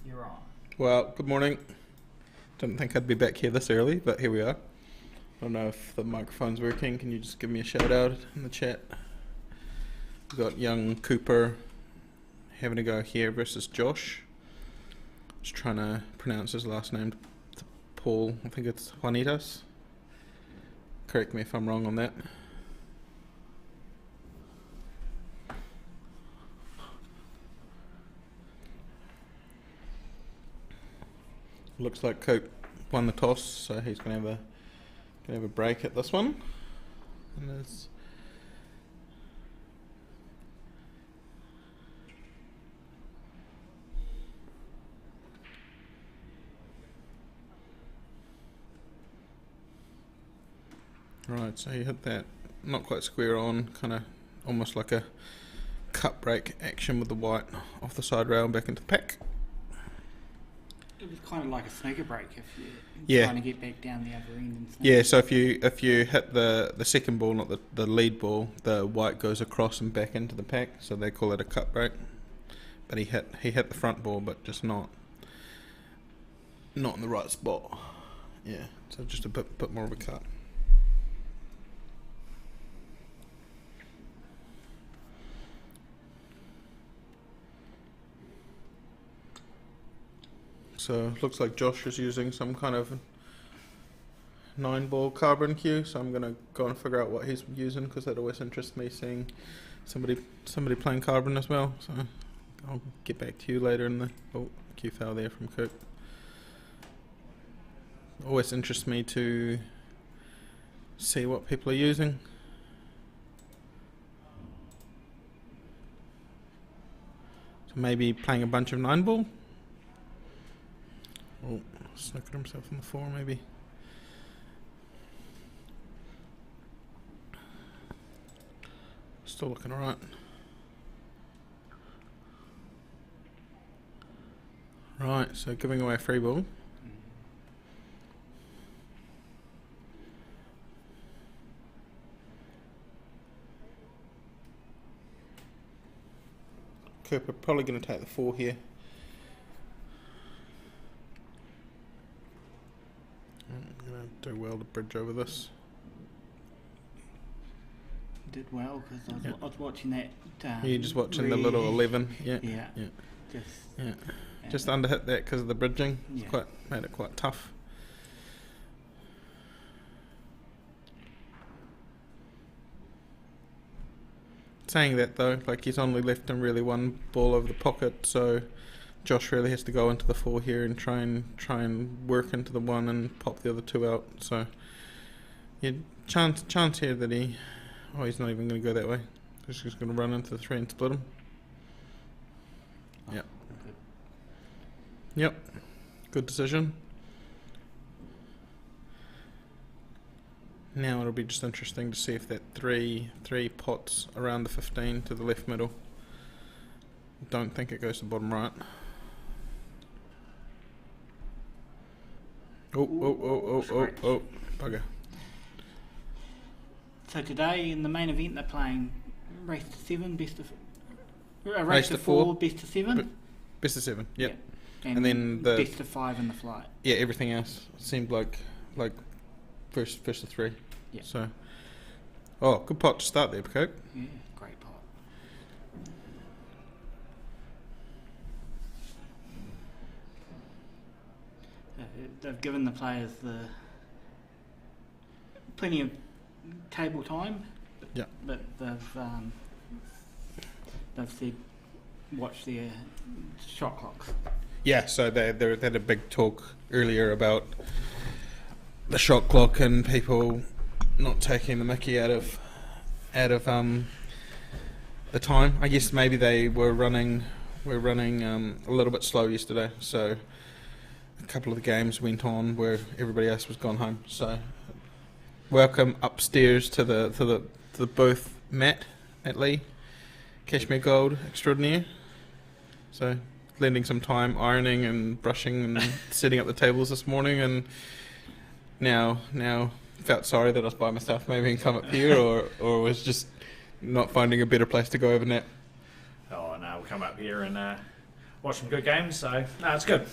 You're on. Well, good morning. Didn't think I'd be back here this early, but here we are. I don't know if the microphone's working. Can you just give me a shout out in the chat? We've got young Cooper having a go here versus Josh. Just trying to pronounce his last name. Paul, I think it's Juanitas. Correct me if I'm wrong on that. Looks like Cope won the toss, so he's gonna have a break at this one. And there's right, so he hit that not quite square on, kind of almost like a cut break action with the white off the side rail and back into the pack. It was kind of like a snooker break if you're trying to get back down the other end. And yeah, so if you hit the second ball, not the lead ball, the white goes across and back into the pack, so they call it a cut break. But he hit the front ball, but just not in the right spot. Yeah, so just a bit more of a cut. So it looks like Josh is using some kind of 9-ball carbon cue, so I'm going to go and figure out what he's using, because that always interests me, seeing somebody playing carbon as well. So I'll get back to you later in the cue foul there from Coop. Always interests me to see what people are using. So maybe playing a bunch of 9-ball. Oh, snookered himself on the 4 maybe. Still looking alright. Right, so giving away a free ball. Cooper probably going to take the 4 here. I'm going to do well to bridge over this. Did well because I was watching that. You're just watching the little 11. Yeah. Just underhit that because of the bridging. It's made it quite tough. Saying that though, like he's only left him really one ball over the pocket, so Josh really has to go into the 4 here and try and work into the 1 and pop the other 2 out. So yeah, chance here that he's not even going to go that way. He's just going to run into the 3 and split him. Yep. Good decision. Now it'll be just interesting to see if that 3 pots around the 15 to the left middle. Don't think it goes to bottom right. Oh, bugger. So today in the main event they're playing race to 7, race to 4, best of 7. Best of 7, yep. Yeah. And then the best of 5 in the flight. Yeah, everything else seemed like first to 3. Yeah. So, good pot to start there, Cope. Yeah, great pot. They've given the players plenty of table time. Yeah. But they've said watch their shot clocks. Yeah, so they had a big talk earlier about the shot clock and people not taking the mickey out of the time. I guess maybe they were running a little bit slow yesterday, so a couple of the games went on where everybody else was gone home. So welcome upstairs to the booth, Matt Lee, Cashmere Gold extraordinaire. So lending some time ironing and brushing and setting up the tables this morning, and now felt sorry that I was by myself maybe and come up here, or was just not finding a better place to go overnight. Oh no, we'll come up here and watch some good games. So no, it's good.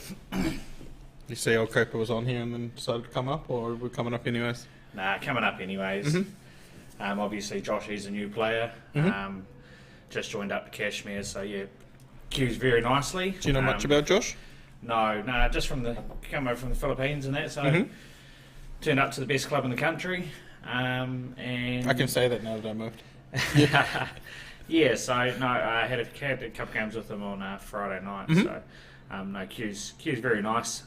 You see old Cooper was on here and then decided to come up, or we're coming up anyways? Nah, coming up anyways. Obviously, Josh, he's a new player. Just joined up to Cashmere, so yeah, cues very nicely. Do you know much about Josh? No, just come over from the Philippines and that. So turned up to the best club in the country. And I can say that now that I moved. Yeah, so no, I had a couple games with him on Friday night. So no, Q's very nice.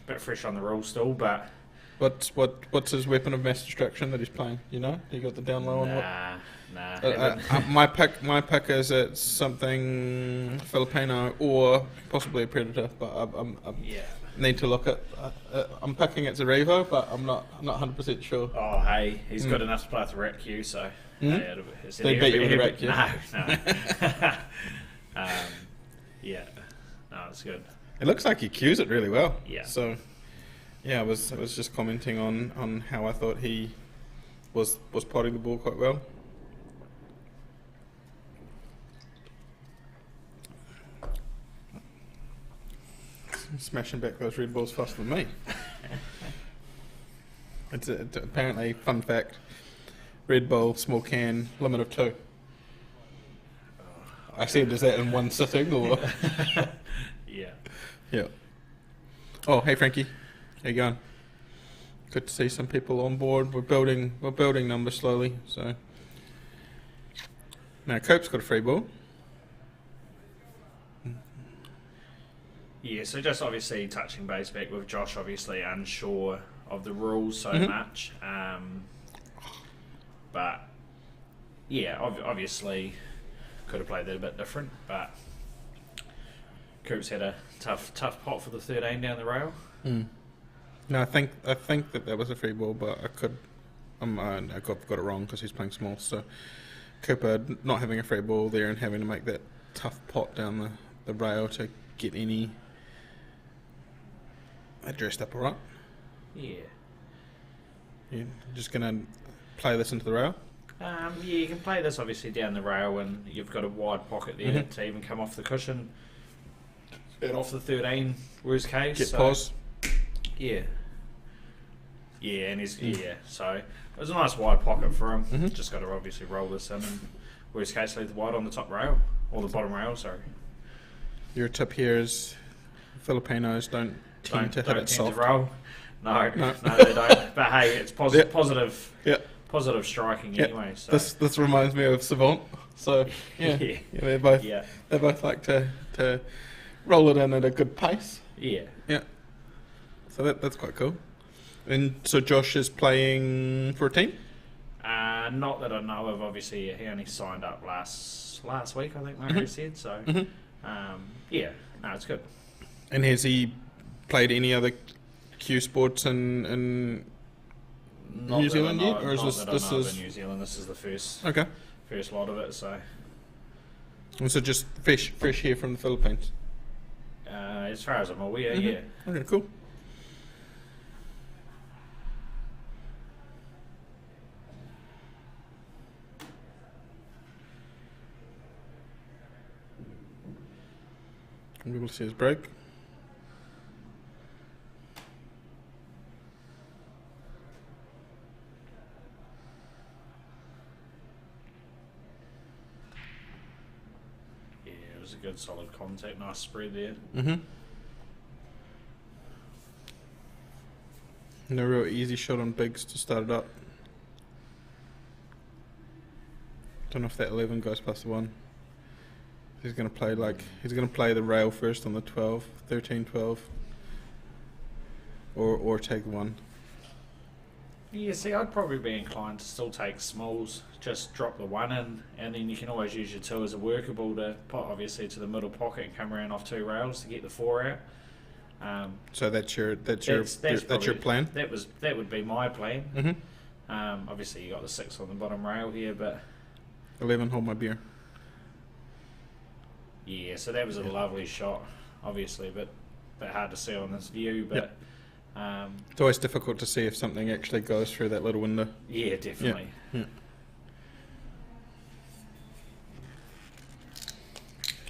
Bit fresh on the rules still, but what's his weapon of mass destruction that he's playing? You know, you got the down low on what? Nah. My pick is it's something Filipino or possibly a predator, but I need to look at. I'm picking it's a Revo, but I'm not 100% sure. Oh hey, he's good enough to play with the rat Q, so they beat you with the rat Q. No. Yeah, no, it's good. It looks like he cues it really well. Yeah. So yeah, I was just commenting on how I thought he was potting the ball quite well. Smashing back those red balls faster than me. It's apparently, fun fact, Red Bull, small can, limit of 2. I said, is that in one sitting or? Yeah. Oh, hey Frankie, how you going? Good to see some people on board. We're building numbers slowly. So now Cope's got a free ball. Yeah, so just obviously touching base back with Josh, obviously unsure of the rules so much. But yeah, obviously could have played that a bit different, but Coop's had a tough pot for the 13 down the rail. No, I think that was a free ball, but I got it wrong because he's playing small. So Cooper not having a free ball there and having to make that tough pot down the rail to get any. I dressed up all right. Yeah. You're just gonna play this into the rail. Yeah, you can play this obviously down the rail, and you've got a wide pocket there to even come off the cushion and off the 13. Worst case. Get pause. Yeah. Yeah, and so it was a nice wide pocket for him. Just got to obviously roll this in, and worst case leave the wide on the top rail or the bottom rail. Sorry. Your tip here is Filipinos don't tend to hit it soft. To roll. No, they don't. But hey, it's positive. Yeah. Positive striking anyway. So. This reminds me of Savant. So yeah, they both like to roll it in at a good pace. Yeah. So that's quite cool. And so Josh is playing for a team? Not that I know of. Obviously, he only signed up last week, I think Marco said. So, it's good. And has he played any other Q sports in New Zealand yet? Or is this in New Zealand? This is the first lot of it. So, and so just fresh here from the Philippines? As far as I'm aware, yeah. Okay, cool. We will see his break. Yeah, it was a good solid contact, nice spread there. No real easy shot on Biggs to start it up. Don't know if that 11 goes past the 1. He's going to play the rail first on the 12, 13, 12, or take 1. Yeah, see, I'd probably be inclined to still take smalls, just drop the 1 in, and then you can always use your 2 as a workable to put obviously to the middle pocket and come around off 2 rails to get the 4 out. So that's your plan. That would be my plan. Obviously you got the 6 on the bottom rail here, but 11, hold my beer. Yeah, so that was a lovely shot, obviously, but hard to see on this view. But it's always difficult to see if something actually goes through that little window. Yeah, definitely. Yeah.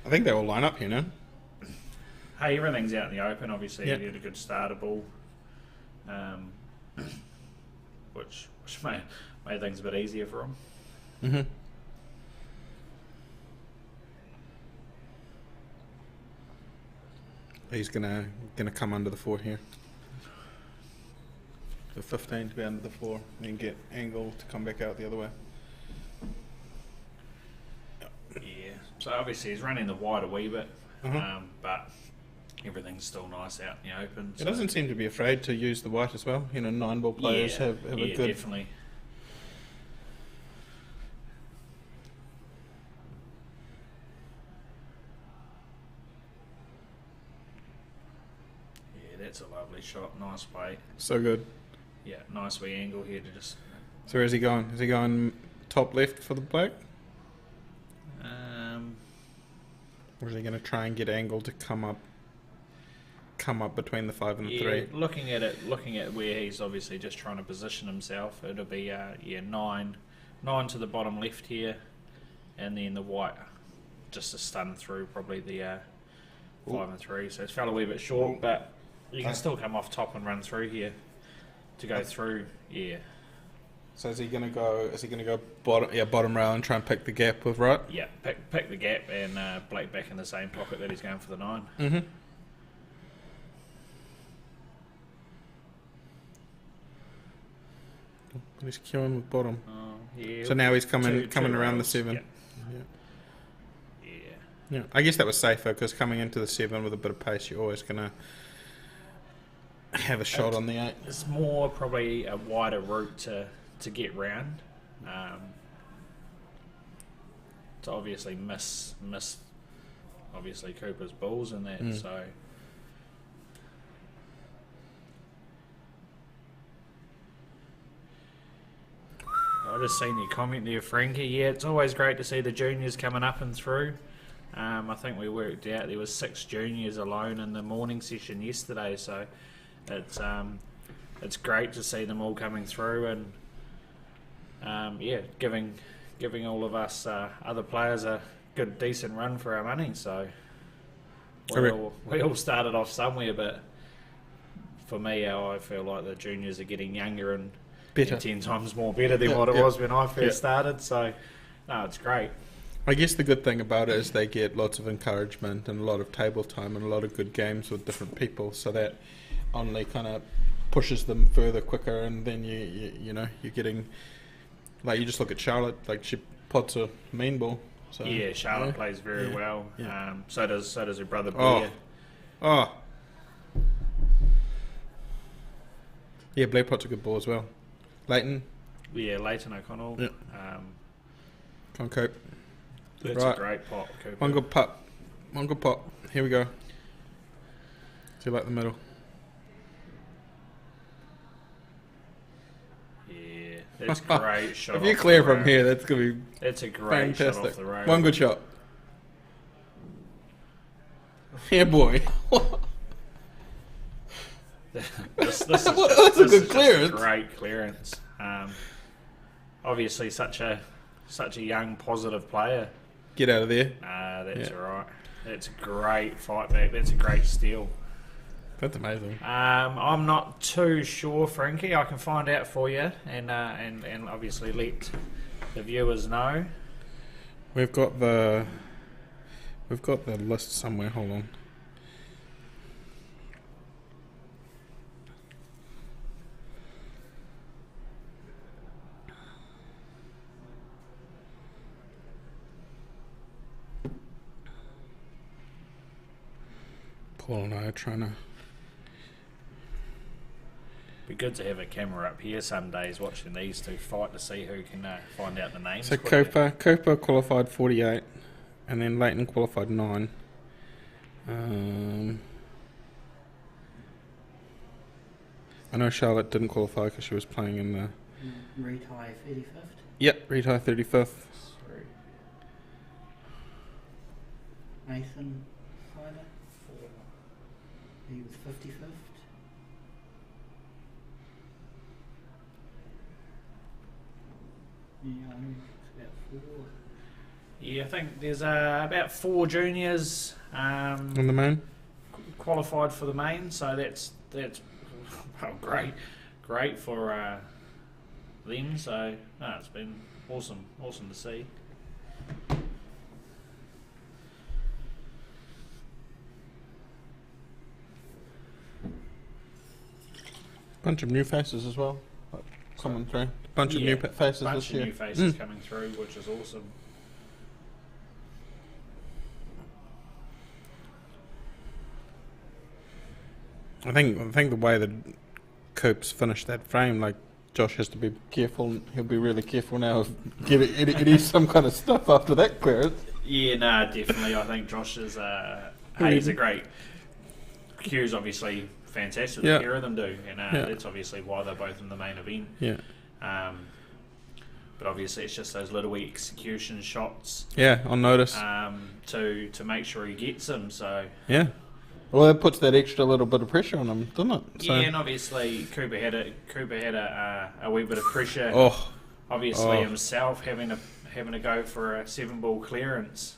I think they all line up here now. hey, everything's out in the open. Obviously, Yep. he had a good starter ball, which made things a bit easier for him. Mm-hmm. He's gonna come under the 4 here. The 15 to be under the 4, then get Angle to come back out the other way. Yeah. So obviously he's running the wide a wee bit, Uh-huh. but everything's still nice out in the open. He doesn't seem to be afraid to use the white as well. 9-ball players have a good. Definitely. Yeah, that's a lovely shot. Nice weight. So good. Yeah, nice wee angle here to just. So where's he going? Is he going top left for the black? Or is he going to try and get Angle to come up between the 5 and the 3? Looking at where he's obviously just trying to position himself, it'll be 9 to the bottom left here, and then the white just to stun through probably the 5 and 3. So it's fell a wee bit short, but you can still come off top and run through here to go through. Yeah. So is he going to go bottom rail and try and pick the gap with right? Yeah, pick the gap and Blake back in the same pocket that he's going for the 9. Mm-hmm. He's queuing with bottom. Yeah. So now he's coming around the rails. 7. Yeah. Yeah. Yeah. Yeah. I guess that was safer because coming into the 7 with a bit of pace, you're always going to have a shot on the 8. It's more probably a wider route to get round. To obviously miss obviously Cooper's balls and that. So I just seen your comment there, Frankie. Yeah, it's always great to see the juniors coming up and through. I think we worked out there was 6 juniors alone in the morning session yesterday, so it's great to see them all coming through and giving all of us other players a good decent run for our money. So we all started off somewhere, but for me, I feel like the juniors are getting younger and Better. 10 times more better than what it was when I first started. So no, it's great. I guess the good thing about it is they get lots of encouragement and a lot of table time and a lot of good games with different people, so that only kind of pushes them further quicker. And then you're getting, like, you just look at Charlotte, like she pots a mean ball. So, Yeah, Charlotte plays very well. Yeah. So does her brother Blair. Yeah, Blair pots a good ball as well. Leighton. Yeah, Leighton O'Connell. Yeah. Can't cope. That's Right. a great pot, Cooper. One good putt. One good pot. Here we go. See, like the middle. Yeah, that's a great shot. If you off clear the from road. here, that's going to be It's a great shot fantastic. off the road. One good shot. Yeah, boy. This is That's a this good is just clearance. Great clearance. Obviously, such a young, positive player. Get out of there. That's Yeah. all right. That's a great fight back. That's a great steal. That's amazing. I'm not too sure, Frankie. I can find out for you, and obviously let the viewers know. We've got the list somewhere. Hold on. Paul and I are trying to. Be good to have a camera up here some days watching these two fight to see who can find out the names. So quicker. Cooper qualified 48, and then Leighton qualified 9. I know Charlotte didn't qualify because she was playing in the. Retire 35th. Yep, retire 35th. Sorry. Nathan Hyder. He was 55th. Yeah, I think it's about 4. Yeah, I think there's about 4 juniors. On the main? qualified for the main, so that's well, great for them. So no, it's been awesome to see. Bunch of new faces as well, coming through. Bunch of new faces this year. New faces coming through, which is awesome. I think the way that Coop's finished that frame, like Josh has to be careful. He'll be really careful now of giving Eddie some kind of stuff after that clearance. Yeah, no, definitely. I think Josh is he's a great. Q's obviously fantastic. The pair of them do, and that's obviously why they're both in the main event. Yeah. But obviously, it's just those little execution shots. Yeah, on notice. To make sure he gets them. So. Yeah. Well, that puts that extra little bit of pressure on him, doesn't it? So. Yeah, and obviously Cooper had a wee bit of pressure. Oh. Obviously himself having to go for a 7-ball clearance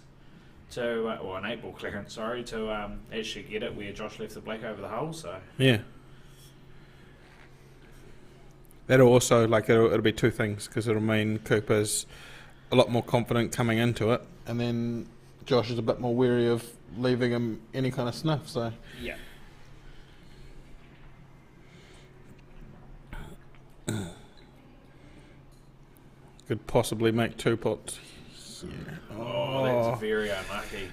to or an 8-ball clearance, sorry, to actually get it where Josh left the black over the hole. So yeah. That'll also, it'll be two things, because it'll mean Cooper's a lot more confident coming into it, and then Josh is a bit more wary of leaving him any kind of sniff. So yeah. Could possibly make 2 pots. Yeah. Oh, that's very unlucky.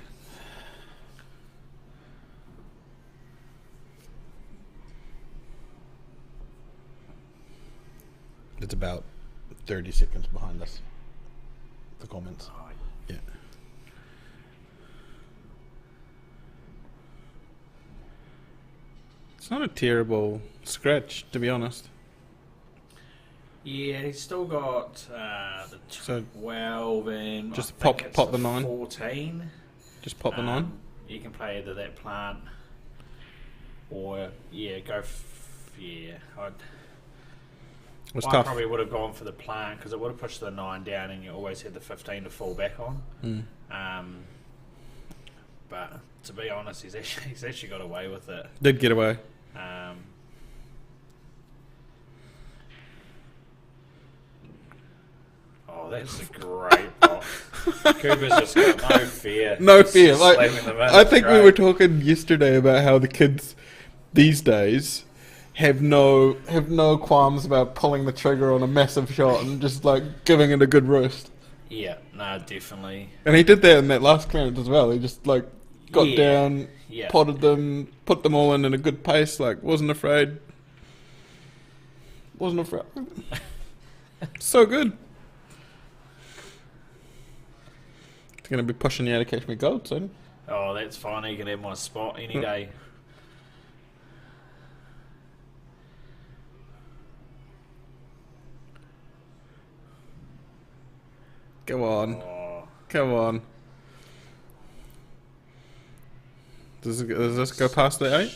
It's about 30 seconds behind us. The comments. Oh, yeah. It's not a terrible scratch, to be honest. Yeah, he's still got the 12 and just I pop the 9. 14. Just pop the 9. You can play either that plant or go. It's I tough. probably would have gone for the plant because it would have pushed the 9 down, and you always had the 15 to fall back on. But to be honest, he's actually got away with it. Did get away. Oh, that's a great pot. Cooper's just got no fear. No fear. I think we were talking yesterday about how the kids these days have no qualms about pulling the trigger on a massive shot and just giving it a good roast. Yeah, no, definitely. And he did that in that last clearance as well. He just got down, potted them, put them all in a good pace. Wasn't afraid. So good. It's going to be pushing you out of Cashmere Gold soon. Oh, that's fine. You can have my spot any day. Go on. Oh. Come on. Does this go past the 8?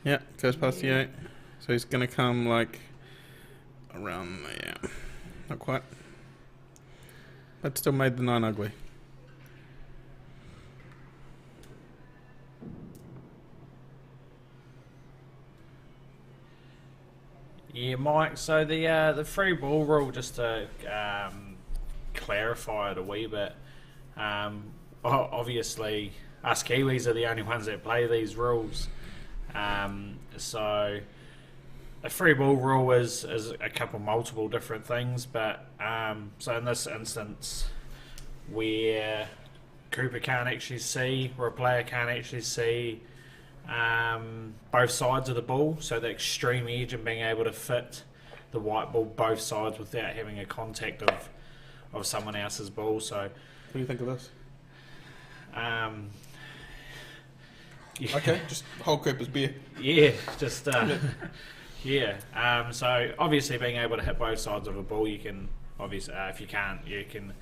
Yeah, goes past the 8. So he's going to come around there. Not quite. But still made the 9 ugly. Yeah, Mike. So the free ball rule, just to clarify it a wee bit. Obviously, us Kiwis are the only ones that play these rules. So a free ball rule is a couple multiple different things, but so in this instance, where Cooper can't actually see, or a player can't actually see both sides of the ball, so the extreme edge and being able to fit the white ball both sides without having a contact of someone else's ball. So what do you think of this? Yeah. Okay, just hold Cooper's beer. Yeah, just yeah. So obviously, being able to hit both sides of a ball, you can obviously if you can't, you can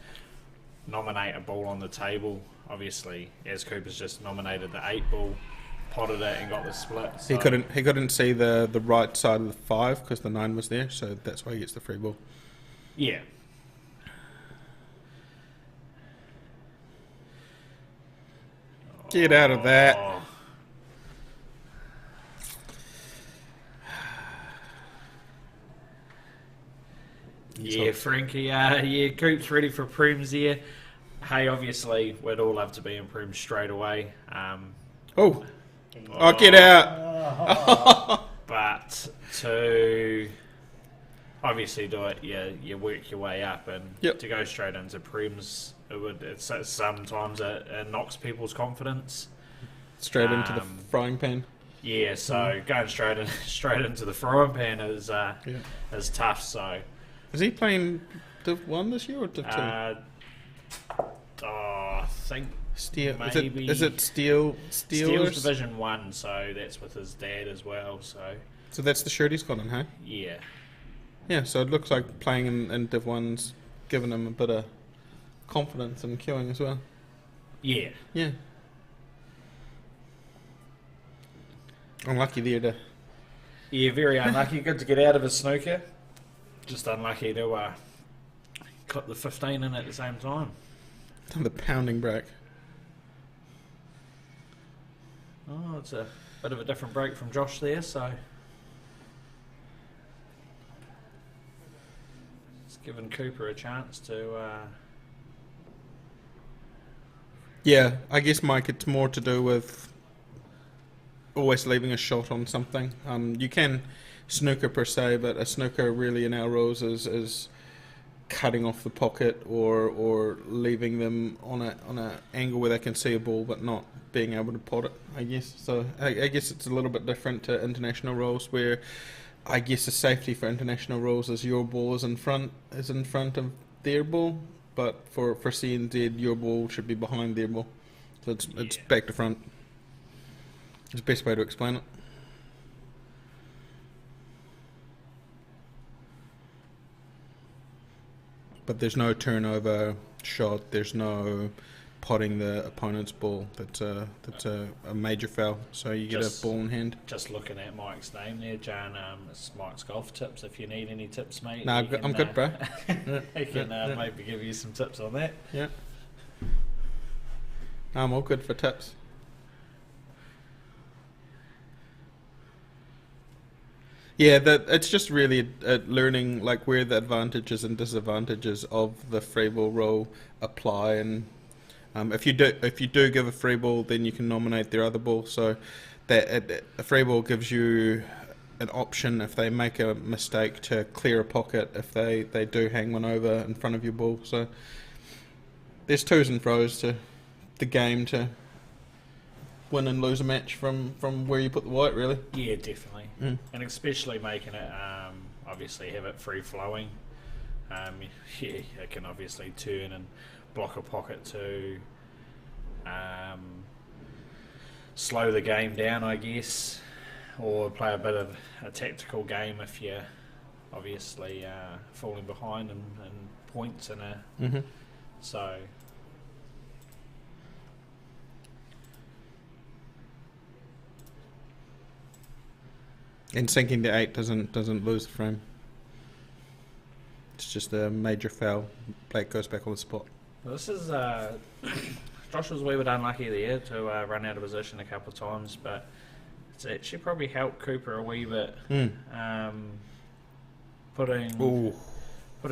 nominate a ball on the table. Obviously, as Cooper's just nominated the 8 ball, potted it and got the split. So. He couldn't see the right side of the 5 because the 9 was there, so that's why he gets the free ball. Yeah. Get out of that. Yeah, Frankie. Yeah, Coop's ready for Prums here. Hey, obviously, we'd all love to be in Prums straight away. Oh, get out! But to obviously do it, you work your way up, and to go straight into Prums, sometimes it knocks people's confidence. Straight into the frying pan. Yeah, so going straight into the frying pan is tough. So, is he playing Div 1 this year or Div 2? I think Steel. Maybe Is it Steel? Steel's Division 1, so that's with his dad as well. So that's the shirt he's got on, hey? Yeah. Yeah, so it looks like playing in Div 1's given him a bit of confidence in queuing as well. Yeah. Yeah. Unlucky there to... Yeah, very unlucky. Good to get out of his snooker. Just unlucky to clip the 15 in at the same time. The pounding break. Oh, it's a bit of a different break from Josh there, so... It's given Cooper a chance to... Yeah, I guess, Mike, it's more to do with always leaving a shot on something. You can snooker per se, but a snooker really in our rules is cutting off the pocket or leaving them on a angle where they can see a ball but not being able to pot it, I guess. So I guess it's a little bit different to international rules, where I guess the safety for international rules is your ball is in front of their ball, but for CNZ your ball should be behind their ball. So it's back to front. It's the best way to explain it. But there's no turnover shot. There's no potting the opponent's ball. That's a major foul. So you get a ball in hand. Just looking at Mike's name there, Jan. It's Mike's Golf Tips. If you need any tips, mate. No, I'm good, bro. He can maybe give you some tips on that. Yeah. I'm all good for tips. Yeah, it's just really learning like where the advantages and disadvantages of the free ball rule apply, and if you do give a free ball, then you can nominate their other ball. So that a free ball gives you an option if they make a mistake to clear a pocket if they do hang one over in front of your ball. So there's twos and fro's to the game to win and lose a match from where you put the white, really. Yeah, definitely. And especially making it, obviously have it free flowing. It can obviously turn and block a pocket to slow the game down, I guess, or play a bit of a tactical game if you're obviously falling behind in points in a so. And sinking to 8 doesn't lose the frame. It's just a major foul. Blake goes back on the spot. Well, this is Josh was a wee bit unlucky there to run out of position a couple of times, but it's actually probably helped Cooper a wee bit. Putting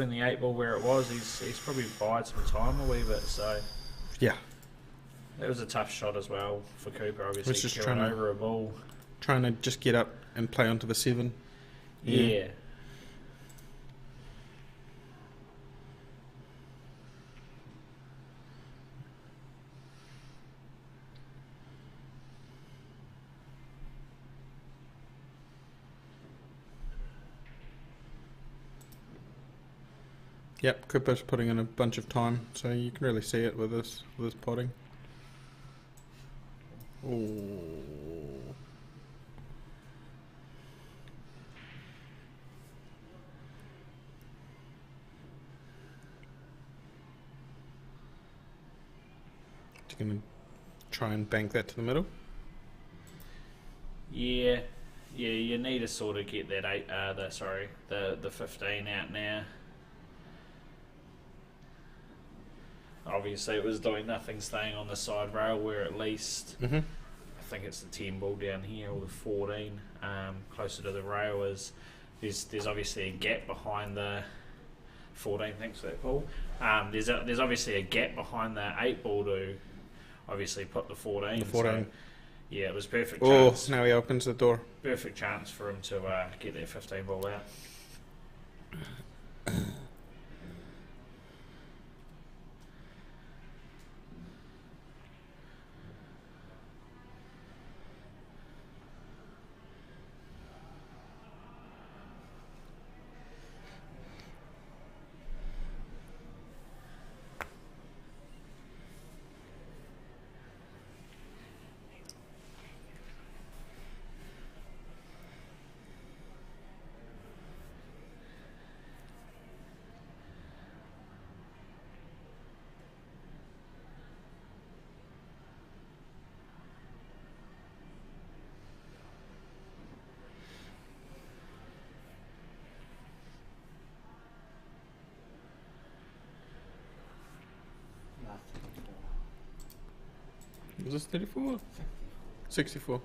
the 8 ball where it was, he's probably bided some time a wee bit. So yeah, that was a tough shot as well for Cooper. Obviously, just trying over a ball, trying to just get up and play onto the 7. Yeah. Yep, Cooper's putting in a bunch of time, so you can really see it with this potting. Ooh. Going to try and bank that to the middle. Yeah, you need to sort of get that the 15 out now. Obviously, it was doing nothing, staying on the side rail where at least I think it's the 10 ball down here or the 14 closer to the rail is there's obviously a gap behind the 14, thanks for that, Paul. There's obviously a gap behind the 8 ball to obviously put the 14. The 14. So, yeah, it was perfect Oh, chance. now he opens the door. Perfect chance for him to get that 15 ball out. Was this 34? 64.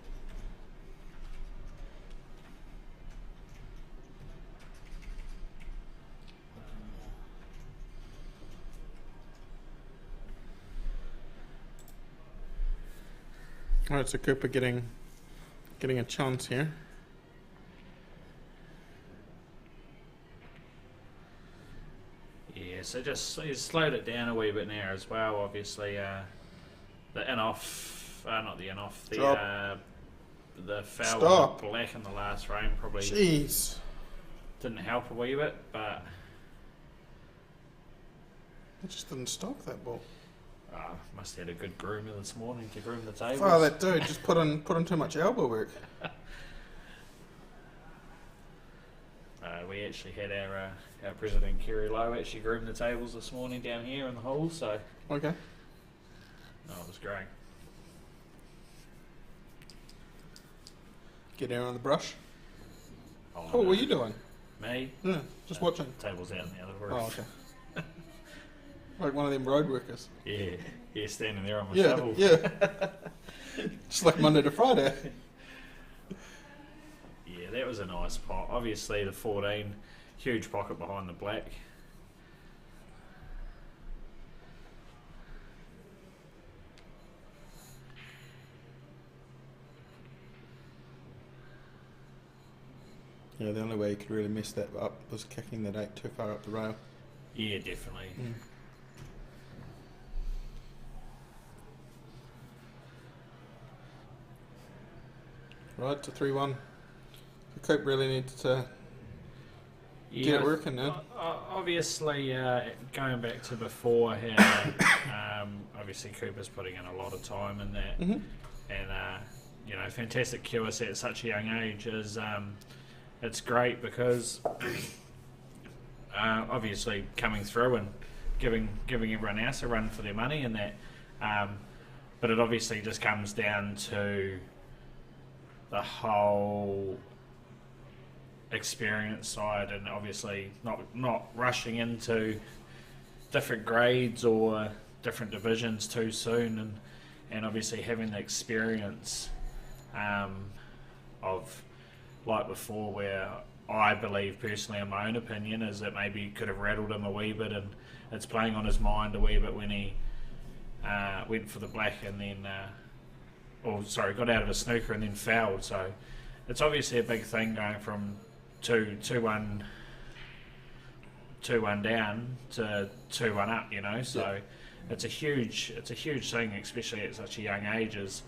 Alright, so Cooper getting a chance here. Yeah, so just he's slowed it down a wee bit now as well. Obviously, the in-off, not the in-off, the foul Stop. with Black in the last frame probably Jeez. didn't help a wee bit, but It just didn't stop that ball. must have had a good groomer this morning to groom the tables. Oh, that dude just put in too much elbow work. We actually had our president Kerry Lowe actually groom the tables this morning down here in the hall, so Okay. it was great. Get air on the brush. Oh, Oh, what were you doing? Me? Yeah, just watching. Tables out in the other room. Oh, okay. Like one of them road workers. Yeah, standing there on my Yeah, shovel. yeah. Just like Monday to Friday. Yeah, that was a nice pot. Obviously, the 14, huge pocket behind the black. Yeah, the only way you could really mess that up was kicking that 8 too far up the rail. Yeah, definitely. Right, to 3-1. The Cope really needs to get it working now. Obviously, going back to before, how obviously Cooper's putting in a lot of time in that, and fantastic QS at such a young age is it's great because obviously coming through and giving everyone else a run for their money and that, but it obviously just comes down to the whole experience side, and obviously not rushing into different grades or different divisions too soon, and obviously having the experience of like before, where I believe personally, in my own opinion, is that maybe could have rattled him a wee bit, and it's playing on his mind a wee bit when he went for the black and then got out of a snooker and then fouled. So it's obviously a big thing going from 2-1 down to 2-1 up, so it's a huge thing, especially at such a young age. As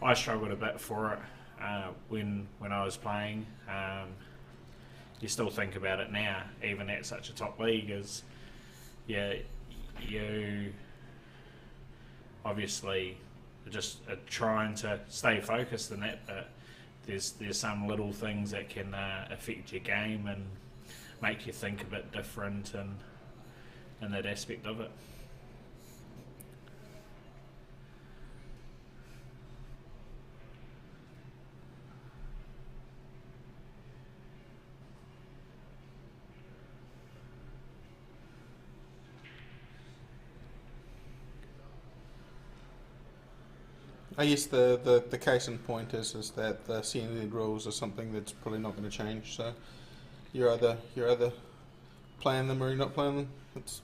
I struggled a bit for it when I was playing. You still think about it now, even at such a top league, as you obviously just trying to stay focused in that, but there's some little things that can affect your game and make you think a bit different in that aspect of it. I guess the case in point is that the CNZ rules are something that's probably not going to change. So you're either playing them or you're not playing them. It's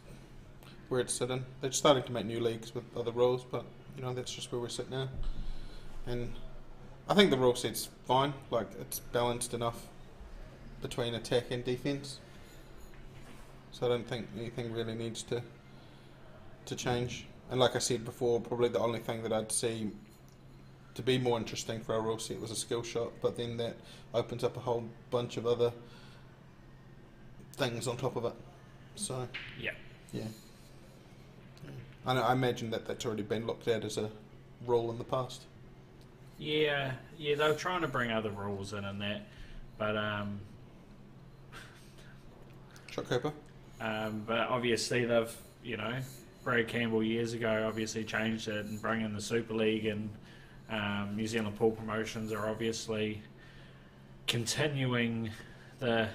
where it's sitting. They're starting to make new leagues with other rules, but that's just where we're sitting now. And I think the rule set's fine. Like, it's balanced enough between attack and defence. So I don't think anything really needs to change. And like I said before, probably the only thing that I'd see to be more interesting for our rule set was a skill shot, but then that opens up a whole bunch of other things on top of it. So yeah. I imagine that's already been looked at as a rule in the past. Yeah, they were trying to bring other rules in and that, but Shot Cooper. But obviously they've, Brad Campbell years ago obviously changed it and bring in the Super League, and New Zealand Pool Promotions are obviously continuing the.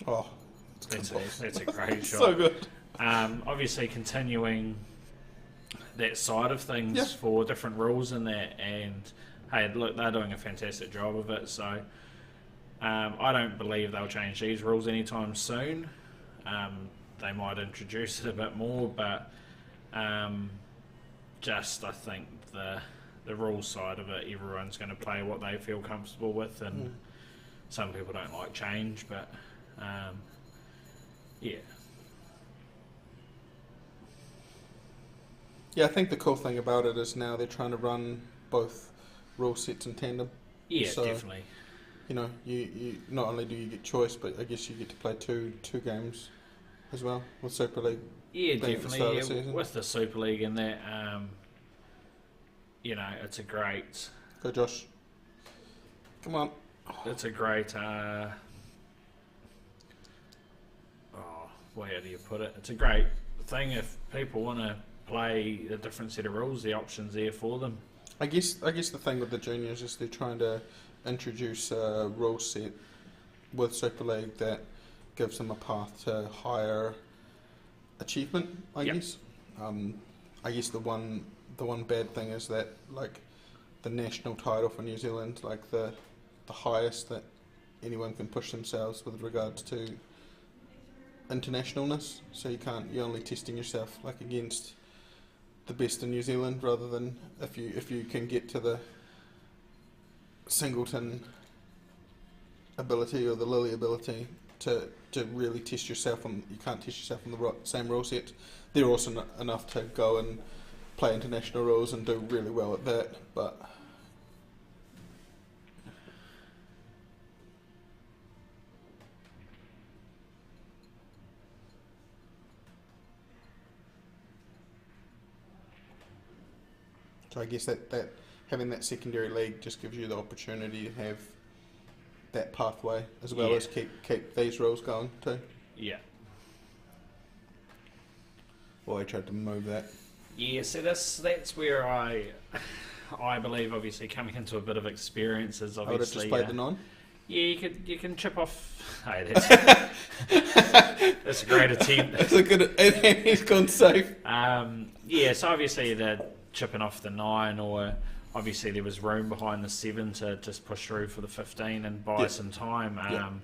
Oh, that's a great shot. So good. Obviously continuing that side of things for different rules in that, and hey, look, they're doing a fantastic job of it. So I don't believe they'll change these rules anytime soon. They might introduce it a bit more, but just I think the rules side of it, everyone's going to play what they feel comfortable with, and some people don't like change, but yeah. Yeah, I think the cool thing about it is now they're trying to run both rule sets in tandem. Yeah, so, definitely. You not only do you get choice, but I guess you get to play two games as well with Super League. Yeah, definitely. The with the Super League and that, it's a great. Go, Josh. Come on. It's a great. How do you put it? It's a great thing if people want to play a different set of rules. The options there for them. I guess the thing with the juniors is they're trying to introduce a rule set with Super League that gives them a path to higher achievement. I guess. I guess the one bad thing is that, like, the national title for New Zealand, like the highest that anyone can push themselves with regards to internationalness. So you're only testing yourself like against the best in New Zealand, rather than if you can get to the singleton ability or the Lily ability to really test yourself on. You can't test yourself on the same rule set. They're also enough to go and play international rules and do really well at that, but so I guess that having that secondary league just gives you the opportunity to have that pathway as well as keep these rules going too. Yeah. Well, I tried to move that. Yeah, so that's where I believe, obviously, coming into a bit of experience is obviously. I would have just played the 9. Yeah, you can chip off. Hey, that's a great attempt. That's a good. And he's gone safe. So obviously the chipping off the 9, or obviously there was room behind the 7 to just push through for the 15 and buy some time.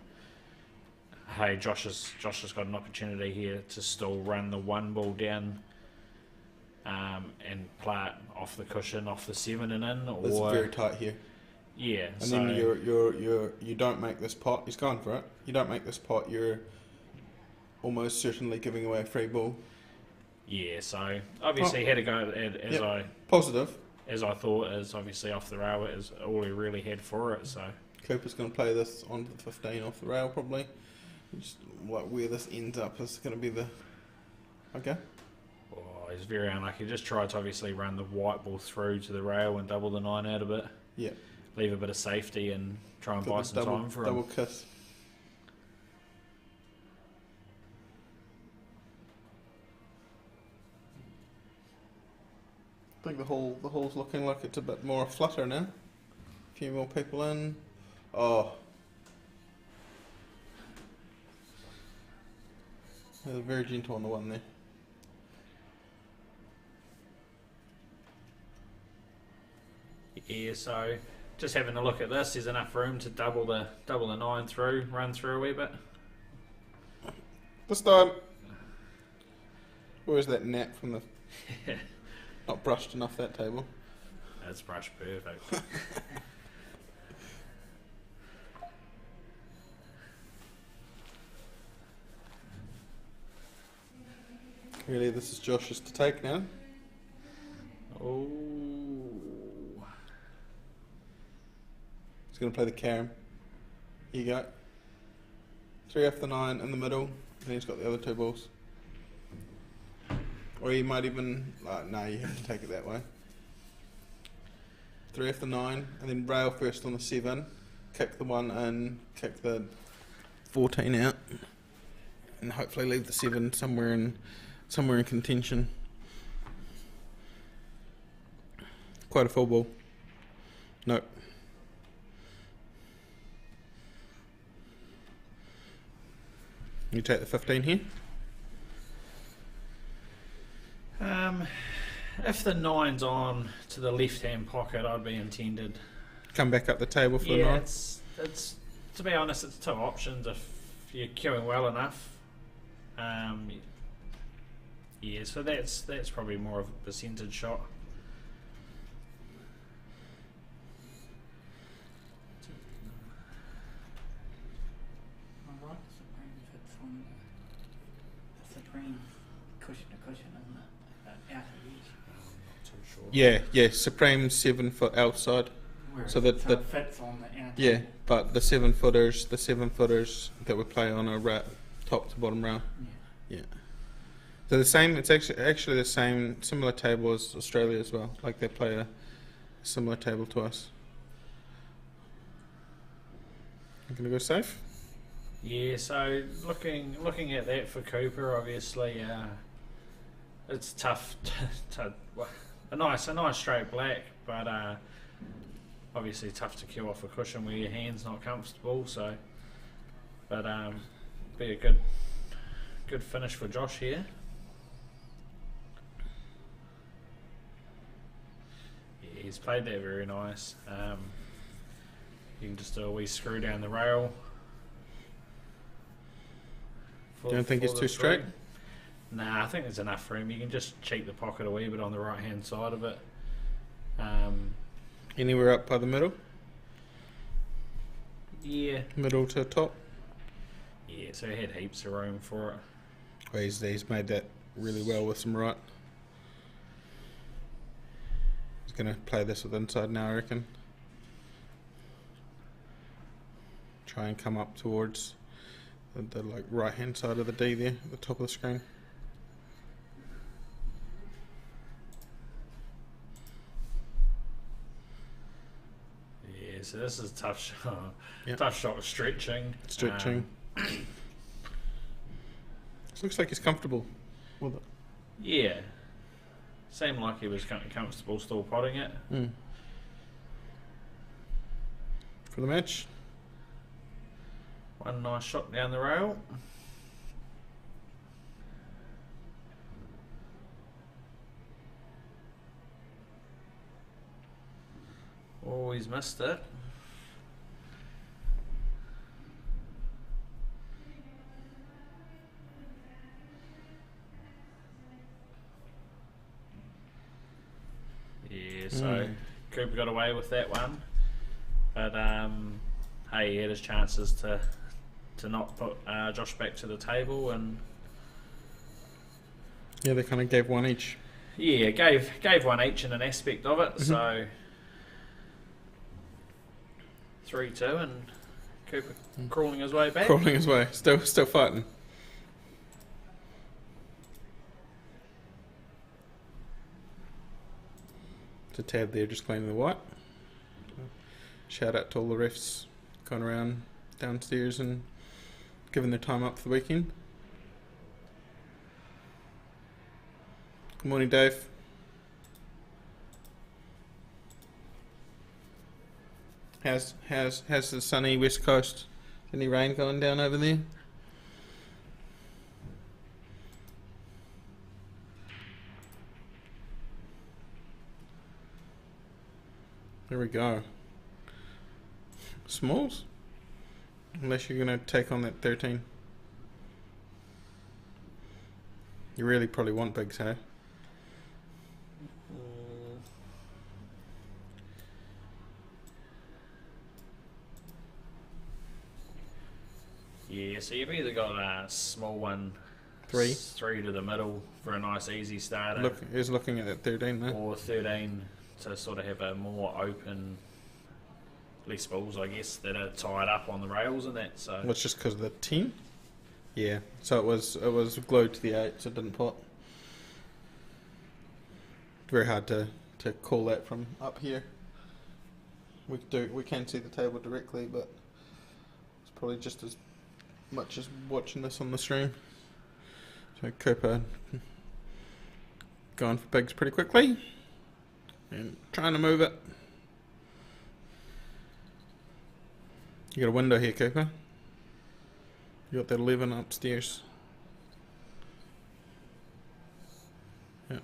Hey, Josh has got an opportunity here to still run the 1 ball down and play it off the cushion, off the 7 and in. Or it's very tight here. Yeah, and then you don't make this pot. He's gone for it. You don't make this pot. You're almost certainly giving away a free ball. Yeah, so obviously he had to go as I thought is obviously off the rail is all he really had for it. So Cooper's going to play this onto the 15 off the rail probably. Just like where this ends up is going to be the okay. Oh, he's very unlucky. Just tried to obviously run the white ball through to the rail and double the 9 out a bit. Yeah. Leave a bit of safety and try and buy some time for him. Double kiss. I think the hall's looking like it's a bit more flutter now. A few more people in. Oh. They're very gentle on the one there. Yeah, so just having a look at this, there's enough room to double the 9 through, run through a wee bit. This time. Where's that gnat from the... Not brushed enough that table. That's brushed perfect. Really, this is Josh's to take now. Oh. He's going to play the carom. Here you go. 3 off the 9 in the middle, and he's got the other 2 balls. Or you might even... no, you have to take it that way. 3 off the 9, and then rail first on the 7, kick the 1 in, kick the 14 out, and hopefully leave the 7 somewhere in contention. Quite a full ball. Nope. You take the 15 here? If the 9's on to the left-hand pocket, I'd be intended. Come back up the table for the 9? It's to be honest, it's 2 options if you're queuing well enough. Yeah, so that's probably more of a percentage shot. Alright, Supreme fits on the Supreme cushion to cushion and the outer edge. Not too sure. Yeah, Supreme 7 foot outside. So it that fits on the outer. yeah, but the 7 footers that we play on are top to bottom rail. Yeah. Yeah. So the same. It's actually the same, similar table as Australia as well. Like they play a similar table to us. I'm gonna go safe. Yeah, so looking at that for Cooper, obviously, it's tough to a nice straight black, but obviously tough to queue off a cushion where your hand's not comfortable. So, but be a good finish for Josh here. Yeah, he's played that very nice. You can just do a wee screw down the rail. Don't think it's too straight? Nah, I think there's enough room. You can just cheat the pocket a wee bit on the right hand side of it. Anywhere up by the middle? Yeah. Middle to top? Yeah, so he had heaps of room for it. Well, he's made that really well with some right. He's going to play this with inside now, I reckon. Try and come up towards the like right hand side of the D there, at the top of the screen. Yeah, so this is a tough shot. Yep. Tough shot with stretching. This looks like he's comfortable with it. Yeah. Seemed like he was comfortable still potting it. For the match. One nice shot down the rail. Oh, he's missed it. Yeah, so Cooper got away with that one. But hey, he had his chances to not put Josh back to the table, and Yeah, they kind of gave one each. yeah, gave one each in an aspect of it. So 3-2, and Cooper crawling his way back. Crawling his way, still fighting. It's a tab there, just cleaning the white. Shout out to all the refs going around downstairs and giving their time up for the weekend. Good morning, Dave. How's the sunny west coast? Any rain going down over there? There we go. Smalls? Unless you're going to take on that 13. You really probably want bigs, hey? Yeah, so you've either got a small one, Three to the middle for a nice easy starter. He's looking at that 13 there. Or 13 to sort of have a more open, less balls, I guess, that are tied up on the rails and that. So Well, it's just because of the 10? Yeah, so it was glued to the 8, so it didn't pop. Very hard to call that from up here. We can see the table directly, but it's probably just as much as watching this on the stream. So Cooper going for bigs pretty quickly and trying to move it. You got a window here, Cooper. You got that 11 upstairs. Yeah.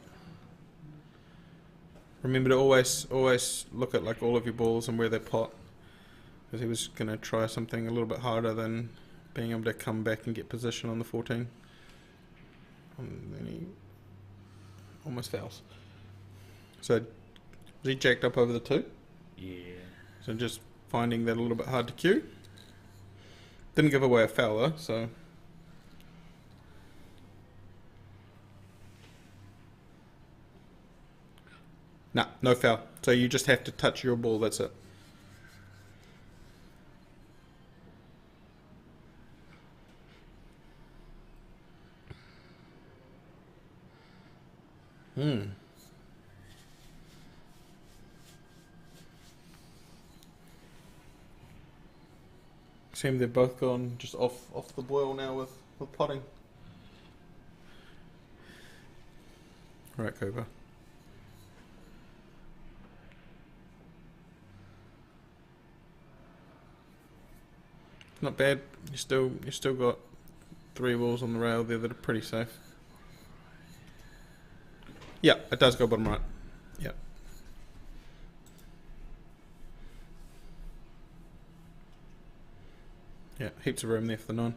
Remember to always look at like all of your balls and where they pot, because he was going to try something a little bit harder than being able to come back and get position on the 14. And then he almost fouls. So was he jacked up over the 2? yeah. So just finding that a little bit hard to cue. Didn't give away a foul though, so. Nah, no foul. So you just have to touch your ball, that's it. Seem they've both gone just off the boil now with potting. Right, Cooper. Not bad. You still got 3 balls on the rail there that are pretty safe. Yeah, it does go bottom right. Yeah. Yeah, heaps of room there for the 9.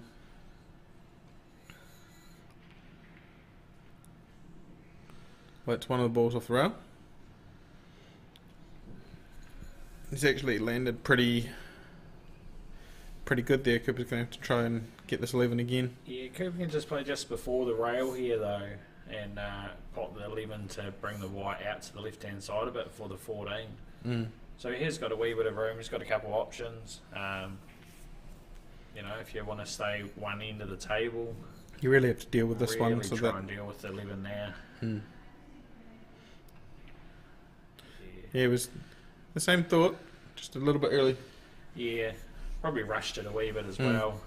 Well, it's one of the balls off the rail. He's actually landed pretty good there. Cooper's going to have to try and get this 11 again. Yeah, Cooper can just play just before the rail here though, and pop the 11 to bring the white out to the left-hand side a bit for the 14. So he's got a wee bit of room. He's got a couple of options. You know, if you want to stay one end of the table, you really have to deal with this one. So try and deal with the 11 now. Yeah, it was the same thought, just a little bit early. Yeah, probably rushed it a wee bit as well.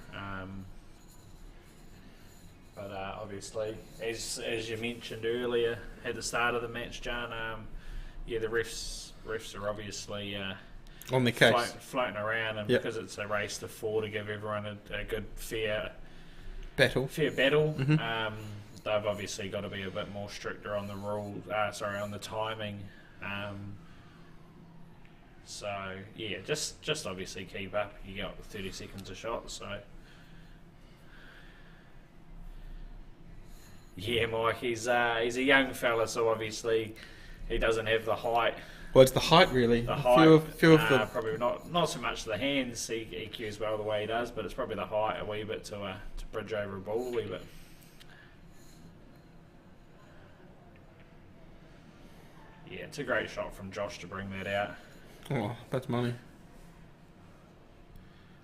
But obviously, as you mentioned earlier at the start of the match, John, yeah, the refs are obviously on the case, floating around, and because it's a race to 4 to give everyone a good fair battle. They've obviously got to be a bit more stricter on the on the timing. So yeah, just obviously keep up. You got 30 seconds a shot, so. Yeah, Mike, he's a young fella, so obviously he doesn't have the height. Well, it's the height really. The height, few of the probably not so much the hands. He cues well the way he does, but it's probably the height a wee bit to bridge over a ball a wee bit. Yeah, it's a great shot from Josh to bring that out. Oh, that's money.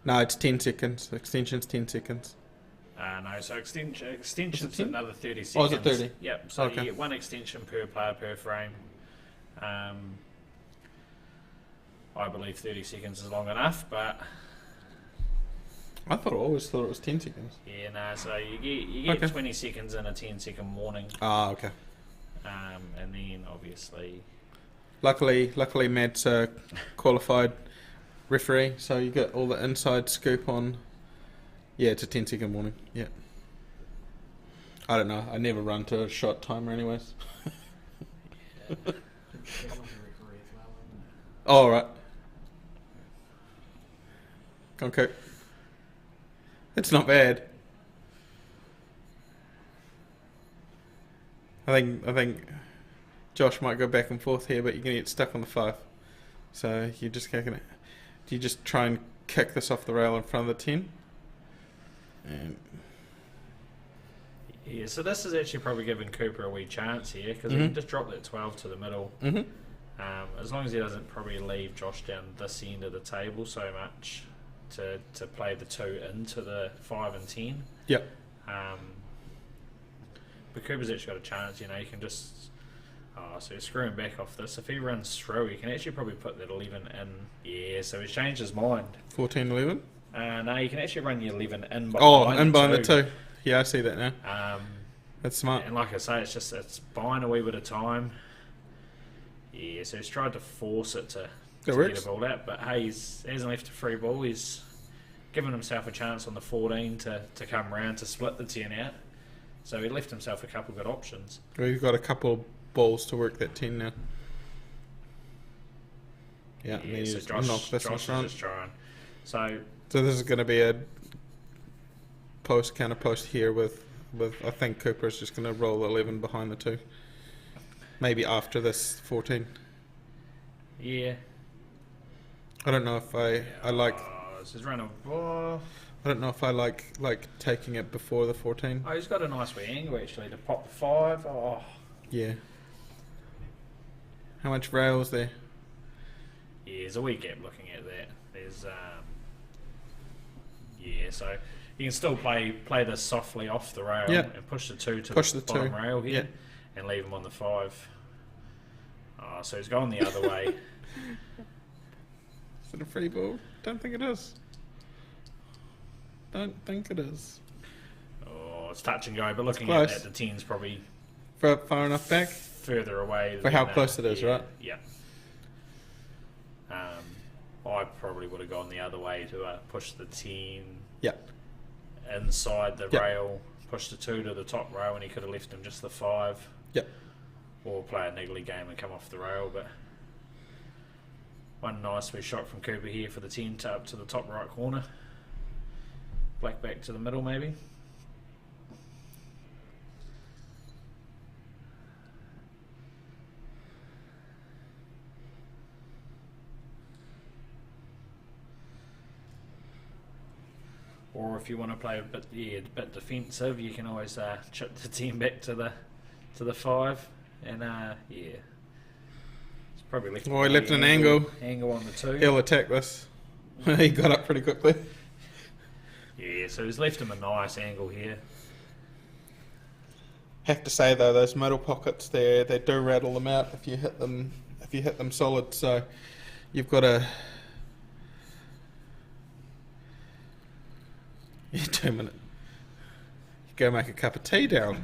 No, it's 10 seconds. The extension's 10 seconds. No, so extension's another 30 seconds. Oh, is it 30? Yep, so you get 1 extension per player per frame. I believe 30 seconds is long enough, but I always thought it was 10 seconds. Yeah, no, so you get 20 seconds and a 10-second warning. Ah, okay. And then obviously, luckily Matt's a qualified referee, so you get all the inside scoop on. Yeah, it's a 10-second warning. Yeah. I don't know. I never run to a shot timer, anyways. All right. Okay. It's not bad. I think Josh might go back and forth here, but you're going to get stuck on the 5. So you're just kicking it. Do you just try and kick this off the rail in front of the 10? And yeah, so this is actually probably giving Cooper a wee chance here, because he can just drop that 12 to the middle. As long as he doesn't probably leave Josh down this end of the table so much to play the 2 into the 5 and 10. Yep. But Cooper's actually got a chance, you know, you can just... so he's screwing back off this. If he runs through, he can actually probably put that 11 in. Yeah, so he's changed his mind. 14, 11? No, you can actually run your 11 in behind the 2. Yeah, I see that now. That's smart. And like I say, it's buying a wee bit of time. Yeah, so he's tried to force it to get a ball out, but hey, he hasn't left a free ball. He's given himself a chance on the 14 to come round to split the 10 out. So he left himself a couple good options. Well, you've got a couple of balls to work that 10 now. Yeah, and then so just Josh, knock this Josh in front. is just trying. So this is going to be a counter post here with I think Cooper's just going to roll the 11 behind the 2. Maybe after this 14. Yeah. I don't know if I like. This is running. Oh. I don't know if I like taking it before the 14. Oh, he's got a nice wee angle actually to pop the 5. Oh. Yeah. How much rail is there? Yeah, there's a wee gap looking at that. There's yeah, so you can still play this softly off the rail and push the 2 to the bottom rail here and leave him on the 5. Oh, so he's going the other way. Is it a free ball? Don't think it is. Don't think it is. Oh, it's touch and go, but looking at that, the 10's probably far enough back? Further away. For how close it is, right? Yeah. I probably would have gone the other way to push the 10 inside the rail, push the 2 to the top rail, and he could have left him just the 5. Yep. Or play a niggly game and come off the rail, but one nice wee shot from Cooper here for the 10 to up to the top right corner. Black back to the middle maybe. Or if you want to play a bit defensive, you can always chip the 10 back to the 5, and it's probably left. He left an angle on the 2. He'll attack this. He got up pretty quickly. Yeah, so he's left him a nice angle here. Have to say though, those middle pockets there, they do rattle them out if you hit them solid. So you've got to. Yeah, 2 minutes. You go make a cup of tea, Darren.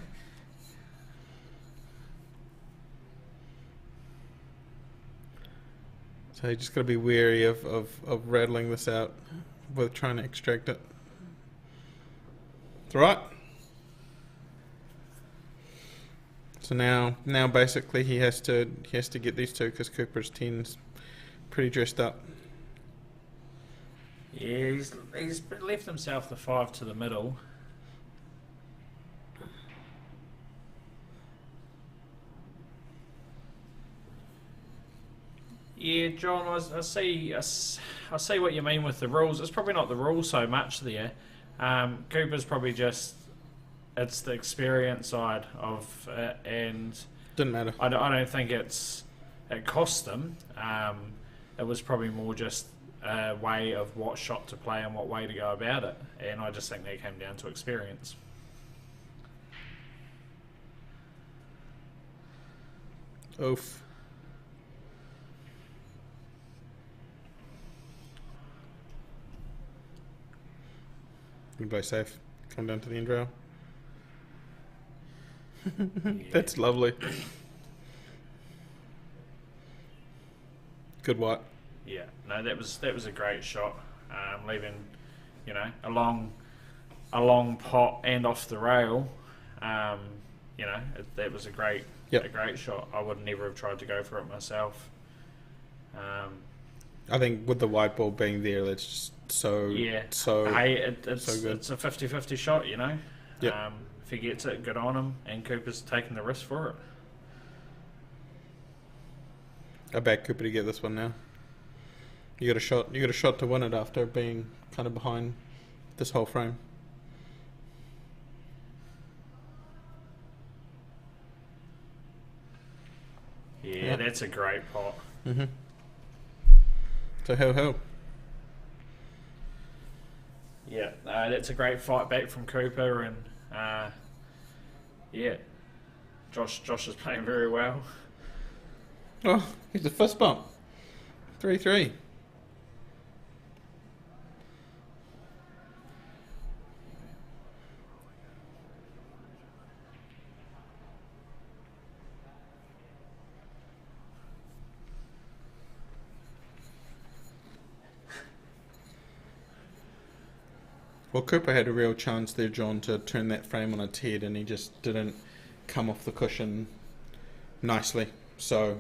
So you just got to be wary of rattling this out with trying to extract it. It's all right. So now basically he has to get these 2 because Cooper's 10's pretty dressed up. Yeah, he's left himself the 5 to the middle. Yeah, John, I see what you mean with the rules. It's probably not the rules so much there. Cooper's probably just, it's the experience side of it, and Didn't matter. I don't think it cost them. It was probably more just a way of what shot to play and what way to go about it, and I just think that came down to experience. Oof. You play safe. Come down to the end rail. That's lovely. Good white. Yeah, no, that was a great shot. Leaving, a long pot and off the rail. That was a great shot. I would never have tried to go for it myself. I think with the white ball being there, that's just so Hey, it's so good. It's a 50-50 shot, Yep. If he gets it, good on him, and Cooper's taking the risk for it. I back Cooper to get this one now. You got a shot. You got a shot to win it after being kind of behind this whole frame. Yeah, that's a great pot. Mm-hmm. So ho. Yeah, that's a great fight back from Cooper, and yeah, Josh is playing very well. Oh, he's a fist bump. 3-3. Well, Cooper had a real chance there, John, to turn that frame on its head, and he just didn't come off the cushion nicely. So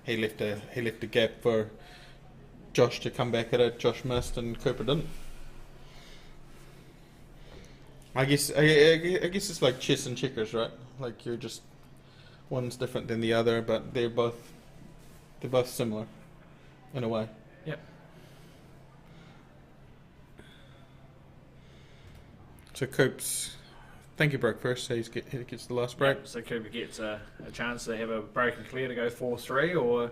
he left a gap for Josh to come back at it. Josh missed, and Cooper didn't. I guess it's like chess and checkers, right? Like you're just one's different than the other, but they're both similar in a way. Yep. So Coops, I think he broke first, so he gets the last break. Yep, so Cooper gets a chance to have a break and clear to go 4-3 or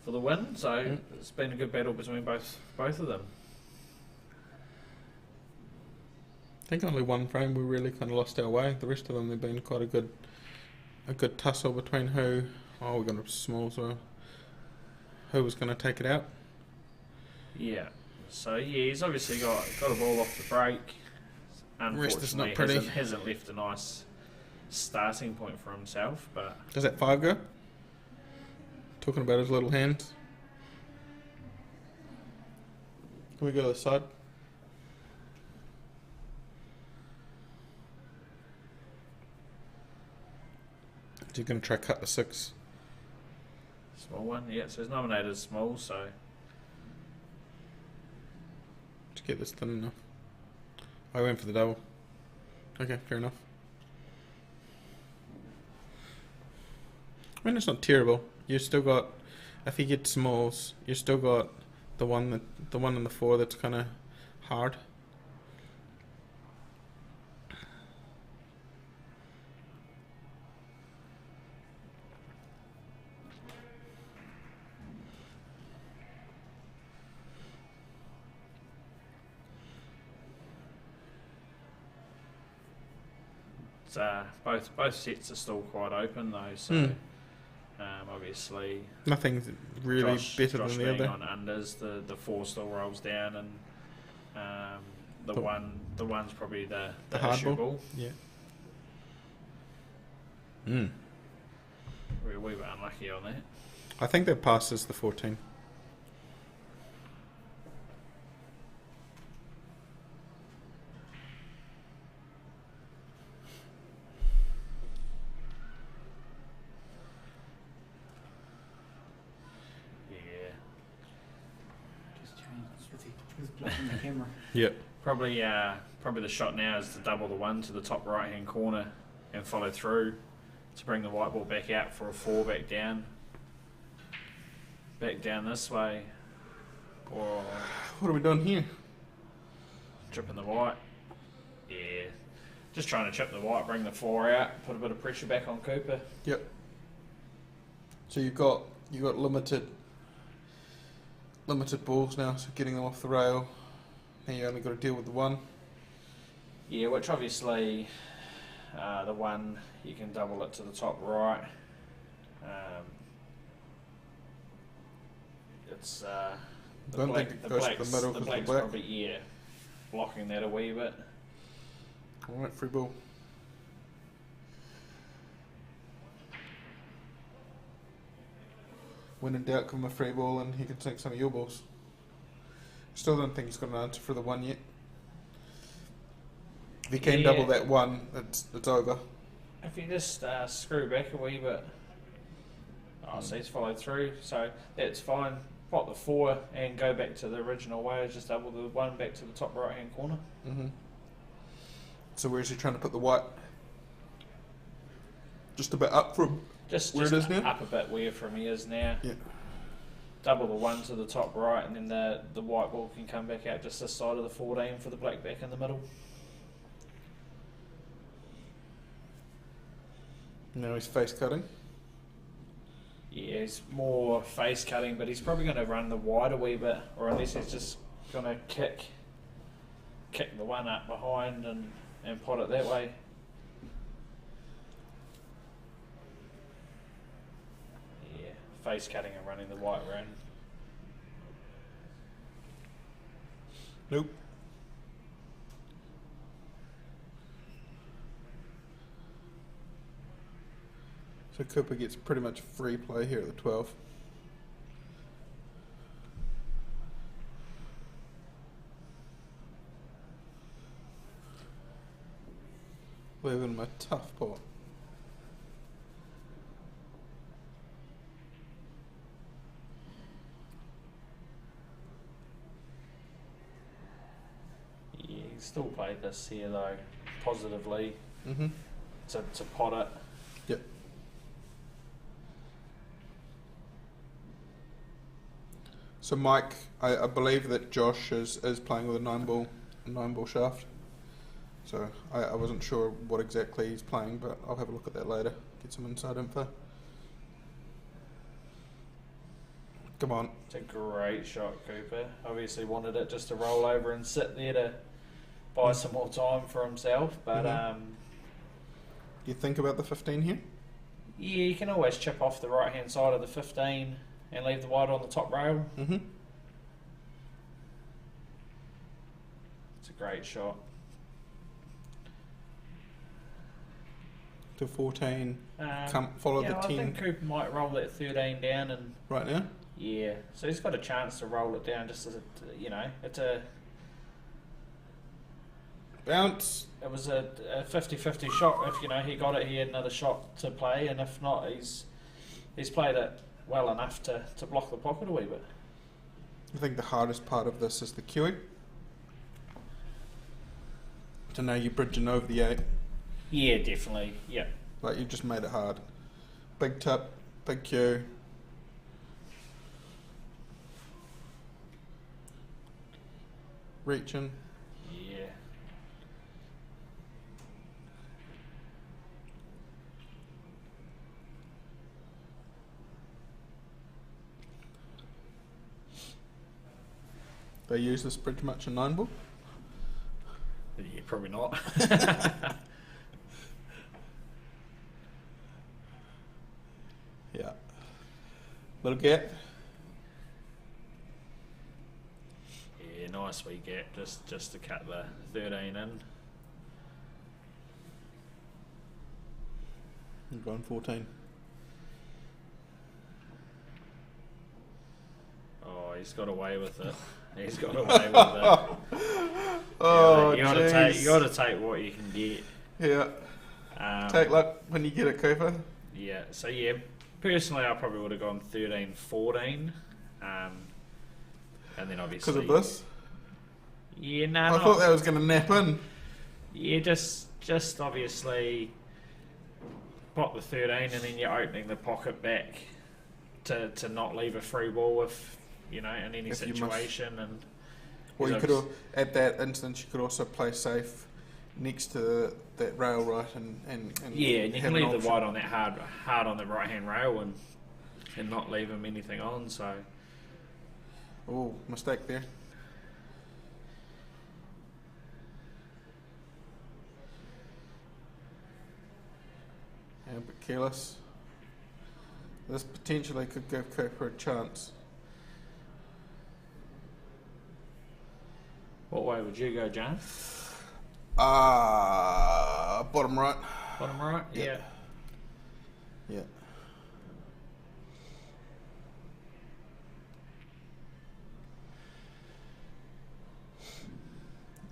for the win. So it's been a good battle between both of them. I think only one frame we really kind of lost our way. The rest of them have been quite a good tussle between who. Oh, we're going to smalls or who was going to take it out. Yeah. So yeah, he's obviously got a ball off the break. Rest is not Unfortunately, pretty. hasn't left a nice starting point for himself. But Does that 5 go? Talking about his little hands. Can we go to the side? Is he going to try cut the 6? small one, yeah. So he's nominated as small. So To get this thin enough. I went for the double. Okay, fair enough. I mean, it's not terrible. You still got, if you get smalls, you still got the one and the 4 that's kind of hard. Both sets are still quite open though, so obviously Nothing's really Josh better than the being other. on unders, the 4 still rolls down, and the one's probably the hard issue ball. Yeah. We were unlucky on that. I think that passes the 14. Just change because he's blocking the camera. Yep. Probably the shot now is to double the 1 to the top right hand corner and follow through to bring the white ball back out for a 4 back down this way, or What are we doing here? chipping the white. Yeah, just trying to chip the white, bring the 4 out, put a bit of pressure back on Cooper. Yep. So you got limited balls now, so getting them off the rail. Now you only got to deal with the 1. Yeah, which obviously the 1 you can double it to the top right. It's the Don't black, think it the goes to black's, the middle the 'cause black's the black. probably blocking that a wee bit. Alright, free ball. When in doubt, give him a free ball and he can take some of your balls. Still don't think he's got an answer for the 1 yet. If he can double that 1, it's over. If you just screw back a wee bit, so he's followed through, so that's fine. Pop the 4 and go back to the original way, just double the 1 back to the top right hand corner. So where is he trying to put the white? Just a bit up from where it is now? Up a bit where from he is now. Yeah. Double the one to the top right, and then the white ball can come back out just this side of the 14 for the black back in the middle. Now he's face cutting. Yeah, he's more face cutting, but he's probably going to run the wide a wee bit, or unless he's just going to kick the one up behind and pot it that way. Yeah, face cutting and running the white round. Nope. So Cooper gets pretty much free play here at the 12. Leaving him a tough pot. Yeah, he still played this here though, positively, Mm-hmm. to pot it. Yep. So Mike, I believe that Josh is playing with a 9-ball shaft. So I wasn't sure what exactly he's playing, but I'll have a look at that later. Get some inside info. Come on. It's a great shot, Cooper. Obviously wanted it just to roll over and sit there to buy some more time for himself, but Do you think about the 15 here? yeah, you can always chip off the right hand side of the 15 and leave the white on the top rail. Mm-hmm. It's a great shot. To 14, follow yeah, the 10 I think Cooper might roll that 13 down and right now. yeah, so he's got a chance to roll it down just as it's a Bounce. it was a 50-50 shot. If he got it, he had another shot to play, and if not, he's played it well enough to block the pocket a wee bit. I think the hardest part of this is the queuing. So now you're bridging over the 8. Yeah, definitely. Yeah. Like you just made it hard. Big tip, big queue. Reaching. Yeah. They use this bridge much in 9-ball? Yeah, probably not. Yeah. Little gap. Yeah, nice wee gap just to cut the 13 in. I'm going 14. Oh, he's got away with it. He's got away with it. Oh, you gotta take what you can get. Yeah. Take luck when you get it, Cooper. Yeah. So yeah, personally, I probably would have gone 13-14, and then obviously Because of this? Yeah, no. I thought that was going to nap in. Yeah, just obviously pop the 13, and then you're opening the pocket back to not leave a free ball if in any If you situation. And Well, you could at that instance you could also play safe next to that rail, right? And yeah, and you can leave the option. white on that hard on the right hand rail and not leave him anything on. So Oh, mistake there. Yeah, but careless. This potentially could give Cooper a chance. what way would you go, John? Bottom right. Bottom right? Yeah. Yeah.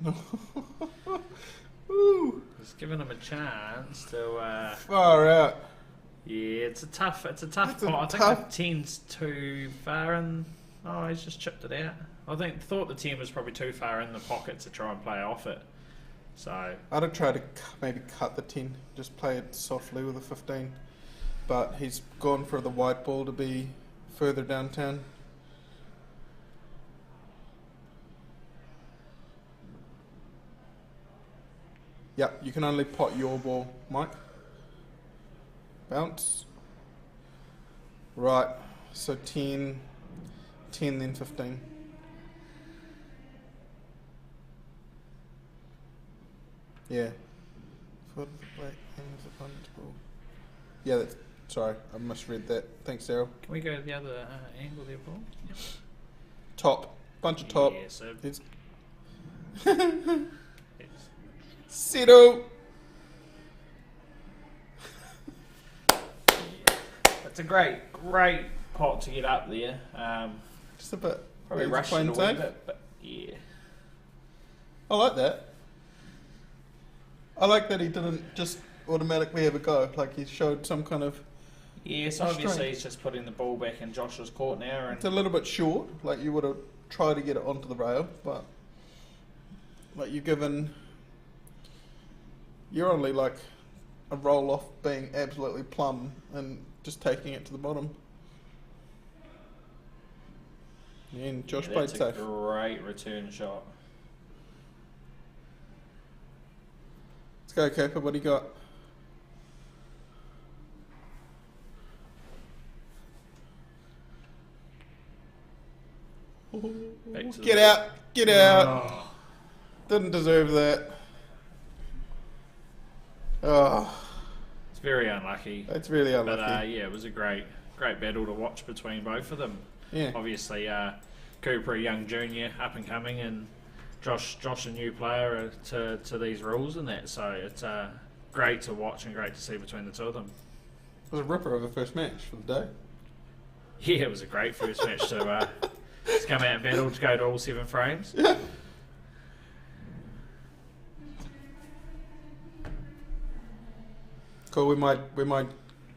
Yeah. Woo. Just giving him a chance to. Far out. Yeah, it's a tough pot. I think the 10's too far in. Oh, he's just chipped it out. Thought the 10 was probably too far in the pocket to try and play off it. So I'd have tried to maybe cut the 10, just play it softly with a 15. But he's gone for the white ball to be further downtown. Yep, you can only pot your ball, Mike. Bounce. Right, so 10, then 15. Yeah. Foot of the black hands upon the ball. Yeah, that's, sorry, I misread that. Thanks, Daryl. can we go to the other angle there, Paul? Yep. Top. Bunch of top. Yeah, so Settle. it's a great pot to get up there. Just a bit. Probably easy, rushed plain it a wee safe. bit, but yeah. I like that. I like that he didn't just automatically have a go. Like he showed some kind of. Yeah, so obviously he's just putting the ball back in Josh's court now. And It's a little bit short. Like you would have tried to get it onto the rail, but like you're only like a roll off being absolutely plumb and just taking it to the bottom. Yeah, and Josh played that's safe. a great return shot. Let's go, Cooper. What do you got? Get out! Get out! Oh. Didn't deserve that. Oh, It's very unlucky. that's really But unlucky. yeah, it was a great battle to watch between both of them. Yeah. Obviously, Cooper, a young junior, up and coming, and Josh, a new player to these rules and that. So it's great to watch and great to see between the two of them. It was a ripper of a first match for the day. Yeah, it was a great first match to come out and battle to go to all 7 frames. Cool. We might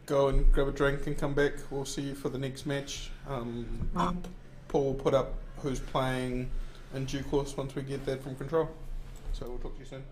go and grab a drink and come back. We'll see you for the next match. Paul will put up who's playing in due course once we get that from control. So we'll talk to you soon.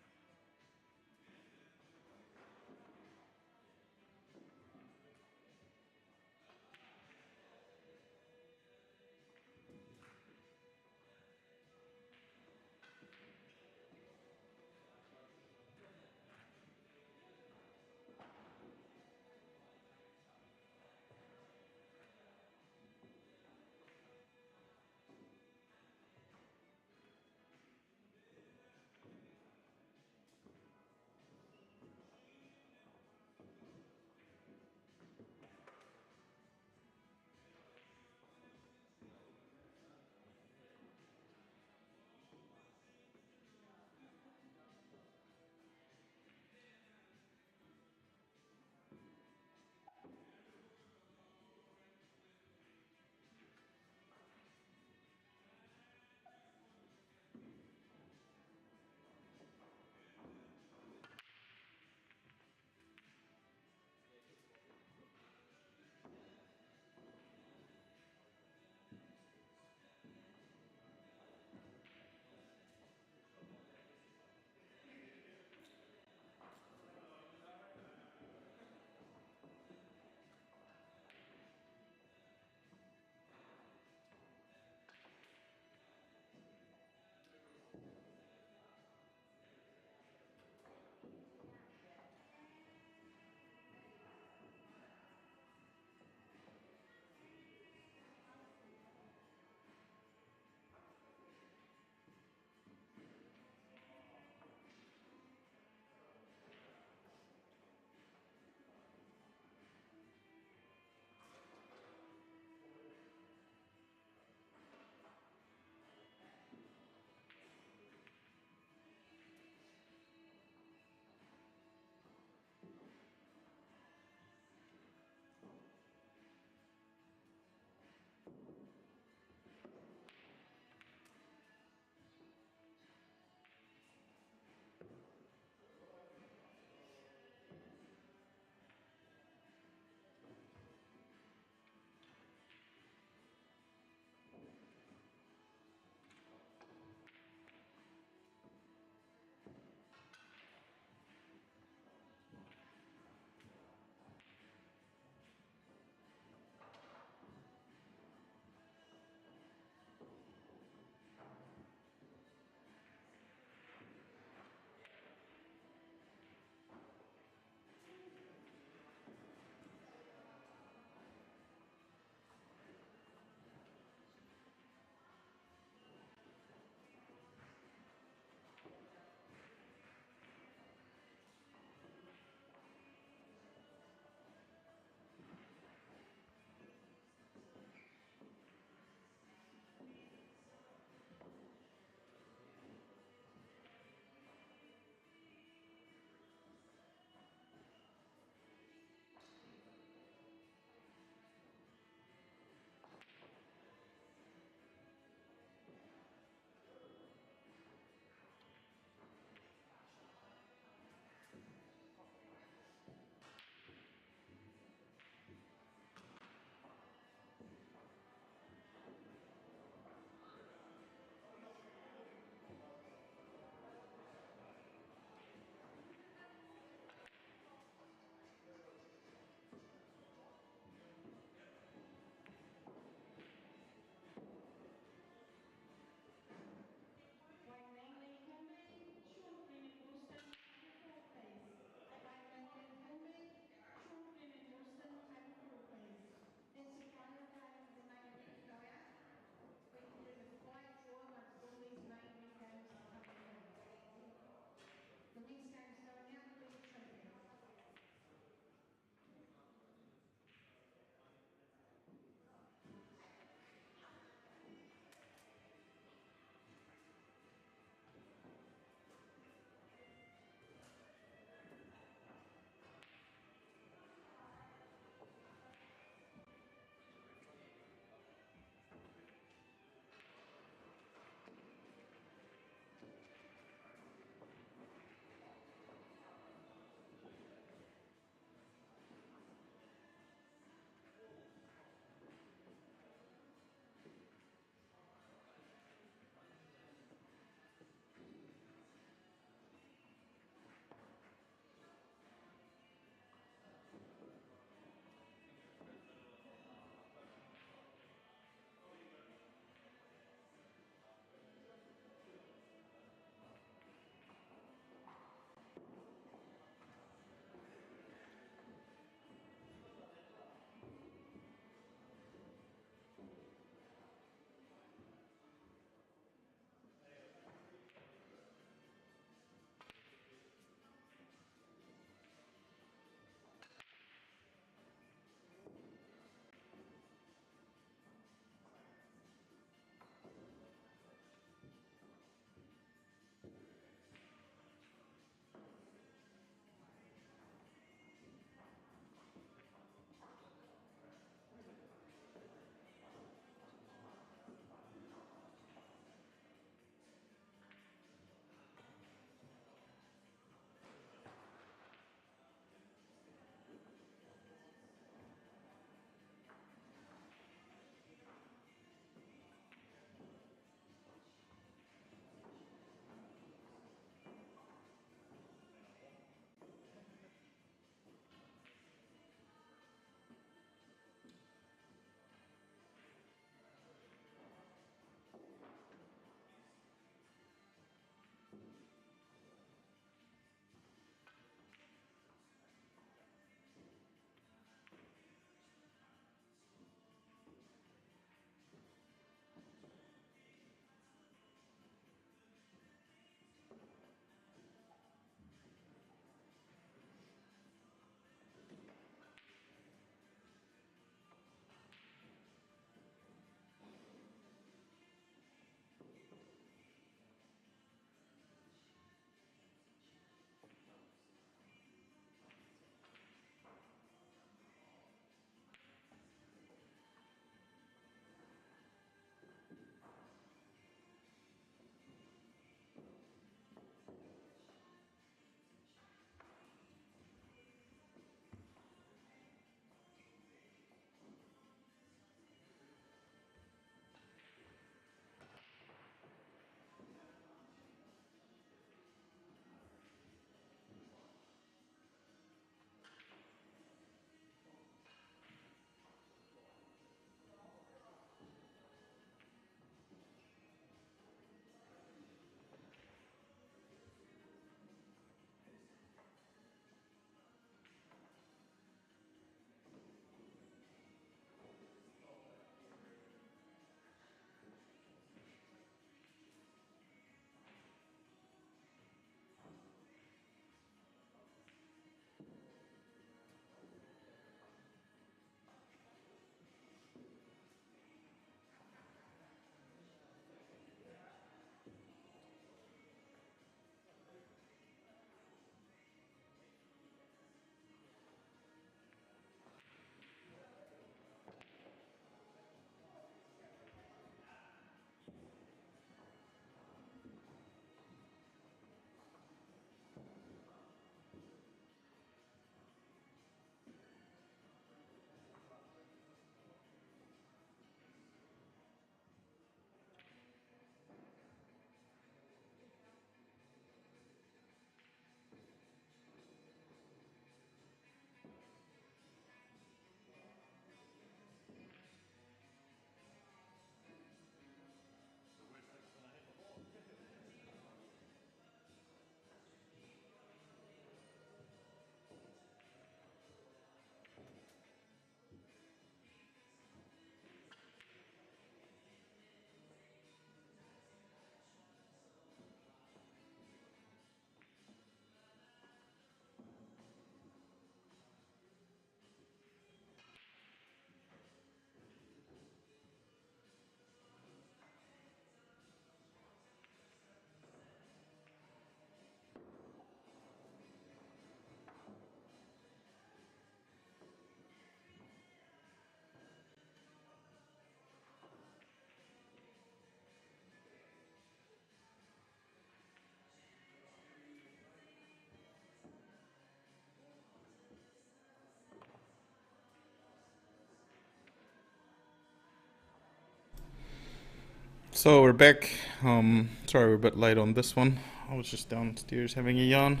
So we're back. Sorry we're a bit late on this one. I was just downstairs having a yawn.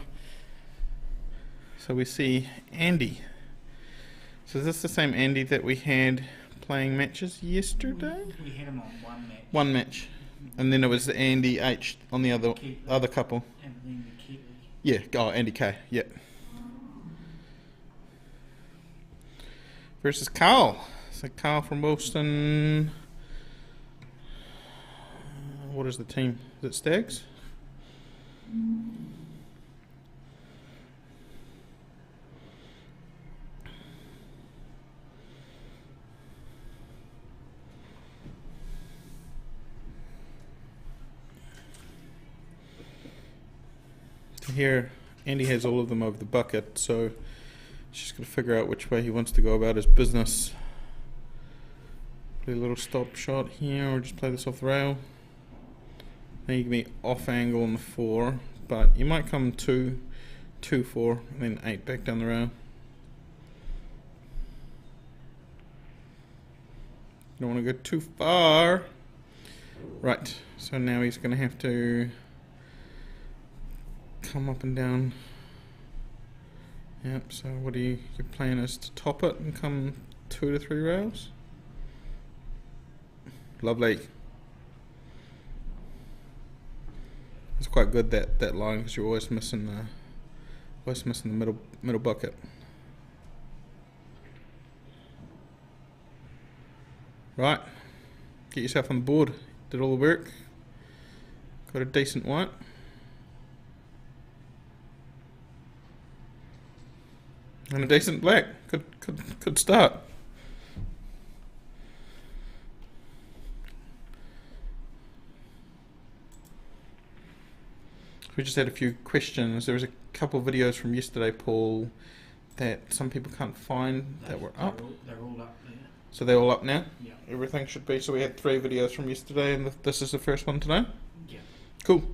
So we see Andy. So is this the same Andy that we had playing matches yesterday? We had him on one match. One match. And then it was the Andy H on the other couple. And then the Kiwi. Yeah, oh, Andy K, yeah. Versus Carl. So Carl from Wilston. What is the team? Is it Stags? Here, Andy has all of them over the bucket, so he's just got to figure out which way he wants to go about his business. Play a little stop shot here, or just play this off the rail. Then you can be off angle on the 4, but you might come 2, 2, 4, and then 8 back down the rail. You don't want to go too far. Right, so now he's going to have to come up and down. Yep, so what are your plan is to top it and come 2 to 3 rails? Lovely. It's quite good that line because you're always missing the middle bucket. Right, get yourself on the board. Did all the work. Got a decent white. And a decent black. Good start. We just had a few questions. There was a couple of videos from yesterday, Paul, that some people can't find that were up. They're all up there. So they're all up now? Yeah. Everything should be. So we had 3 videos from yesterday, and this is the first one today? Yeah. Cool.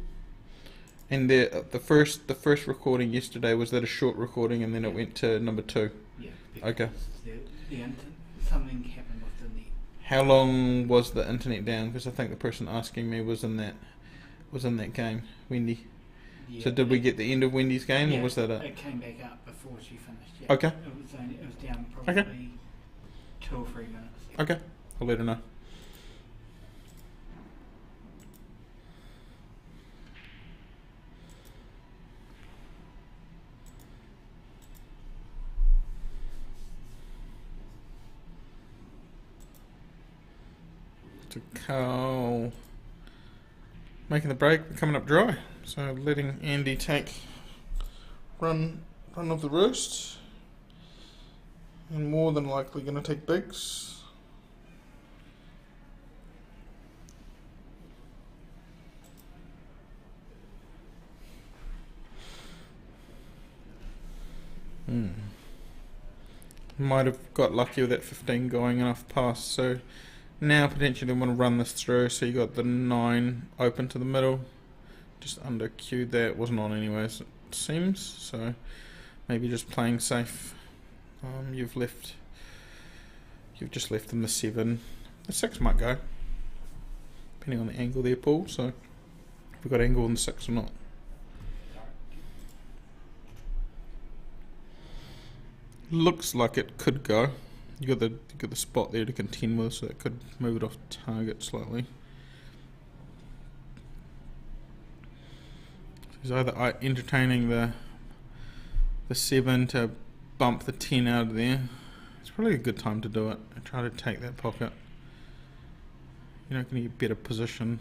And the first recording yesterday, was that a short recording, and then it went to number 2? Yeah. Okay. Something happened with the net. How long was the internet down? Because I think the person asking me was in that game, Wendy. Yeah, So did we get the end of Wendy's game, or was that it? It came back up before she finished. Yeah. Okay. It was down probably 2 or 3 minutes. Okay, I'll let her know. To Carl making the break, coming up dry. So letting Andy take run of the roost, and more than likely going to take bigs. Might have got lucky with that 15 going enough past, so now potentially want to run this through. So you got the 9 open to the middle, just under Q there. It wasn't on anyways, it seems, so maybe just playing safe. You've just left in the 7. The 6 might go, depending on the angle there, Paul. So we've got angle on the 6 or not. Looks like it could go. You got the spot there to contend with, so it could move it off target slightly. He's either entertaining the 7 to bump the 10 out of there. It's probably a good time to do it. Try to take that pocket. You're not going to get better position.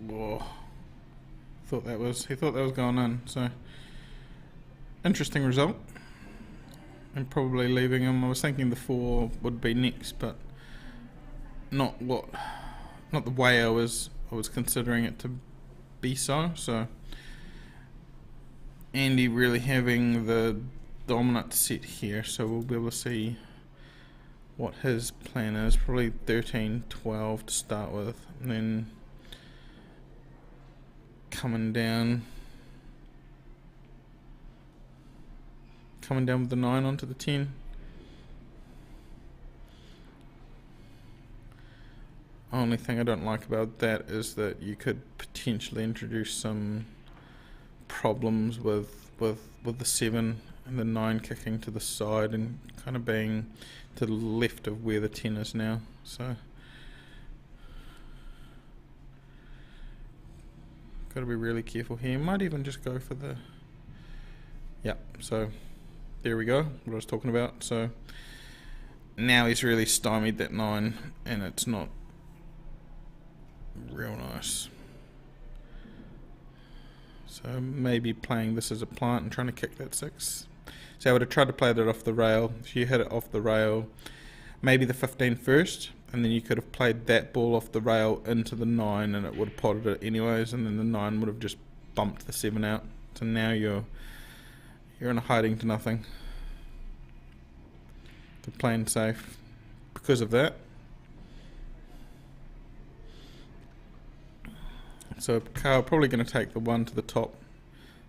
Whoa. He thought that was going in, so interesting result. And probably leaving him. I was thinking the 4 would be next, but not the way I was considering it to be so. So Andy really having the dominant set here, so we'll be able to see what his plan is. Probably 13, 12 to start with, and then coming down with the 9 onto the 10. Only thing I don't like about that is that you could potentially introduce some problems with the 7 and the 9 kicking to the side and kind of being to the left of where the 10 is now. So got to be really careful here. Might even just go for the... Yeah, so there we go, what I was talking about. So now he's really stymied that 9, and it's not real nice. So maybe playing this as a plant and trying to kick that 6. So I would have tried to play that off the rail. If you hit it off the rail, maybe the 15 first, and then you could have played that ball off the rail into the 9, and it would have potted it anyways, and then the 9 would have just bumped the 7 out. So now you're in a hiding to nothing. They're playing safe because of that. So Carl probably going to take the 1 to the top.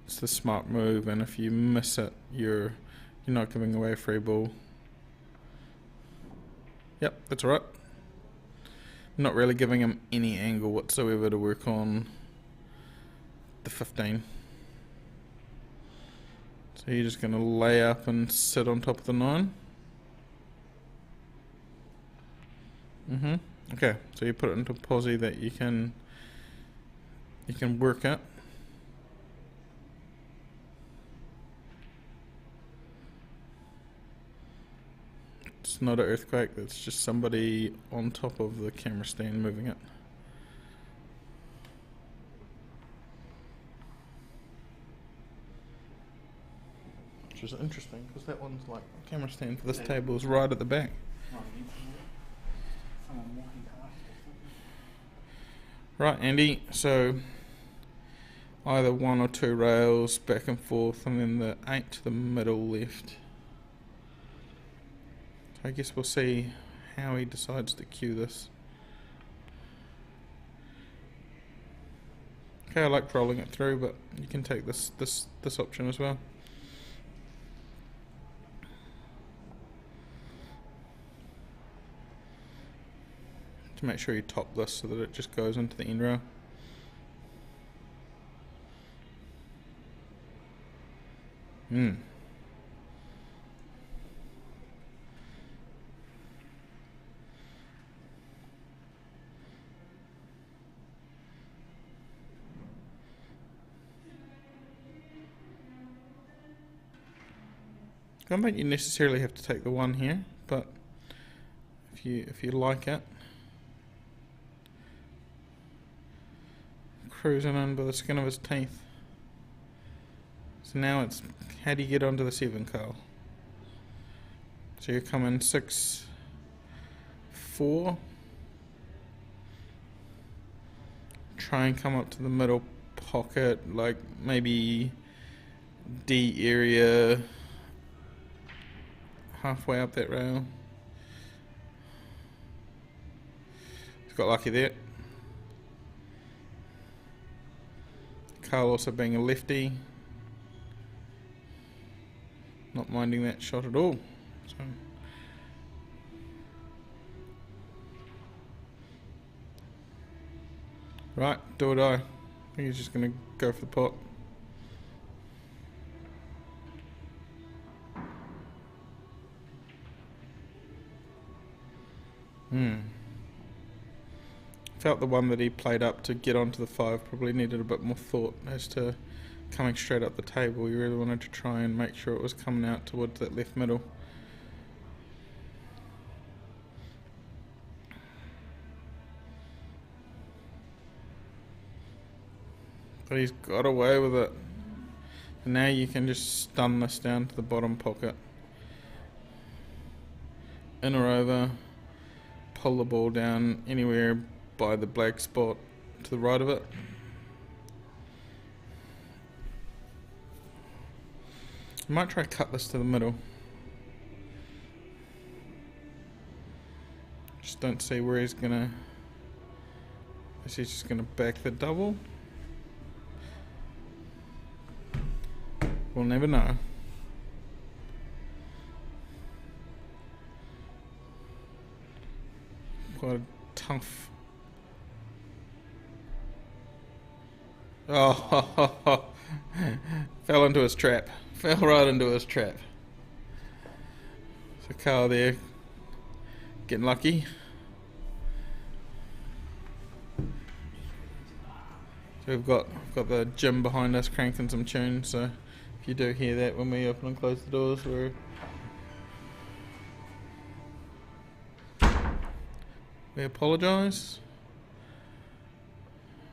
It's the smart move, and if you miss it, you're not giving away a free ball. Yep, that's right. Not really giving him any angle whatsoever to work on the 15. So you're just going to lay up and sit on top of the 9. Okay, so you put it into a posse that you can work it. It's not an earthquake, that's just somebody on top of the camera stand moving it. Which is interesting, because that one's like, the camera stand for this table is right at the back. Right, Andy, so either 1 or 2 rails back and forth, and then the 8 to the middle left. So I guess we'll see how he decides to cue this. Okay, I like rolling it through, but you can take this option as well. To make sure you top this so that it just goes into the end row. I don't think you necessarily have to take the 1 here, but if you like it, cruising in by the skin of his teeth. So now it's, how do you get onto the 7, Carl? So you come in 6, 4. Try and come up to the middle pocket, like maybe D area, halfway up that rail. He's got lucky there. Carl also being a lefty, not minding that shot at all. So right, do or die. I think he's just going to go for the pot. Felt the one that he played up to get onto the 5 probably needed a bit more thought as to coming straight up the table. You really wanted to try and make sure it was coming out towards that left middle. But he's got away with it. And now you can just stun this down to the bottom pocket. In or over. Pull the ball down anywhere by the black spot to the right of it. I might try to cut this to the middle. don't see where he's gonna. Is he just gonna back the double? We'll never know. Quite a tough. Oh, fell into his trap. Fell right into his trap. So Carl there, getting lucky. So we've got the gym behind us cranking some tunes. So if you do hear that when we open and close the doors, we apologise.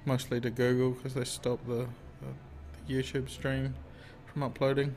Mostly to Google because they stopped the YouTube stream from uploading.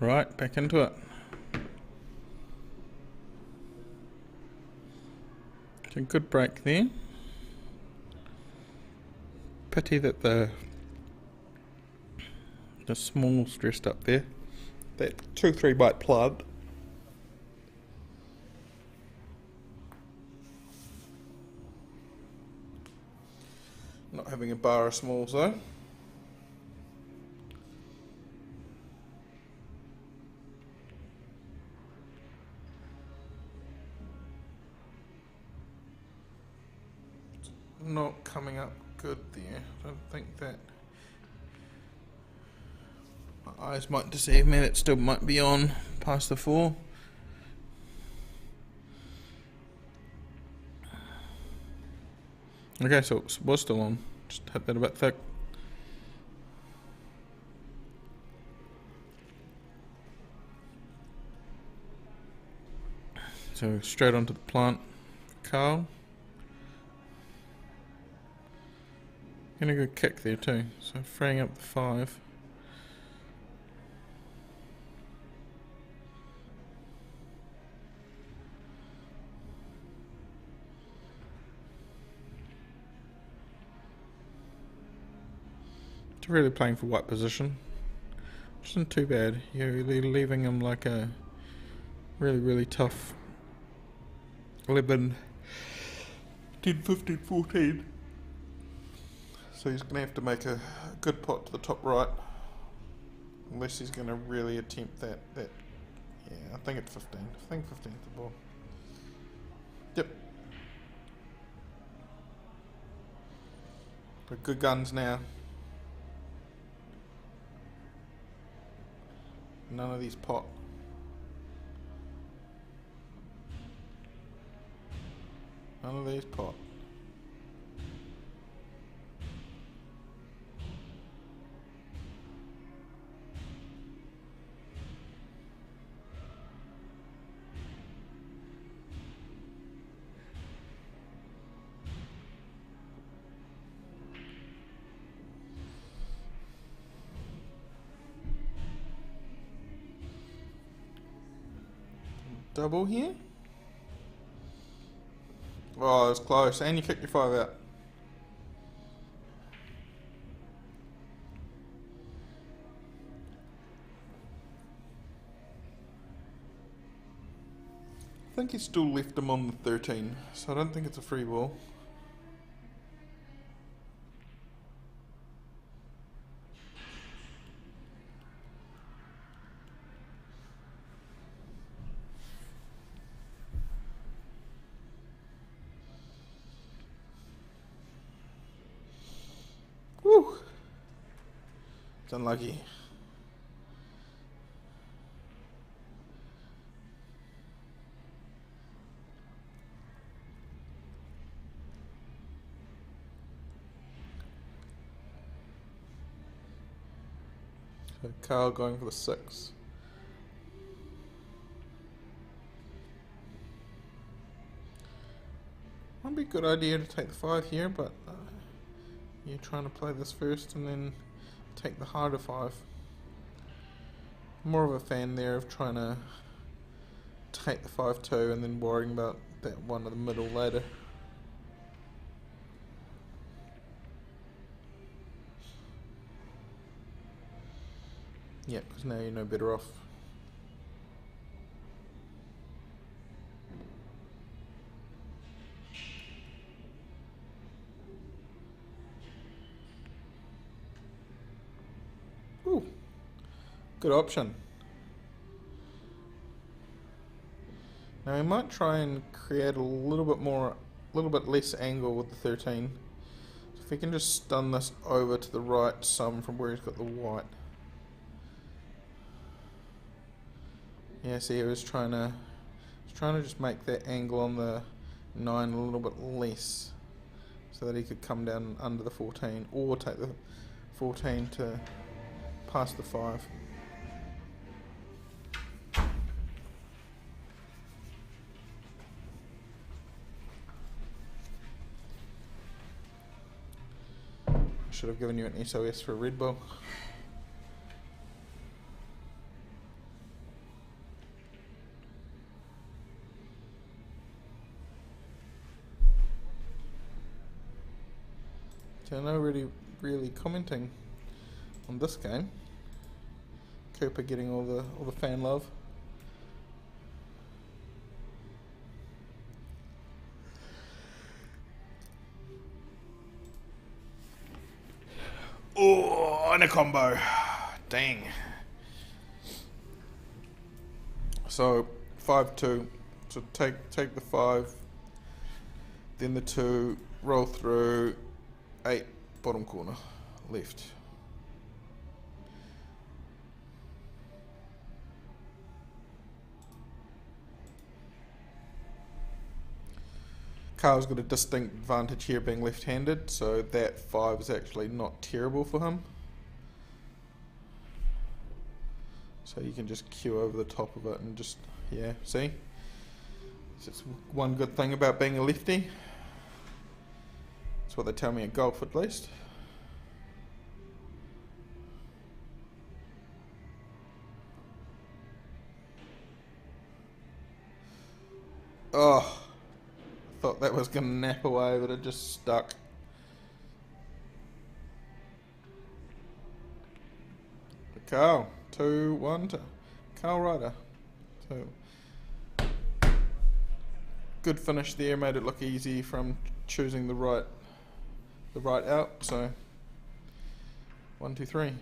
Right, back into it. It's a good break there. Pity that the smalls dressed up there. That 2-3 bite plug. Not having a bar of smalls though. Not coming up good there. I don't think that. My eyes might deceive me. That still might be on past the 4. Okay, so it was still on. Just hit that a bit thick. So straight onto the plant. Carl. Getting a good kick there too, so freeing up the 5. It's really playing for white position, which isn't too bad. You're leaving him like a really tough 11, 10, 15, 14. So he's going to have to make a good pot to the top right, unless he's going to really attempt that. Yeah, I think it's 15. I think 15's the ball. Yep. Got good guns now. None of these pot. None of these pot. Double here. Oh, it was close. And you kicked your 5 out. I think he still left him on the 13, so I don't think it's a free ball. Woo! It's unlucky. So Carl going for the 6. Might be a good idea to take the 5 here, but you're trying to play this first and then take the harder 5. More of a fan there of trying to take the 5-2 and then worrying about that one in the middle later. Yeah, because now you're no better off. Ooh, good option. Now we might try and create a little bit less angle with the 13. So if we can just stun this over to the right some from where he's got the white. Yeah, see, I was trying to just make that angle on the 9 a little bit less, so that he could come down under the 14, or take the 14 to past the 5. Should have given you an SOS for a Red Bull. So no really commenting on this game. Cooper getting all the fan love. Oh, and a combo. Dang. So 5-2. So take the 5, then the 2, roll through 8, bottom corner, left. Carl's got a distinct advantage here being left-handed, so that 5 is actually not terrible for him. So you can just queue over the top of it and just, yeah, see? That's one good thing about being a lefty. That's what they tell me at golf, at least. Oh, I thought that was going to nap away, but it just stuck. Carl, 2-1 to Carl Ryder. So good finish there, made it look easy from choosing the right out. So 1, 2, 3.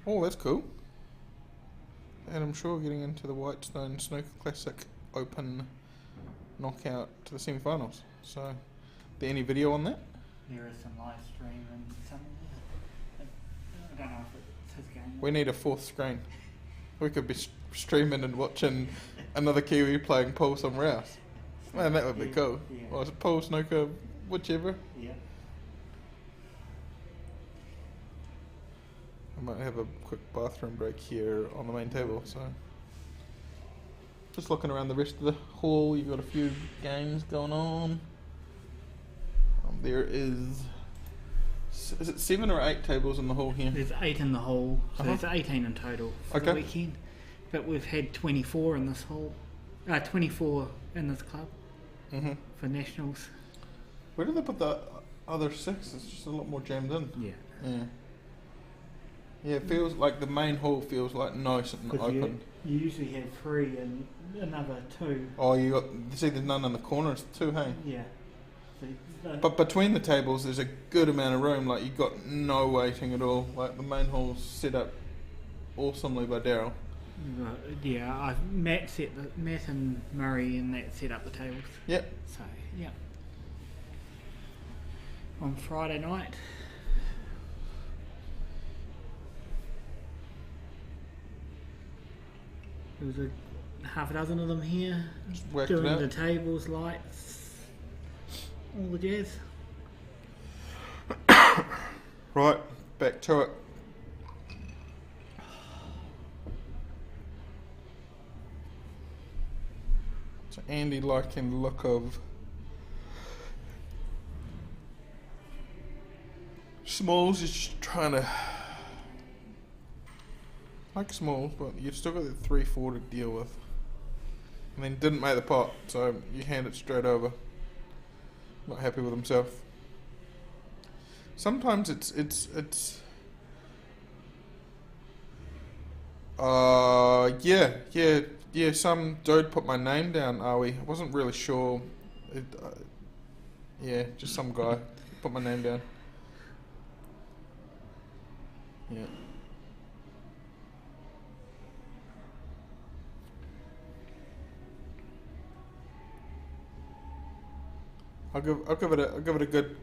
Oh, that's cool. And I'm sure getting into the Whitestone Snooker Classic Open knockout to the semi-finals. So, there any video on that? There is some live stream and some. I don't know if it's his game. We need a 4th screen. We could be streaming and watching another Kiwi playing pool somewhere else. Man, that would be cool. Yeah. Or is it pool, snooker, whichever? Yeah. I might have a quick bathroom break here on the main table, so just looking around the rest of the hall. You've got a few games going on. There is it 7 or 8 tables in the hall here? There's 8 in the hall, so there's 18 in total for the weekend. But we've had 24 in this hall, 24 in this club for nationals. Where did they put the other 6? It's just a lot more jammed in. Yeah. Yeah, it feels like the main hall feels like nice and open. You usually have 3 and another 2. Oh, there's none in the corners too, hey? Yeah. But between the tables, there's a good amount of room. Like you've got no waiting at all. Like the main hall's set up awesomely by Darren. Yeah, Matt and Murray and that set up the tables. Yep. So yeah. On Friday night. There was a half a dozen of them here Just whacked doing it out. the tables, lights, all the jazz. Right, back to it. So Andy liking the look of Smalls is just trying to like Smalls, but you've still got the 3-4 to deal with. And then didn't make the pot, so you hand it straight over. Not happy with himself. Sometimes it's yeah, some dude put my name down, I wasn't really sure. Just some guy put my name down. Yeah. I'll give it a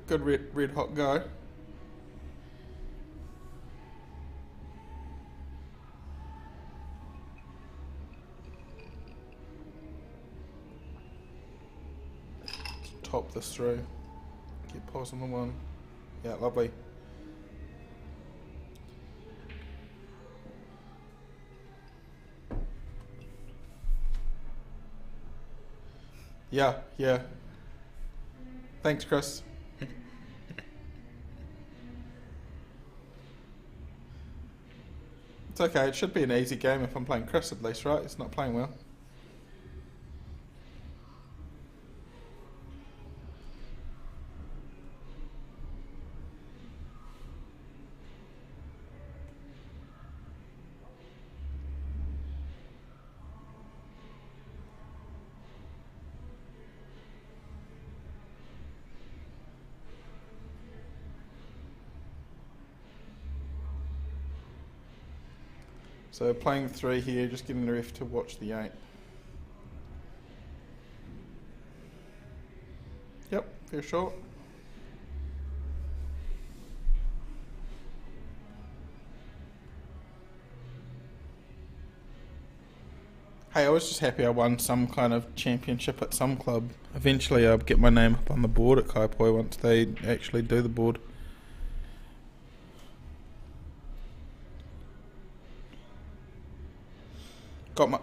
good red hot go. Top this through. Get pause on the one. Yeah, lovely. Yeah. Thanks, Chris. It's okay, it should be an easy game if I'm playing Chris at least, right? It's not playing well. So playing 3 here, just getting the ref to watch the 8. Yep, fair shot. Hey, I was just happy I won some kind of championship at some club. Eventually I'll get my name up on the board at Kaipoi once they actually do the board.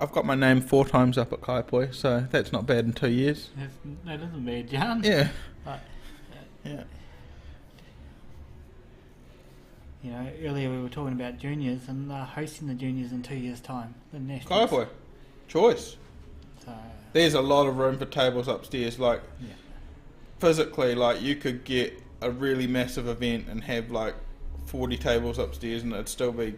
I've got my name 4 times up at Kaipoi, so that's not bad in 2 years. That isn't bad, John. Yeah. But, yeah. You know, earlier we were talking about juniors and hosting the juniors in 2 years' time. The nationals. Kaipoi. Choice. So, there's a lot of room for tables upstairs. Like, physically, like, you could get a really massive event and have, like, 40 tables upstairs and it'd still be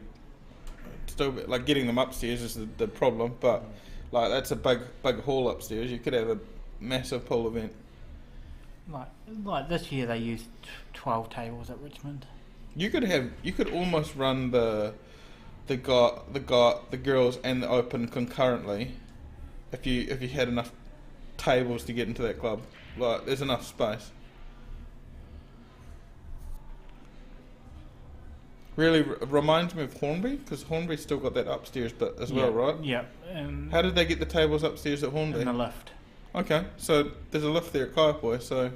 like getting them upstairs is the problem, but like that's a big hall upstairs. You could have a massive pool event. Like this year they used 12 tables at Richmond. You could almost run the girls and the open concurrently if you had enough tables to get into that club. Like there's enough space. Really reminds me of Hornby, because Hornby's still got that upstairs bit as well, right? Yeah. How did they get the tables upstairs at Hornby? In the lift. Okay, so there's a lift there at Kaipoi, so...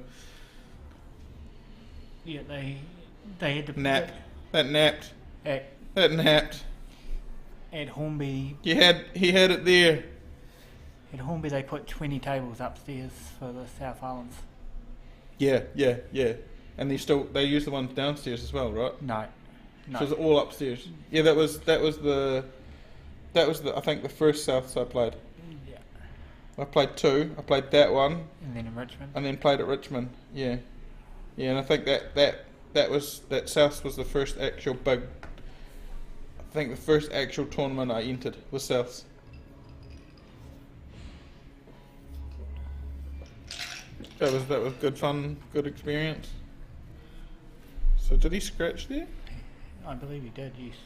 Yeah, they had to... That napped. At Hornby... He had it there. At Hornby they put 20 tables upstairs for the South Islands. Yeah. And they use the ones downstairs as well, right? No. So it's all upstairs. Yeah, that was the I think the first Souths I played. Yeah. I played 2. I played that one. And then in Richmond. And then played at Richmond. Yeah. Yeah, and I think that Souths was the first actual big. I think the first actual tournament I entered was Souths. That was good fun, good experience. So did he scratch there? I believe he did, yes.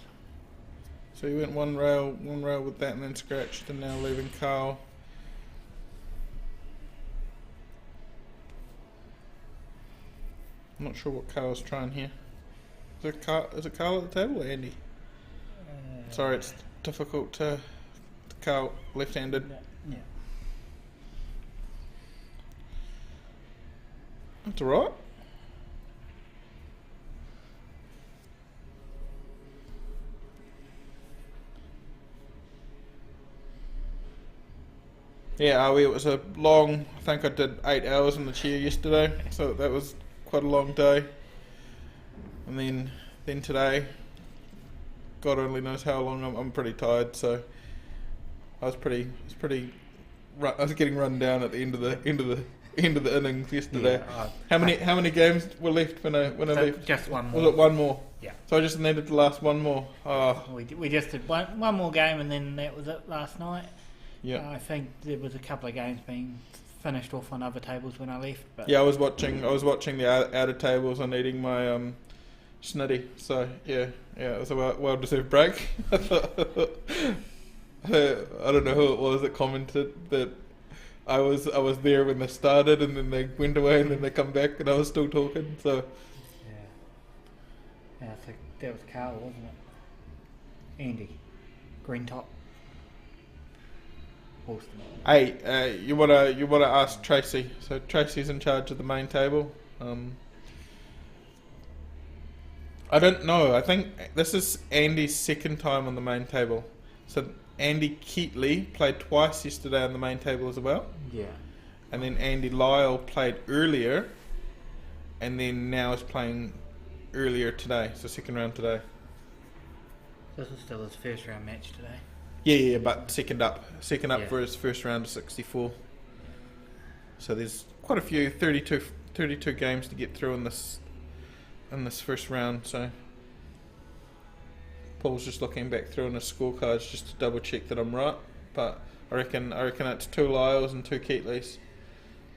So he went one rail with that and then scratched, and now leaving Carl. I'm not sure what Carl's trying here. Is it Carl at the table or Andy? Sorry, it's difficult to Carl left-handed. Yeah. That's alright. Yeah, it was a long, I think I did 8 hours in the chair yesterday, so that was quite a long day. And then today, God only knows how long. I'm pretty tired, so I was getting run down at the end of the innings yesterday. Yeah, How many games were left when I left? Just one more. Was it one more? Yeah. So I just needed the last one more. Oh. We just did one more game, and then that was it last night. Yeah. I think there was a couple of games being finished off on other tables when I left. But yeah, I was watching the outer tables and eating my snitty. So yeah, it was a well-deserved break. I don't know who it was that commented that I was there when they started and then they went away and then they come back and I was still talking. So yeah, I think that was Carlo, wasn't it? Andy, green top. Hey, you wanna ask Tracy? So Tracy's in charge of the main table. I don't know. I think this is Andy's second time on the main table. So Andy Keatley played twice yesterday on the main table as well. Yeah. And then Andy Lyle played earlier, and then now is playing earlier today. So second round today. This is still his first round match today. Yeah, but second up Yeah. for his first round of 64. So there's quite a few 32 games to get through in this first round. So Paul's just looking back through on his scorecards just to double check that I'm right. But I reckon it's 2 Lyles and 2 Keatleys.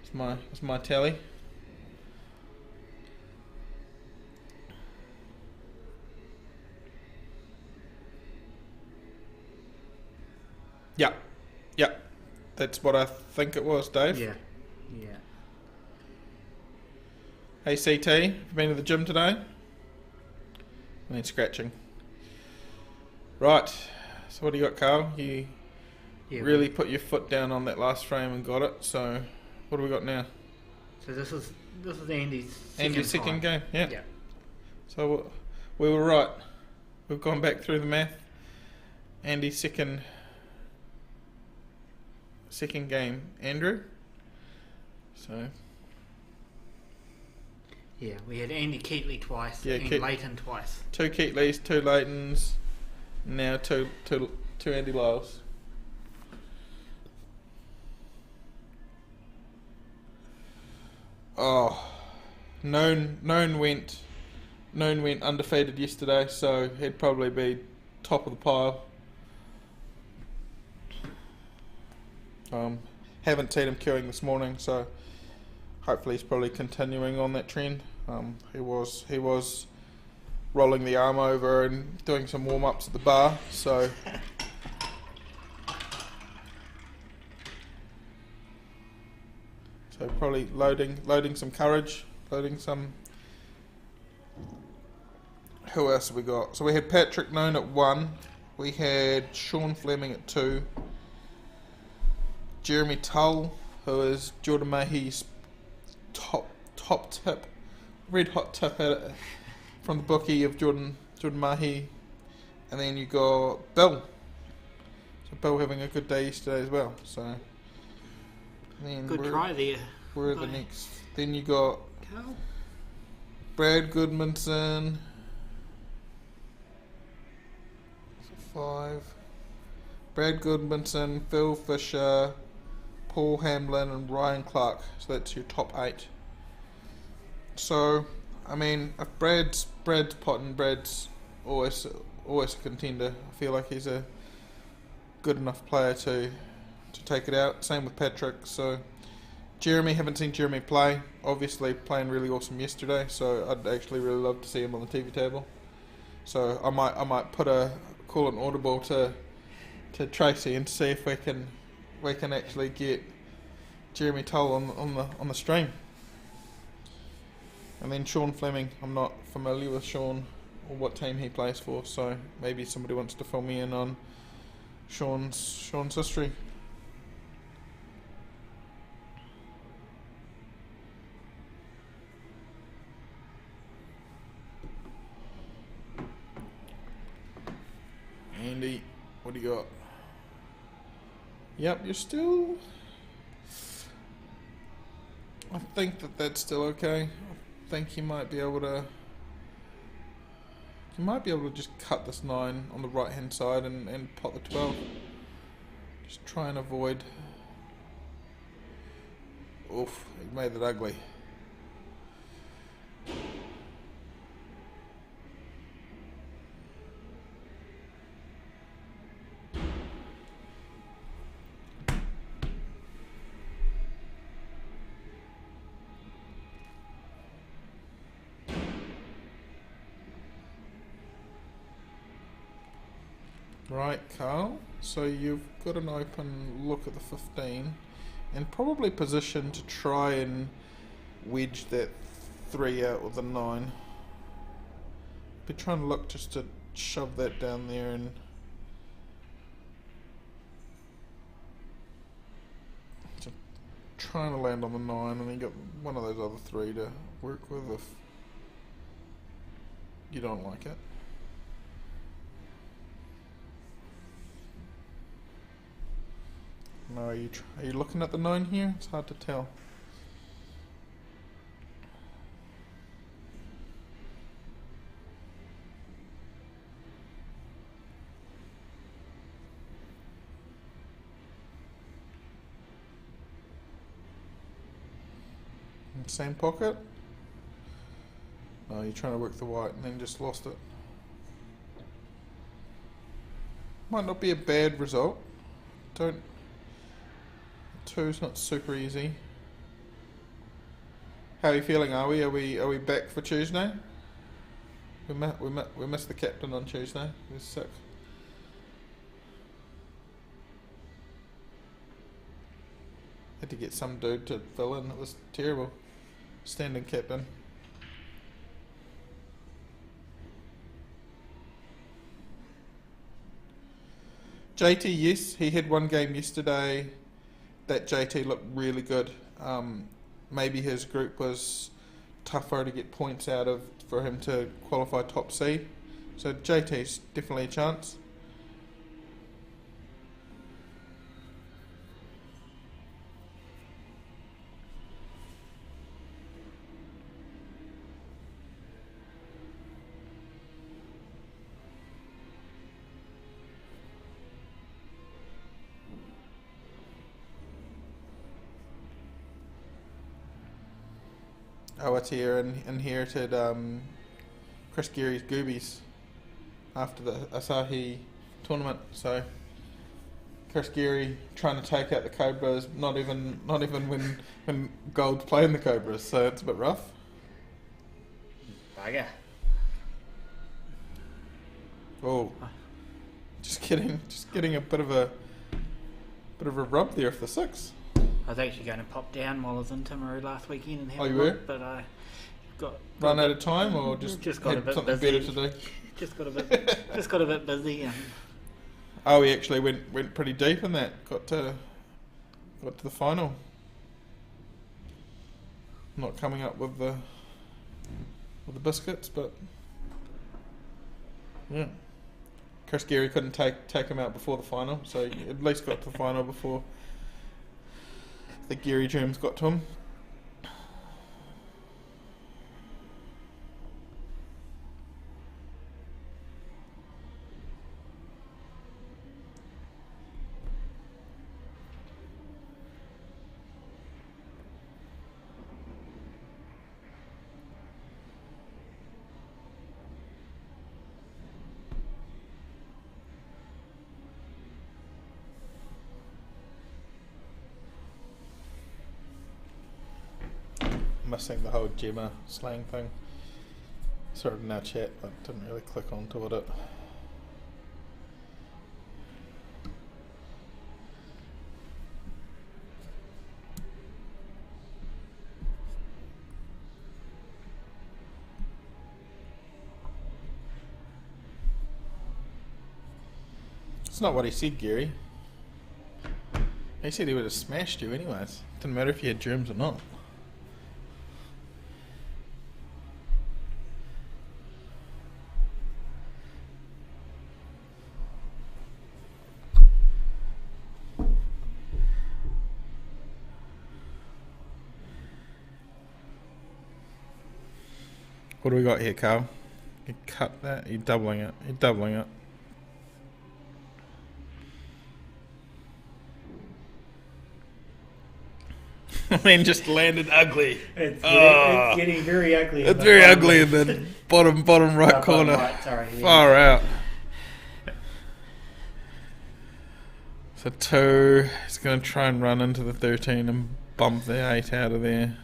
It's my tally. Yeah, that's what I think it was, Dave. Yeah. Hey CT, have you been to the gym today? I need scratching. Right, so what do you got, Carl? You really put your foot down on that last frame and got it, so what do we got now? So this is Andy's second game, yeah. Yeah. So we were right. We've gone back through the math. Andy's second game, Andrew. So yeah, we had Andy Keatley twice and Leighton twice. 2 Keatleys, 2 Leightons, now two Andy Lyles. Oh, known went undefeated yesterday, so he'd probably be top of the pile. Haven't seen him queuing this morning, so hopefully he's probably continuing on that trend. He was rolling the arm over and doing some warm-ups at the bar, so probably loading some courage, loading some. Who else have we got? So we had Patrick Known at 1, we had Sean Fleming at 2, Jeremy Tull, who is Jordan Mahey's top tip, red hot tip at it from the bookie of Jordan Mahey, and then you got Bill. So Bill having a good day yesterday as well. So then good try there. We're the next. Then you got Carl? Brad Goodmanson. 5. Brad Goodmanson, Phil Fisher, Paul Hamlin and Ryan Clark. So that's your top 8. So, I mean, if Brad's potting, Brad's always a contender. I feel like he's a good enough player to take it out. Same with Patrick. So, Jeremy, haven't seen Jeremy play. Obviously playing really awesome yesterday. So I'd actually really love to see him on the TV table. So I might call an audible to Tracy and see if we can actually get Jeremy Tull on the stream. And then Sean Fleming, I'm not familiar with Sean or what team he plays for, so maybe somebody wants to fill me in on Sean's history. Yep, you're still... I think that's still okay. I think you might be able to... You might be able to just cut this 9 on the right hand side and pot the 12. Just try and avoid... Oof, it made it ugly. Right, Carl, so you've got an open look at the 15 and probably positioned to try and wedge that 3 out with the 9. Be trying to look just to shove that down there and trying to land on the 9, and then you got one of those other 3 to work with if you don't like it. No, are you looking at the 9 here? It's hard to tell. Same pocket? No, you're trying to work the white and then just lost it. Might not be a bad result. 2's not super easy. How are you feeling? Are we back for Tuesday? We missed the captain on Tuesday. He was sick. Had to get some dude to fill in. It was terrible. Standing captain. JT, yes, he had one game yesterday that JT looked really good. Maybe his group was tougher to get points out of for him to qualify top seed. So JT's definitely a chance. Awatea inherited Chris Geary's Goobies after the Asahi tournament, so Chris Geary trying to take out the Cobras, not even when Gold's playing the Cobras, so it's a bit rough. Bugger. Oh, just getting a bit of a rub there for the 6. I was actually going to pop down while I was in Timaru last weekend and have a look, were? but I got run out of time, or just got a bit something busy. better to do. just got a bit busy. And oh, he actually went pretty deep in that. Got to the final. Not coming up with the biscuits, but yeah. Chris Geary couldn't take him out before the final, so he at least got to the final before the Geary germs got to him. Missing the whole Gemma slang thing. Sort of in our chat, but didn't really click onto it. It's not what he said, Gary. He said he would have smashed you anyways. Didn't matter if you had germs or not. What do we got here, Carl? You cut that. You're doubling it. You're doubling it. Man just landed ugly. It's getting very ugly. It's very ugly in the bottom right corner. Right, sorry, yeah. Far out. So 2. He's going to try and run into the 13 and bump the 8 out of there.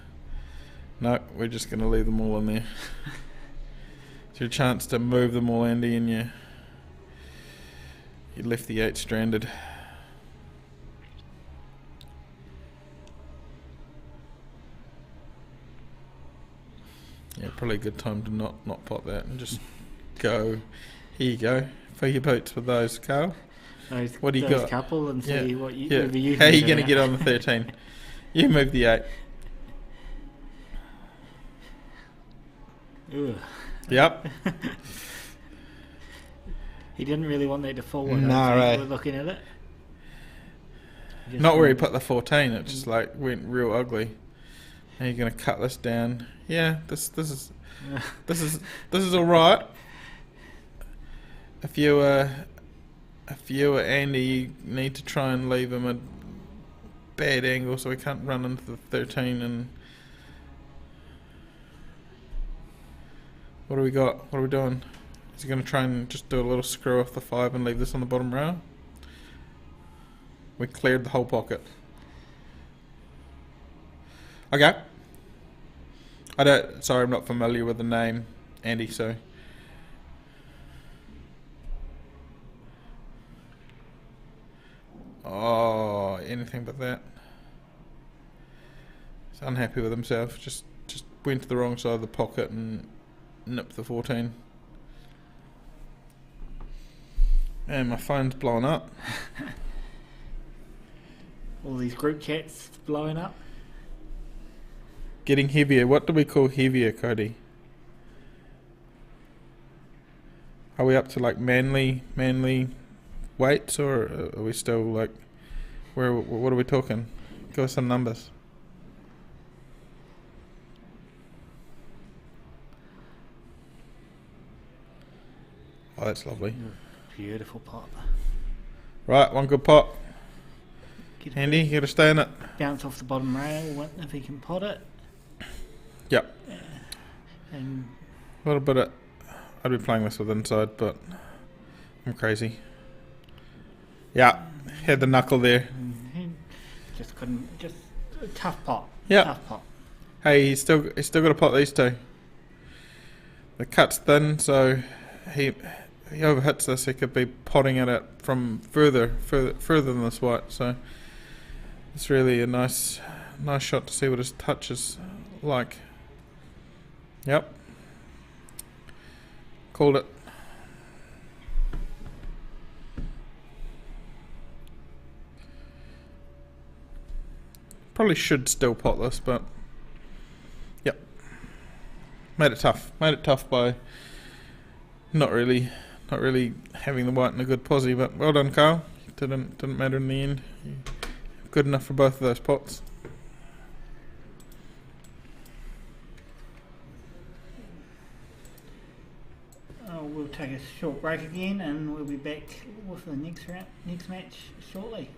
No, we're just going to leave them all in there. It's your chance to move them all, Andy, and you left the 8 stranded. Yeah, probably a good time to not pot that and just go. Here you go. Fill your boots with those, Carl. What do you got? Couple and see what you. Yeah. How are you going to get on the 13? You move the 8. Ugh. Yep. He didn't really want that to forward. No, right. We're looking at it. Not where he put the 14. It just like went real ugly. Now you're going to cut this down. Yeah, this is all right. If you were Andy, you need to try and leave him a bad angle so he can't run into the 13. And what do we got? What are we doing? Is he going to try and just do a little screw off the 5 and leave this on the bottom row? We cleared the whole pocket. Okay. Sorry, I'm not familiar with the name, Andy, so. Oh, anything but that. He's unhappy with himself. Just went to the wrong side of the pocket and nipped the 14. And my phone's blowing up. All these group chats blowing up. Getting heavier. What do we call heavier, Cody? Are we up to like manly weights, or are we still like what are we talking? Give us some numbers. Oh, that's lovely. Beautiful pot. Right, one good pot. Andy, you gotta stay in it. Bounce off the bottom rail if he can pot it. Yep. And a little bit of, I'd be playing this with inside, but I'm crazy. Yeah, had the knuckle there. Just couldn't. Just a tough pot. Yeah. Tough pot. Hey, he's still got to pot these 2. The cut's thin, so he overhits this. He could be potting at it from further than this white. So it's really a nice shot to see what his touch is like. Yep. Called it. Probably should still pot this, but yep. Made it tough. Made it tough by not really having the white in a good posse, but well done, Carl. Didn't matter in the end. Good enough for both of those pots. We'll take a short break again, and we'll be back with the next match shortly.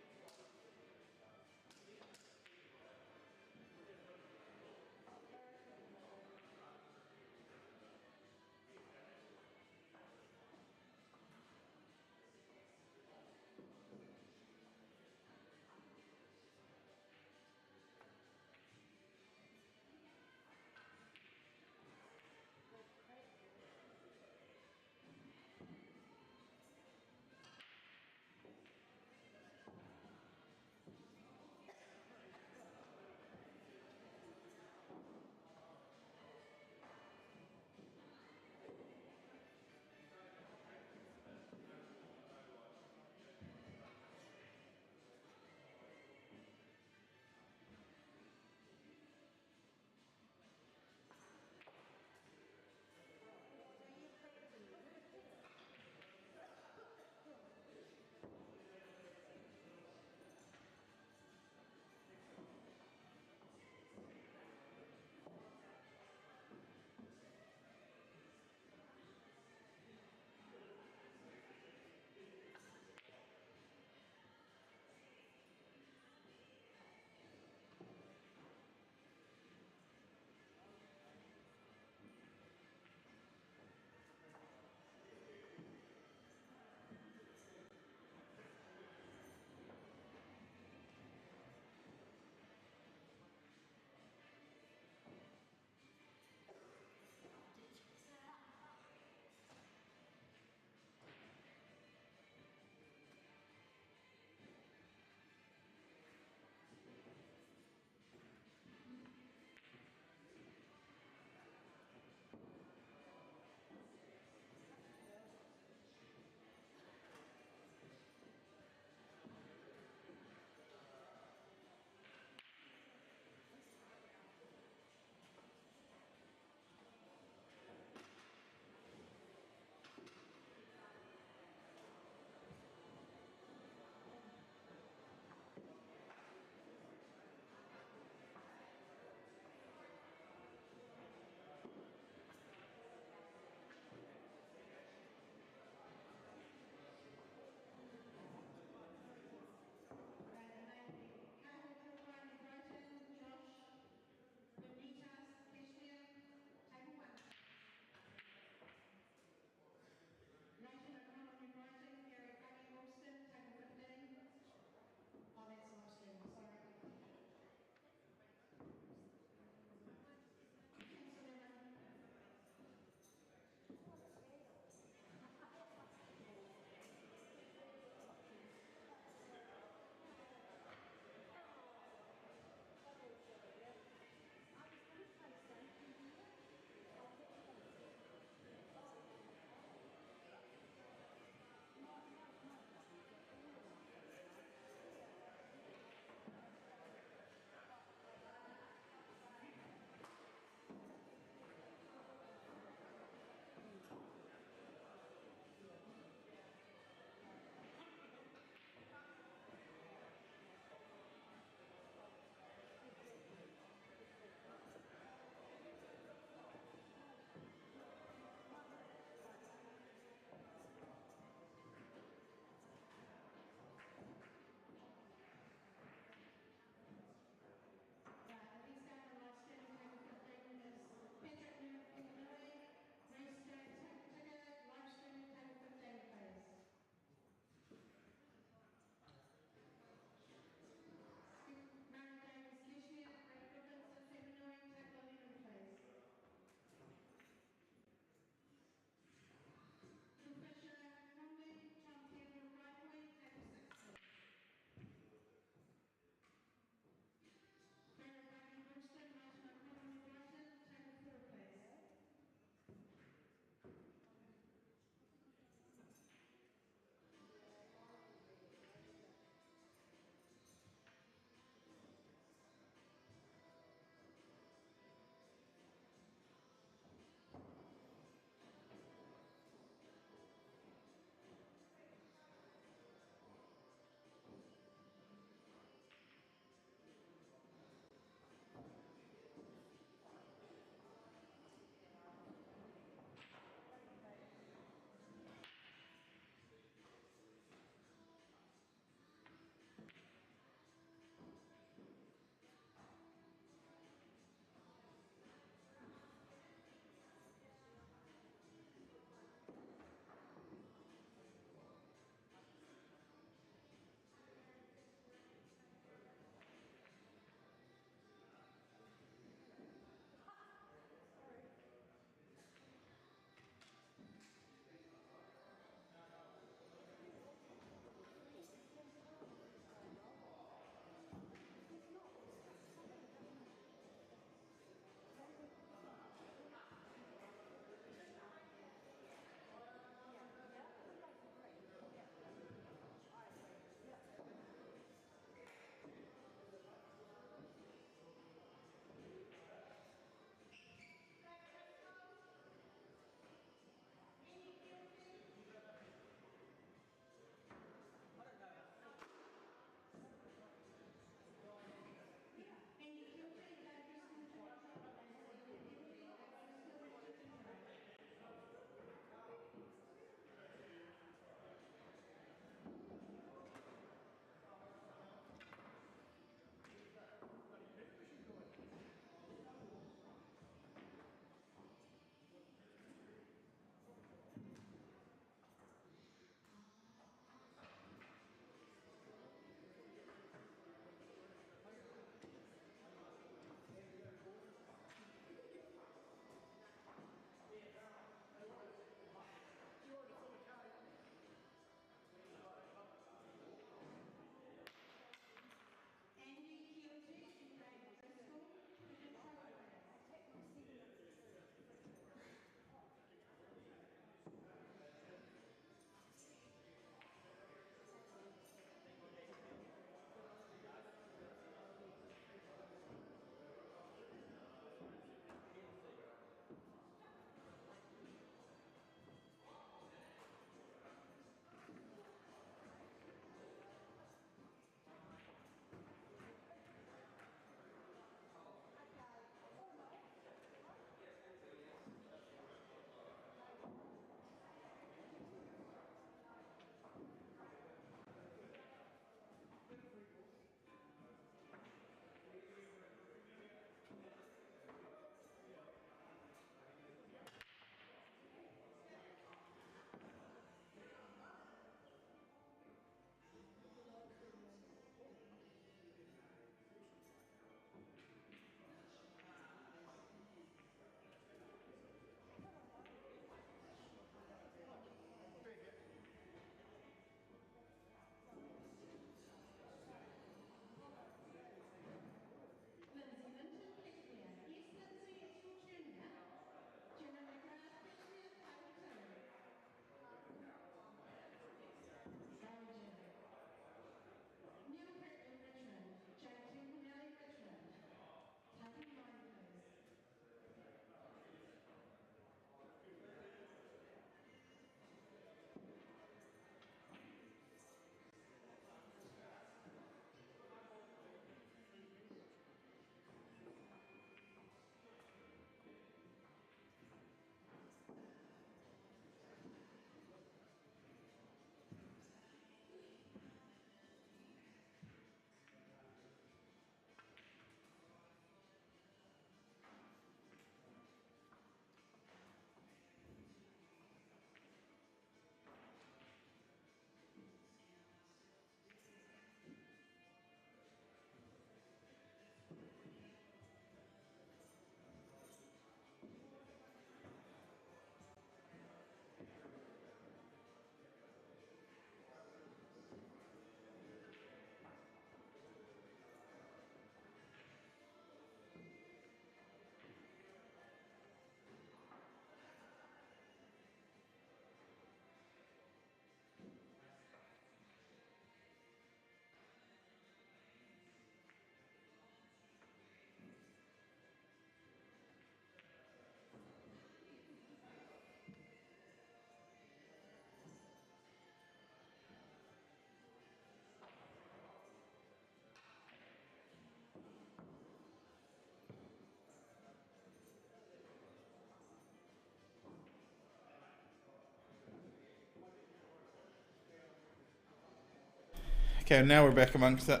Okay, now we're back amongst it.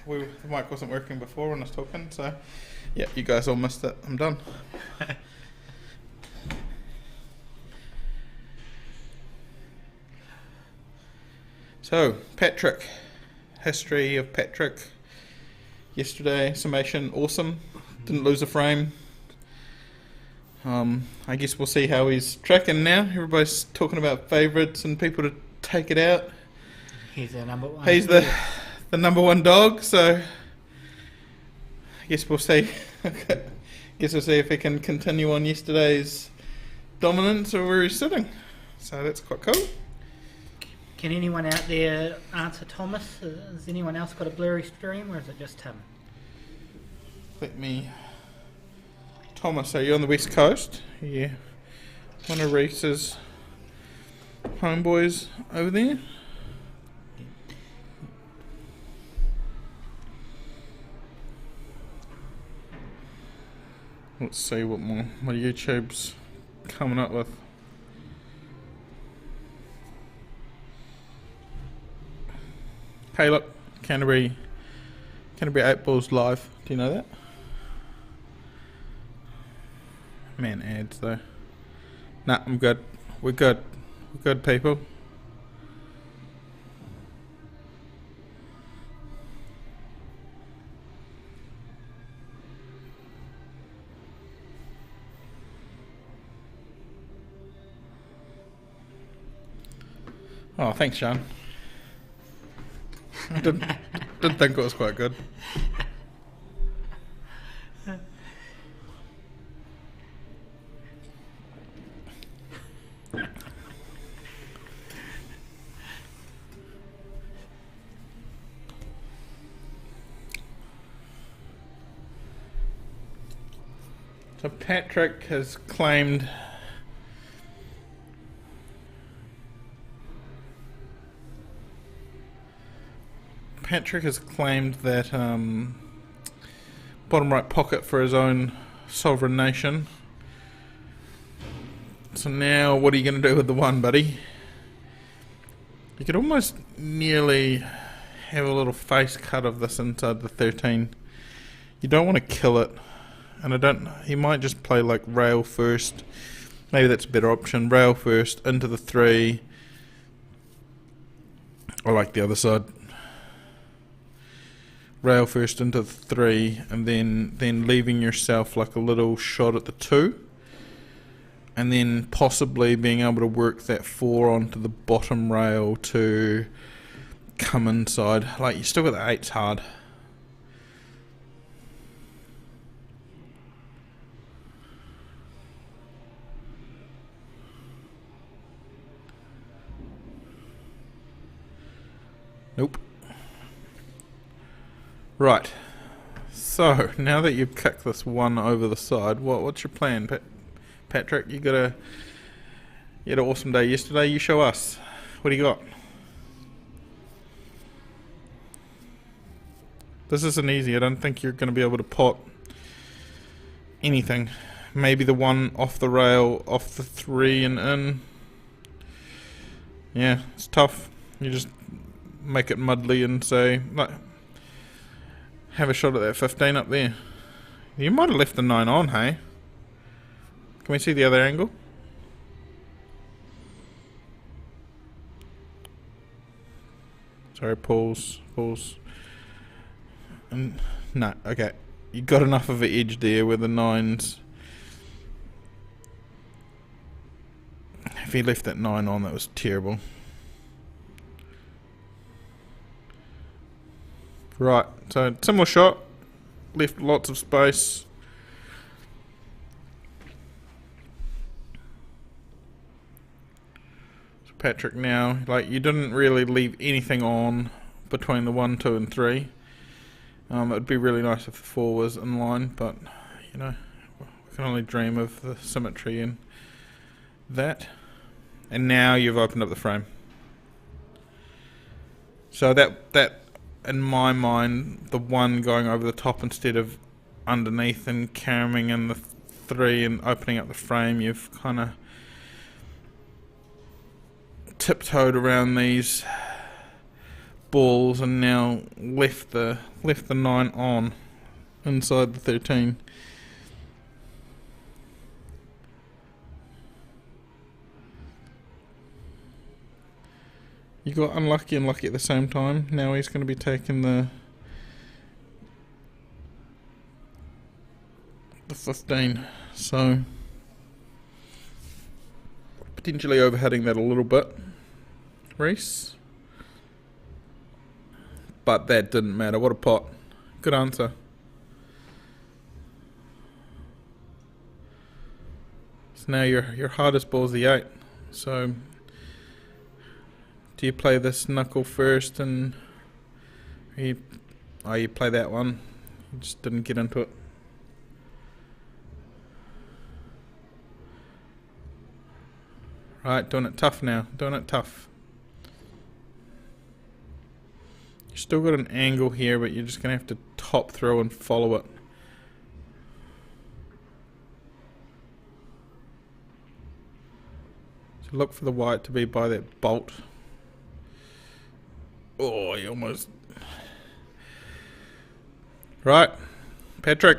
The mic wasn't working before when I was talking, so yeah, you guys all missed it. I'm done. So, Patrick. History of Patrick. Yesterday, summation, awesome. Didn't lose a frame. I guess we'll see how he's tracking now. Everybody's talking about favourites and people to take it out. He's the number one. He's the number one dog, so I guess we'll see. Guess we'll see if he can continue on yesterday's dominance or where he's sitting. So that's quite cool. Can anyone out there answer Thomas? Has anyone else got a blurry stream, or is it just him? Thomas, are you on the West Coast? Yeah. One of Rees's homeboys over there. Let's see what my YouTube's coming up with. Hey look, Canterbury 8 Balls live. Do you know that? Man, ads though. Nah, I'm good. We're good. We're good, people. Oh, thanks, Sean. I didn't think it was quite good. So Patrick has claimed that bottom right pocket for his own sovereign nation. So now what are you going to do with the one, buddy? You could almost nearly have a little face cut of this inside the 13. You don't want to kill it. And he might just play like rail first. Maybe that's a better option. Rail first, into the 3. I like the other side. Rail first into the 3, and then leaving yourself like a little shot at the 2. And then possibly being able to work that 4 onto the bottom rail to come inside. Like, you still got the 8s hard. Nope. Right. So, now that you've kicked this one over the side, what's your plan, Patrick? You had an awesome day yesterday. You show us. What do you got? This isn't easy. I don't think you're going to be able to pot anything. Maybe the one off the rail, off the 3 and in. Yeah, it's tough. You just make it muddly and say, like, have a shot at that 15 up there. You might have left the 9 on, hey? Can we see the other angle? Sorry, pause. And no, okay. You got enough of an edge there where the 9s. If he left that 9 on, that was terrible. Right, so similar shot, left lots of space. So Patrick now, like, you didn't really leave anything on between the 1, 2 and 3. It would be really nice if the 4 was in line, but, you know, we can only dream of the symmetry in that. And now you've opened up the frame. So that in my mind, the 1 going over the top instead of underneath and carrying in the 3 and opening up the frame, you've kind of tiptoed around these balls and now left the 9 on inside the 13. You got unlucky and lucky at the same time. Now he's going to be taking the 15. So potentially overhitting that a little bit, Rees. But that didn't matter. What a pot. Good answer. So now your hardest ball's the 8. So do you play this knuckle first and you play that one? You just didn't get into it. Right, doing it tough now. Doing it tough. You still got an angle here, but you're just going to have to top throw and follow it. So look for the white to be by that bolt. Oh, you almost... Right, Patrick,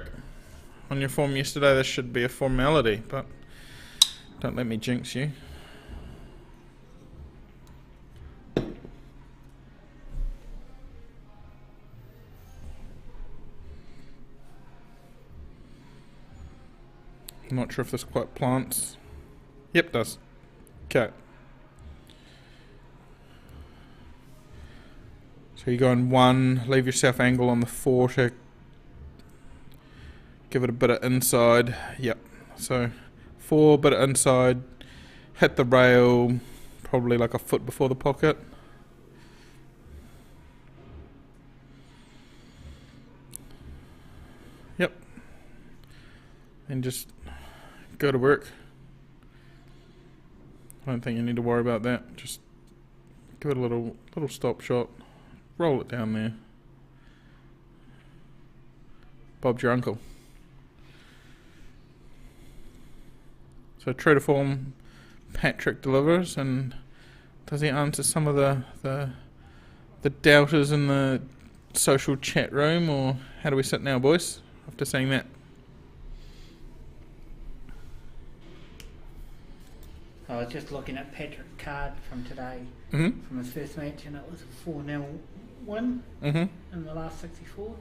on your form yesterday, this should be a formality, but don't let me jinx you. I'm not sure if this quite plants. Yep, does. Okay. So you go in 1, leave yourself angle on the 4 to give it a bit of inside. Yep. So 4, bit of inside, hit the rail, probably like a foot before the pocket. Yep. And just go to work. I don't think you need to worry about that. Just give it a little stop shot. Roll it down there. Bob's your uncle. So true to form, Patrick delivers, and does he answer some of the doubters in the social chat room, or how do we sit now, boys, after saying that? I was just looking at Patrick's card from today, from his first match, and it was a 4-0 win in the last 64.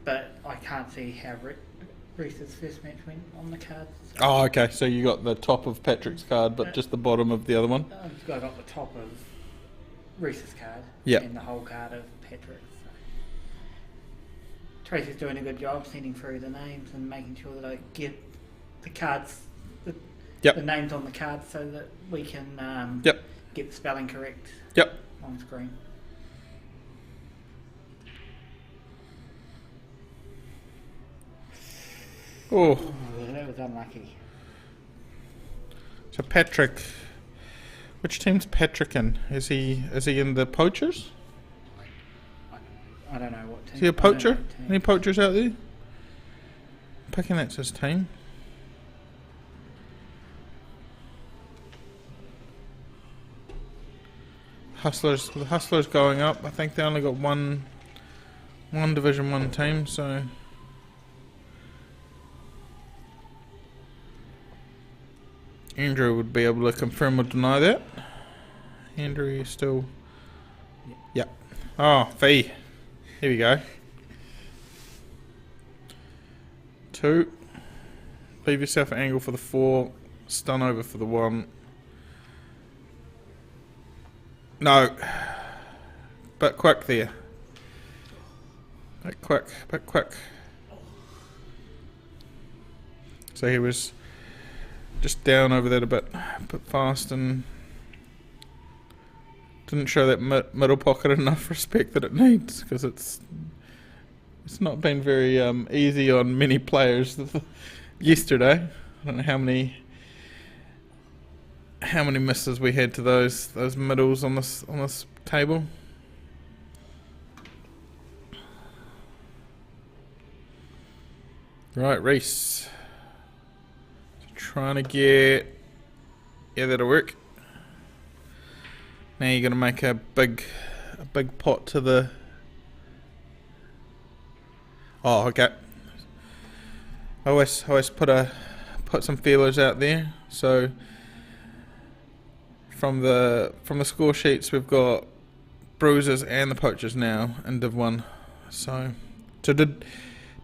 But I can't see how Rees's first match went on the cards. So oh, okay. So you got the top of Patrick's card, but just the bottom of the other one? I got the top of Rees's card and the whole card of Patrick's. So Tracy's doing a good job sending through the names and making sure that I get the cards, the names on the cards, so that we can get the spelling correct on screen. Oh, that was unlucky. So Patrick, which team's Patrick in? Is he in the poachers? I don't know what team. Is he a poacher? Any poachers out there? Picking that's his team. The Hustlers going up. I think they only got one Division 1 team, so Andrew would be able to confirm or deny that. Andrew, you still... Yeah. Oh, V. Here we go. 2. Leave yourself an angle for the 4. Stun over for the 1. No. Bit quick there. Bit quick. So he was just down over that a bit fast and didn't show that middle pocket enough respect that it needs, because it's not been very easy on many players yesterday. I don't know how many misses we had to those middles on this table. Right, Rees. Trying to get... Yeah, that'll work. Now you're gonna make a big pot to the. Oh, okay. I always put some feelers out there. So from the score sheets, we've got Bruisers and the Poachers now in Div 1. So did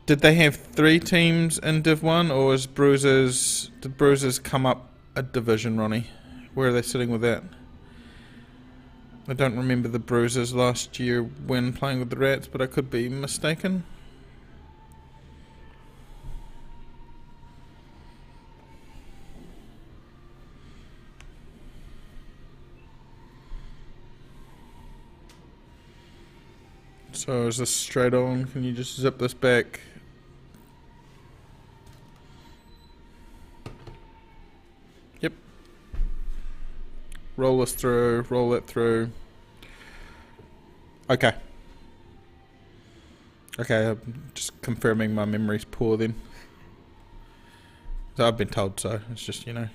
they have 3 teams in Div 1, or did Bruisers come up a division, Ronnie? Where are they sitting with that? I don't remember the Bruisers last year when playing with the Rats, but I could be mistaken. So is this straight on? Can you just zip this back? Yep. Roll this through, roll that through. Okay. Okay, I'm just confirming my memory's poor then. So I've been told so, it's just, you know.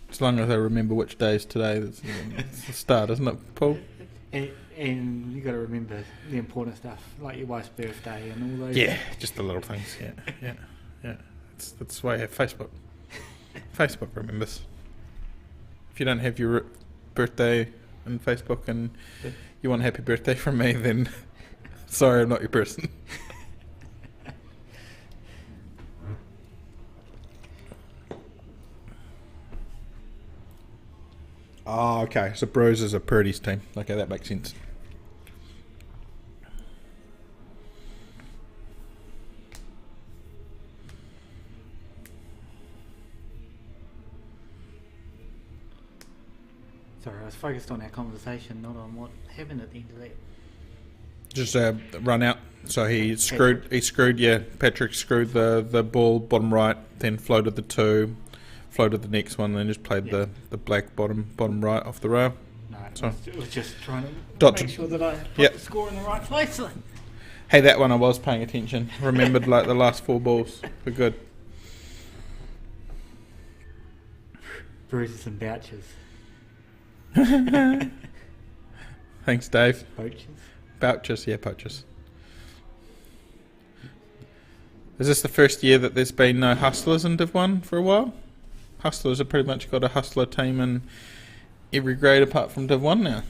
As long as I remember which day is today, that's the start, isn't it, Paul? And you got to remember the important stuff, like your wife's birthday and all those. Yeah, just the little things. Yeah. That's why I have Facebook. Facebook remembers. If you don't have your birthday in Facebook and you want a happy birthday from me, then sorry, I'm not your person. Oh, okay. So Bros is a Purdy's team. Okay, that makes sense. Sorry, I was focused on our conversation, not on what happened at the end of that. Just a run out. So he screwed. Yeah, Patrick screwed the ball bottom right, then floated the 2. Floated the next one, and then just played the black bottom right off the rail. No, so it was just trying to make sure that I put the score in the right place. Hey, that one I was paying attention. Remembered like the last 4 balls. We're good. Bruises and Bouchers. Thanks, Dave. Poachers? Yeah, Poachers. Is this the first year that there's been no Hustlers in Div 1 for a while? Hustlers have pretty much got a Hustler team in every grade apart from Div 1 now.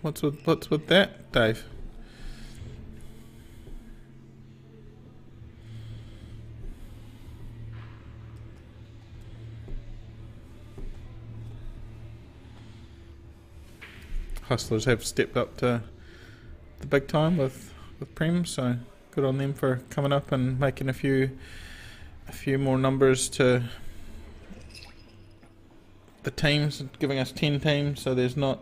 What's with that, Dave? Hustlers have stepped up to the big time with Prem, so good on them for coming up and making a few more numbers to the teams, giving us 10 teams, so there's not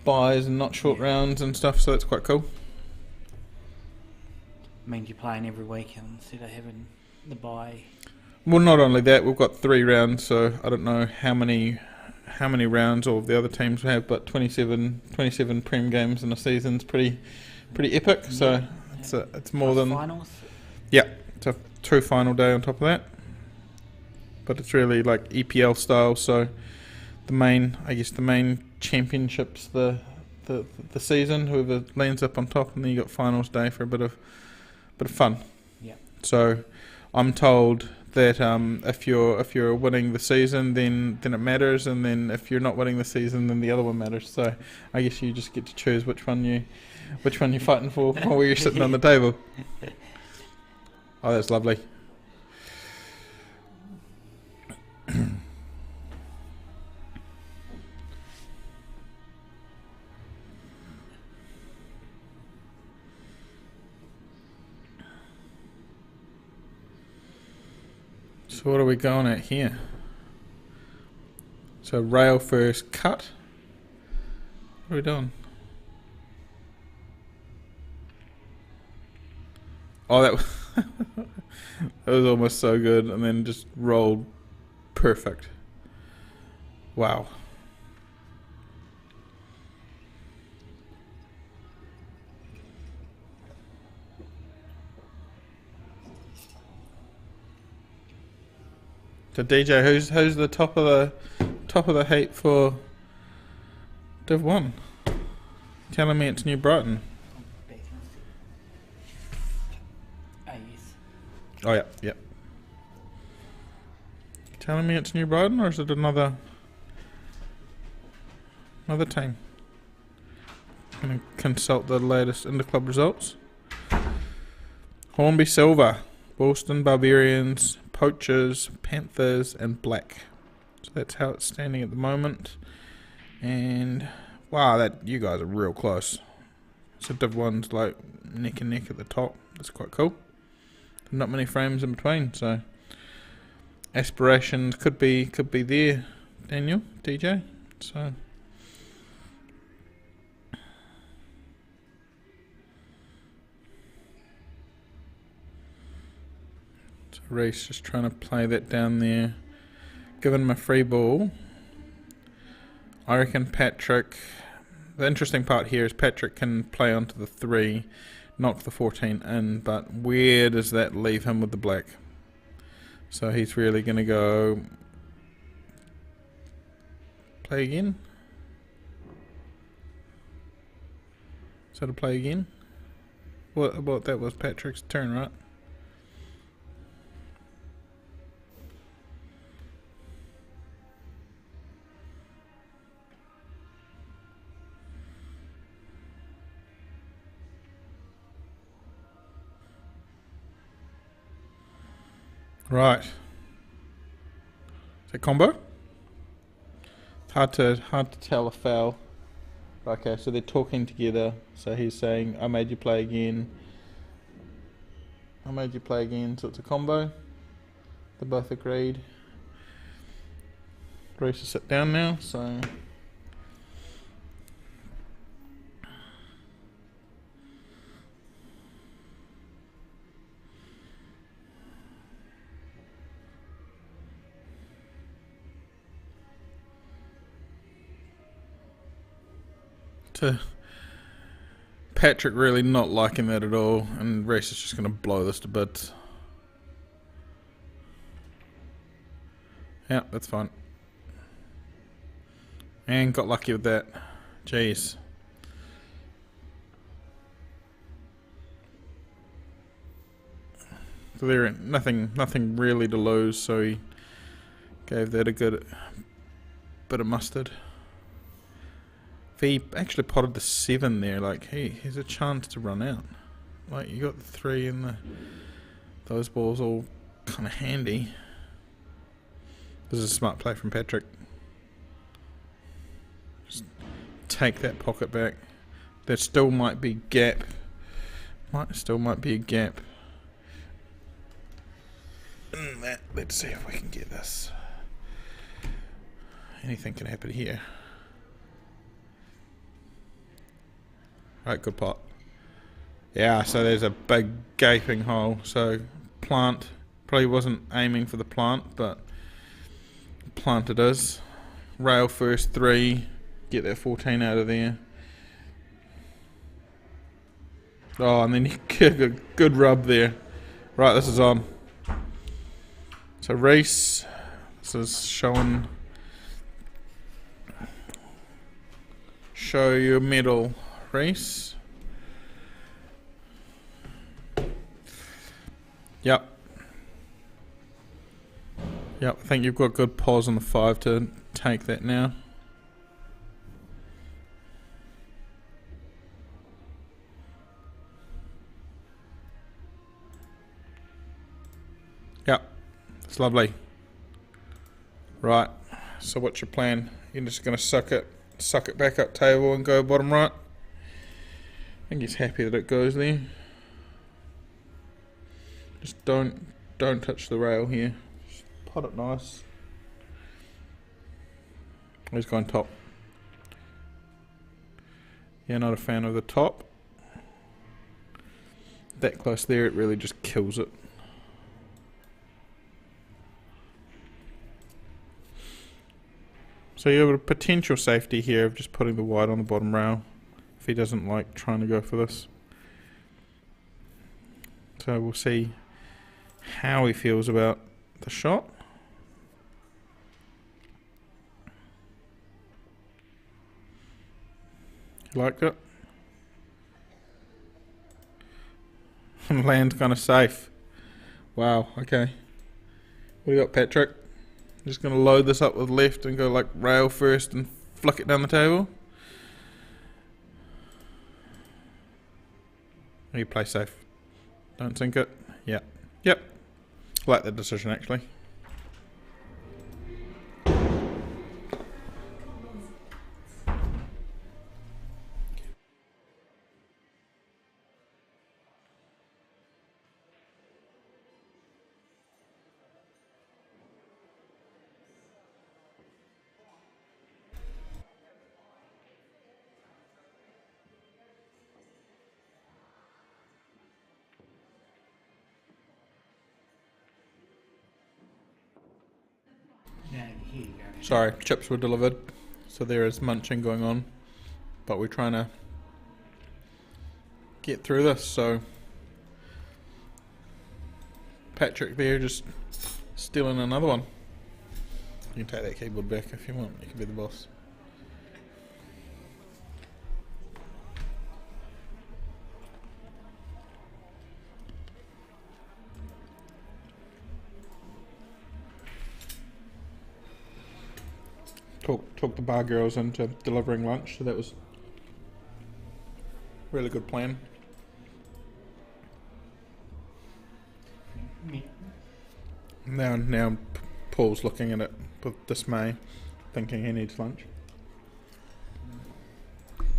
buys and not short rounds and stuff, so that's quite cool. Means you're playing every week instead of having the bye. Well, not only that, we've got 3 rounds, so I don't know how many rounds all of the other teams have, but 27 Prem games in a season's pretty epic. So it's more than finals. Yeah, it's a true final day on top of that. But it's really like EPL style. So the main championships the season. Whoever lands up on top, and then you got finals day for a bit of fun. Yeah. So I'm told that if you're winning the season, then it matters, and then if you're not winning the season, then the other one matters. So I guess you just get to choose which one you're fighting for while you're sitting on the table. Oh, that's lovely. So what are we going at here? So rail first, cut. What are we doing? Oh, that was almost so good, and then just rolled perfect. Wow. So DJ, who's the top of the heap for Div 1? Telling me it's New Brighton. Yes. Oh yeah, yep. Telling me it's New Brighton, or is it another team? Gonna consult the latest interclub results. Hornby Silver, Boston Barbarians, Poachers, Panthers, and Black. So that's how it's standing at the moment. And wow, you guys are real close. So Div 1's like neck and neck at the top. That's quite cool. Not many frames in between, so aspirations could be there, Daniel, DJ. So Rees just trying to play that down there, giving him a free ball. I reckon Patrick, the interesting part here is Patrick can play onto the 3, knock the 14 in, but where does that leave him with the black? So he's really going to go play again. So to play again? What that was Patrick's turn, right? Right. Is that combo? It's hard to tell a foul. Okay, so they're talking together. So he's saying, I made you play again. I made you play again. So it's a combo. They both agreed. Rees to sit down now, so to Patrick really not liking that at all, and Rees is just going to blow this to bits. Yeah, that's fine. And got lucky with that. Jeez. So there, nothing really to lose, so he gave that a good bit of mustard. If he actually potted the 7 there, like, hey, here's a chance to run out. Like, you got the 3 and those balls all kind of handy. This is a smart play from Patrick. Just take that pocket back. There still might be gap. Might be a gap. Let's see if we can get this. Anything can happen here. Right, good pot. Yeah, so there's a big gaping hole. So plant, probably wasn't aiming for the plant, but plant it is. Rail first 3, get that 14 out of there. Oh, and then you get a good rub there. Right, this is on. So Rees, this is show your medal, Rees. Yep, I think you've got good pause on the 5 to take that now. Yep, it's lovely. Right, so what's your plan? You're just going to suck it back up table and go bottom right? I think he's happy that it goes there. Just don't touch the rail here. Just pot it nice. He's going top. Yeah, not a fan of the top. That close there, it really just kills it. So you have a potential safety here of just putting the white on the bottom rail if he doesn't like trying to go for this. So we'll see how he feels about the shot. You like it? Land's kind of safe. Wow, okay. What do you got, Patrick? Just going to load this up with left and go like rail first and flick it down the table? You play safe. Don't sink it. Yeah. Yep. I like that decision, actually. Here you go. Sorry, chips were delivered, so there is munching going on, but we're trying to get through this. So Patrick there just stealing another one. You can take that keyboard back if you want. You can be the boss. Talk the bar girls into delivering lunch, so that was a really good plan. Now Paul's looking at it with dismay, thinking he needs lunch.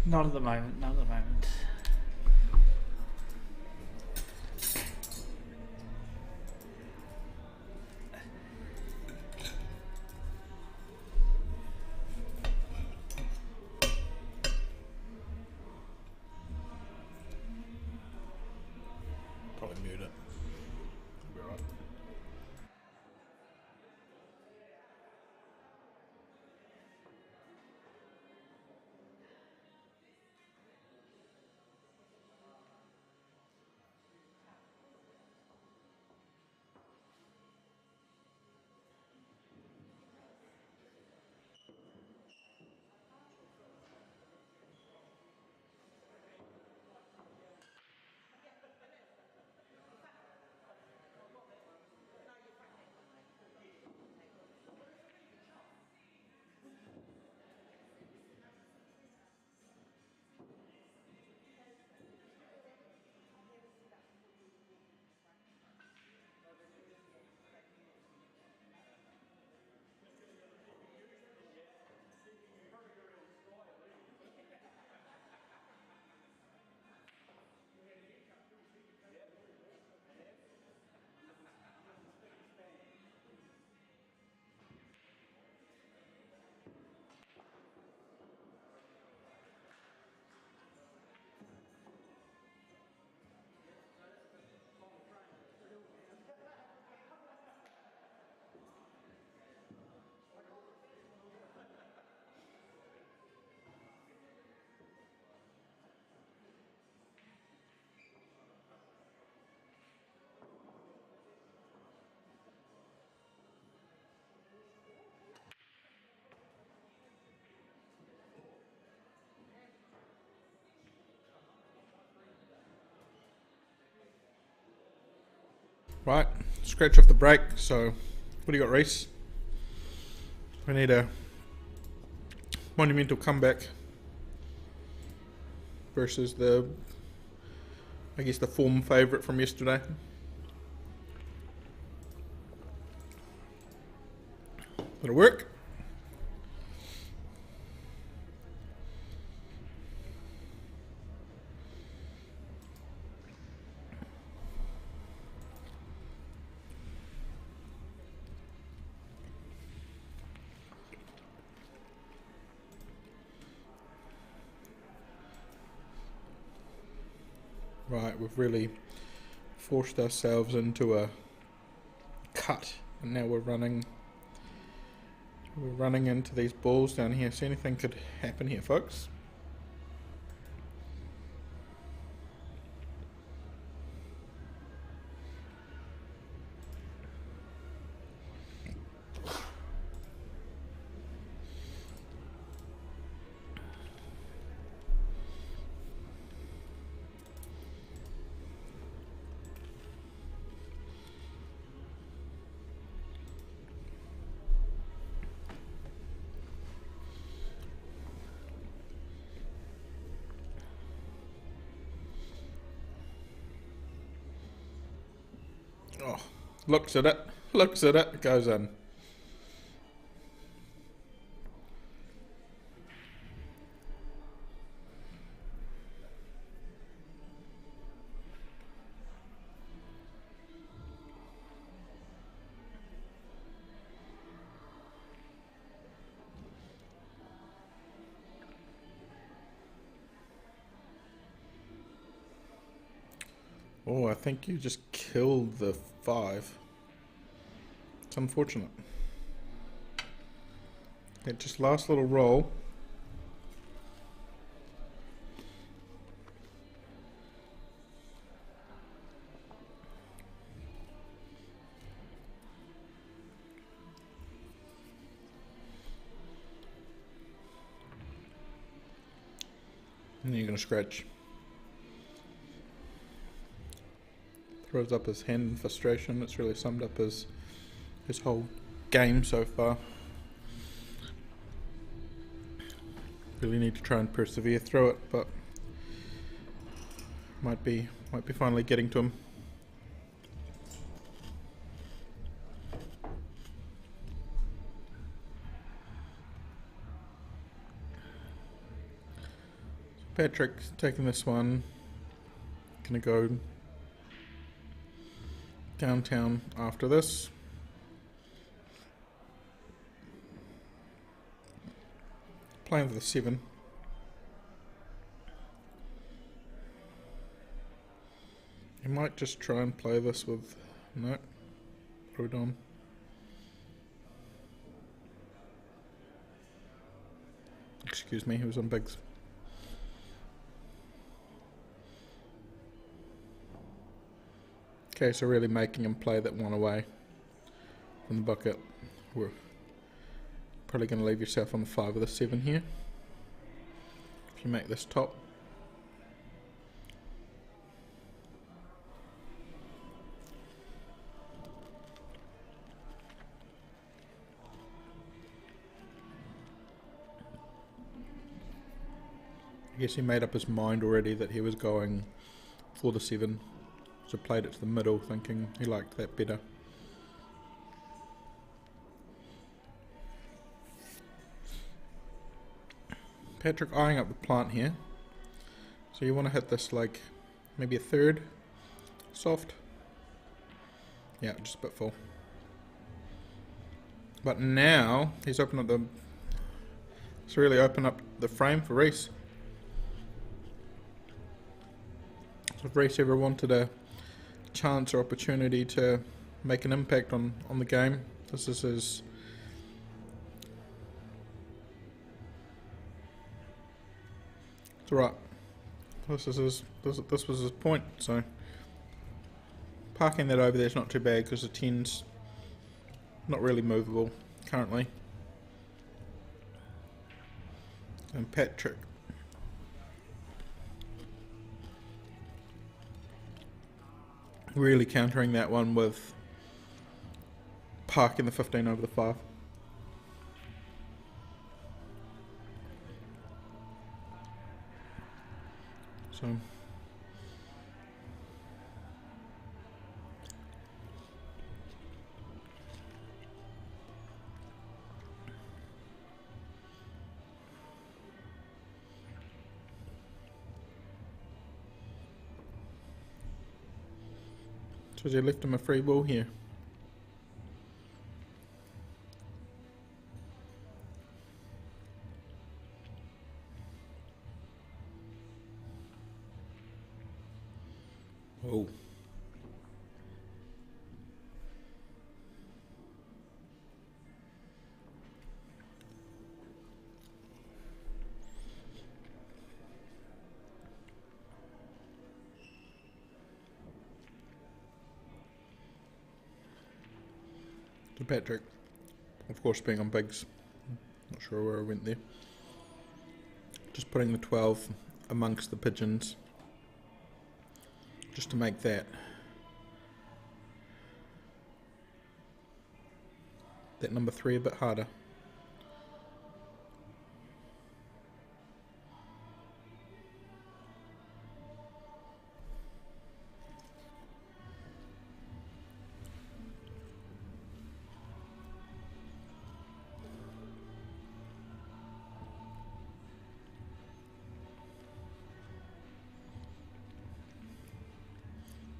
Not at the moment, not at the moment. Probably mute it. Be right. Right, scratch off the break. So, what do you got, Rees? We need a monumental comeback versus the form favourite from yesterday. It'll work. Right, we've really forced ourselves into a cut, and now we're running into these balls down here. So anything could happen here, folks. Oh, looks at it, goes in. Oh, I think you just killed the 5. It's unfortunate. Okay, just last little roll. And then you're going to scratch. Throws up his hand in frustration. It's really summed up his whole game so far. Really need to try and persevere through it, but might be finally getting to him. Patrick's taking this one. Gonna go downtown after this. Playing for the 7. You might just try and play this with... No. Throw it on. Excuse me, he was on bigs. Okay, so really making him play that one away from the bucket. We're probably going to leave yourself on the 5 or the 7 here. If you make this top. I guess he made up his mind already that he was going for the 7. So played it to the middle thinking he liked that better. Patrick eyeing up the plant here. So you want to hit this like maybe a 3rd soft. Yeah, just a bit full. But now he's opened up the... It's really opened up the frame for Rees. So if Rees ever wanted a chance or opportunity to make an impact on the game, this is his... It's alright. This was his point, so parking that over there is not too bad because the 10's not really movable currently. And Patrick really countering that one with parking the 15 over the 5. So they left him a free ball here. Oh. To Patrick, of course being on bigs, not sure where I went there. Just putting the 12 amongst the pigeons, just to make that number 3 a bit harder.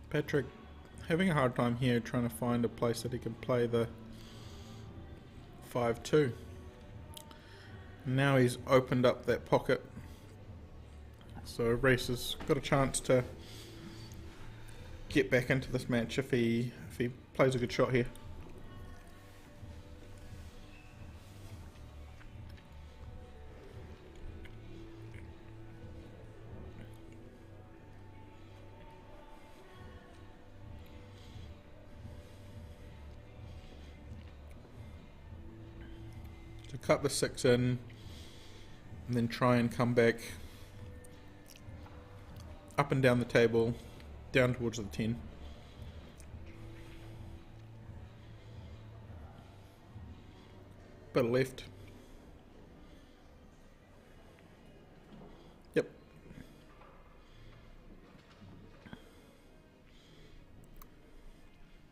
Patrick having a hard time here trying to find a place that he can play the 5-2. Now he's opened up that pocket, so Rees has got a chance to get back into this match if he plays a good shot here. To cut the 6 in and then try and come back up and down the table, down towards the 10. Bit of left. Yep.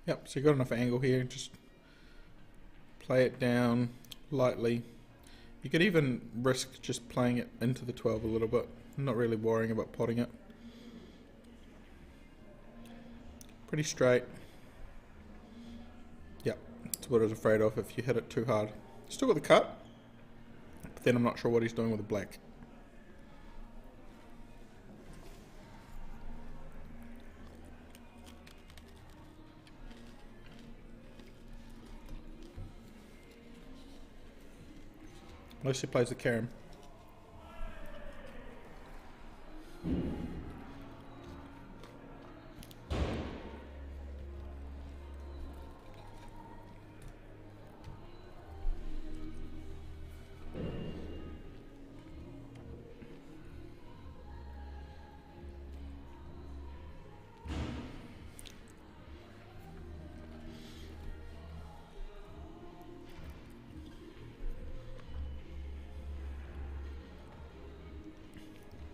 Yep, so you got enough angle here, just play it down lightly. You could even risk just playing it into the 12 a little bit, not really worrying about potting it. Pretty straight. Yep, that's what I was afraid of if you hit it too hard. Still got the cut, but then I'm not sure what he's doing with the black. Unless he plays the carom.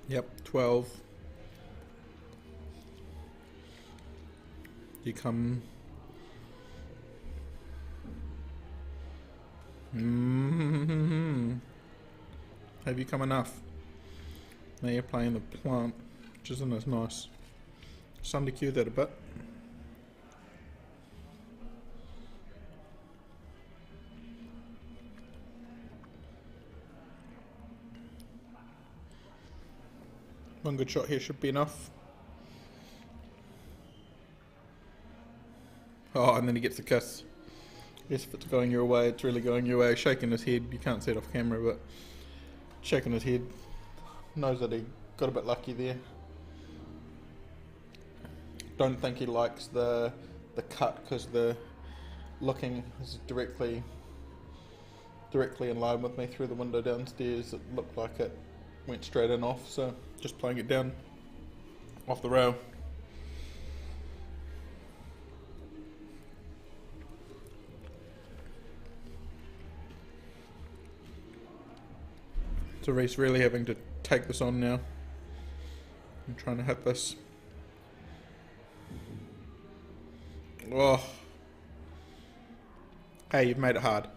Yep, 12. You come. Have you come enough? Now you're playing the plant, which isn't as nice. Just under cue that a bit. One good shot here should be enough. Oh, and then he gets the kiss. Yes, if it's going your way, it's really going your way. Shaking his head, you can't see it off camera, but shaking his head. Knows that he got a bit lucky there. Don't think he likes the cut because the looking is directly in line with me through the window downstairs. It looked like it went straight in off, so just playing it down off the rail. So Rees really having to take this on now. I'm trying to hit this. Oh. Hey, you've made it hard.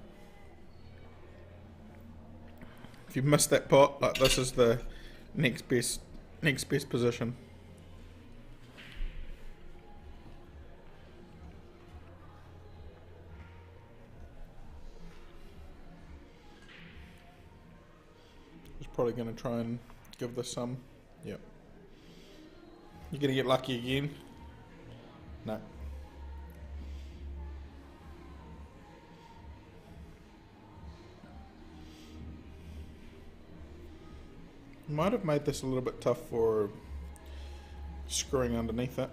If you've missed that pot, like this is the next best position. Just probably going to try and give this some. Yep. You're going to get lucky again. No. Might have made this a little bit tough for screwing underneath it.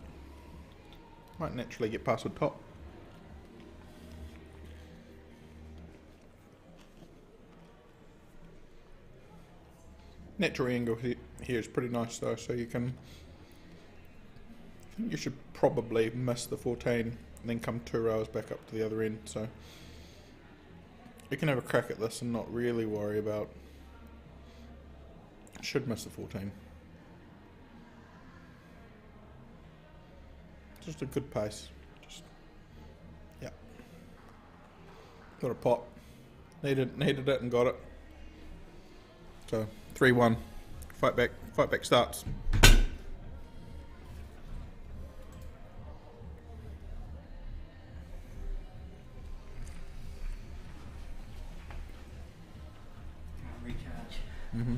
Might naturally get past the top. Natural angle here is pretty nice though, so you can. I think you should probably miss the 14 and then come 2 rows back up to the other end, so you can have a crack at this and not really worry about. Should miss the 14. Just a good pace. Just, yeah. Got a pot. Needed it and got it. So 3-1. Fight back starts. Mm-hmm.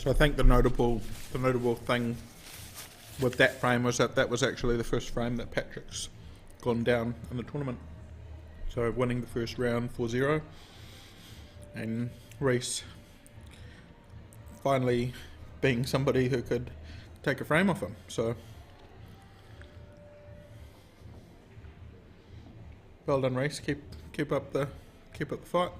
So I think the notable thing with that frame was that was actually the first frame that Patrick's gone down in the tournament. So winning the first round 4-0, and Rees finally being somebody who could take a frame off him. So well done, Rees. Keep up the fight.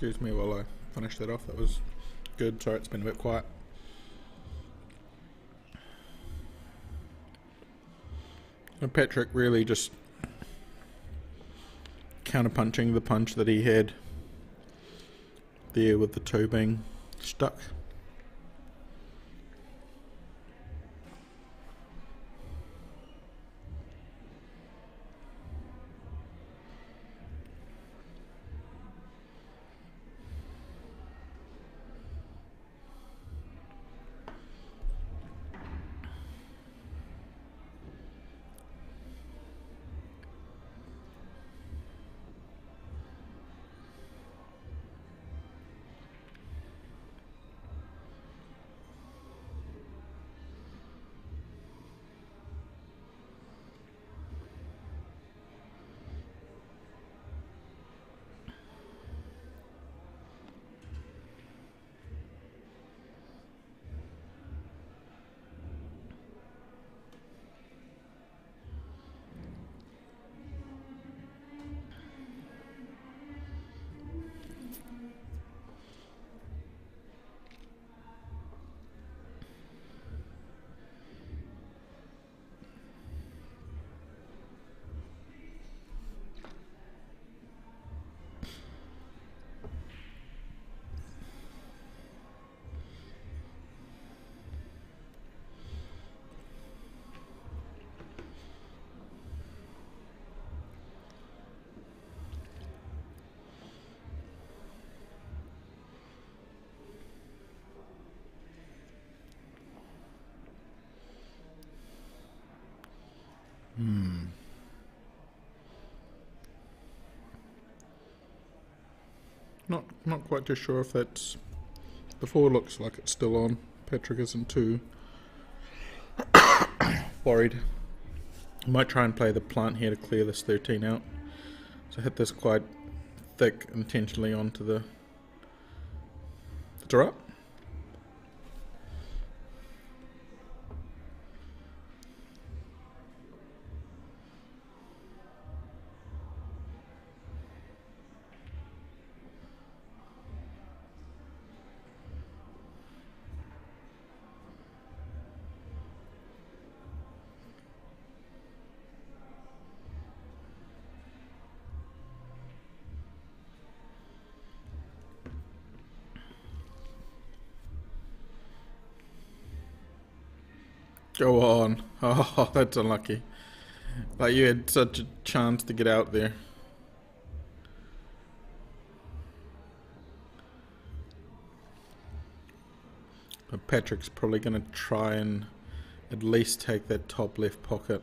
Excuse me while I finish that off. That was good. Sorry, it's been a bit quiet. And Patrick really just counter-punching the punch that he had there with the toe being stuck. Not quite too sure if that's... The 4 looks like it's still on. Patrick isn't too worried. I might try and play the plant here to clear this 13 out. So hit this quite thick intentionally onto the... It's alright. Go on. Oh, that's unlucky. Like, you had such a chance to get out there. But Patrick's probably going to try and at least take that top left pocket.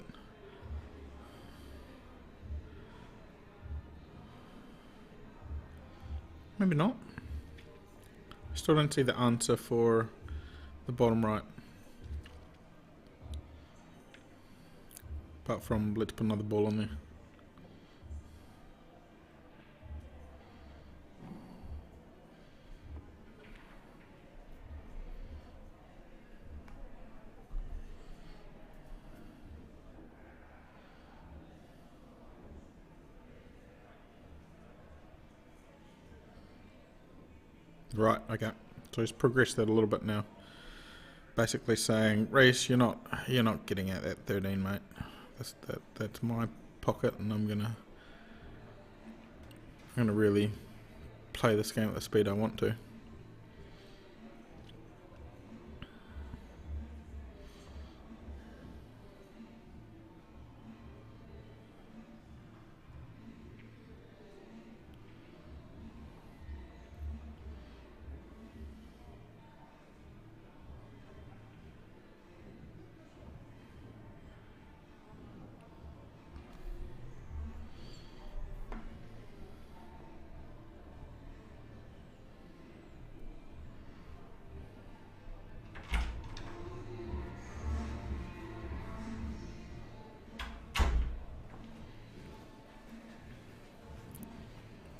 Maybe not. Still don't see the answer for the bottom right. Apart from, let's put another ball on there. Right, okay. So he's progressed that a little bit now. Basically saying, Rees, you're not getting at that 13, mate. That's my pocket, and I'm gonna really play this game at the speed I want to.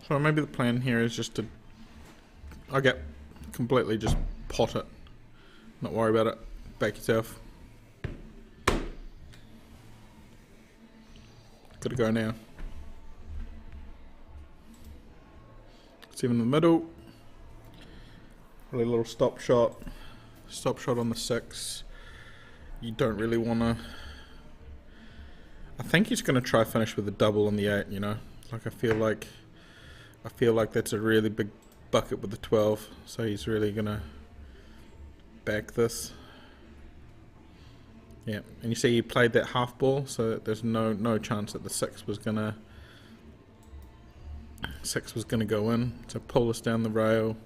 So maybe the plan here is just to, completely just pot it. Not worry about it. Back yourself. Gotta go now. 7 in the middle. Really little stop shot. Stop shot on the 6. You don't really want to. I think he's going to try finish with a double on the 8, you know. Like, I feel like that's a really big bucket with the 12, so he's really gonna back this. Yeah, and you see he played that half ball, so there's no chance that the 6 was gonna go in. So pull this down the rail.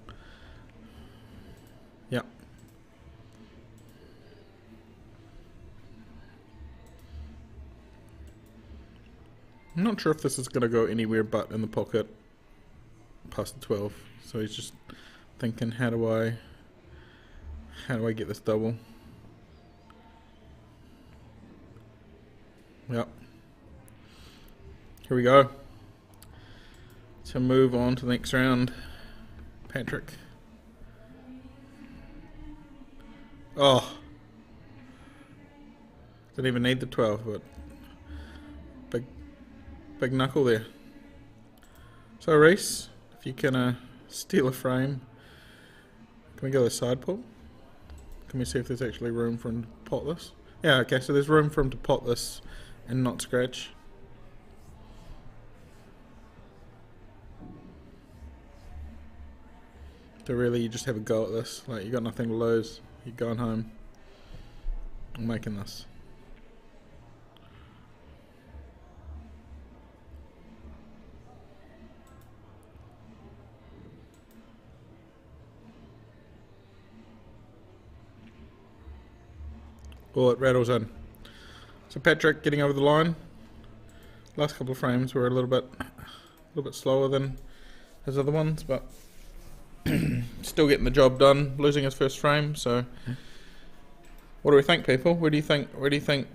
Yep. I'm not sure if this is gonna go anywhere but in the pocket past the 12, so he's just thinking, how do I get this double? Yep. Here we go. To move on to the next round. Patrick. Oh. Didn't even need the 12, but big knuckle there. So Rees, if you can steal a frame, can we go to the side pull? Can we see if there's actually room for him to pot this? Yeah, okay, so there's room for him to pot this and not scratch. So really, you just have a go at this. Like, you got nothing to lose. You're going home. I'm making this. Oh, it rattles in. So Patrick getting over the line. Last couple of frames were a little bit slower than his other ones, but still getting the job done. Losing his first frame. So, what do we think, people? Where do you think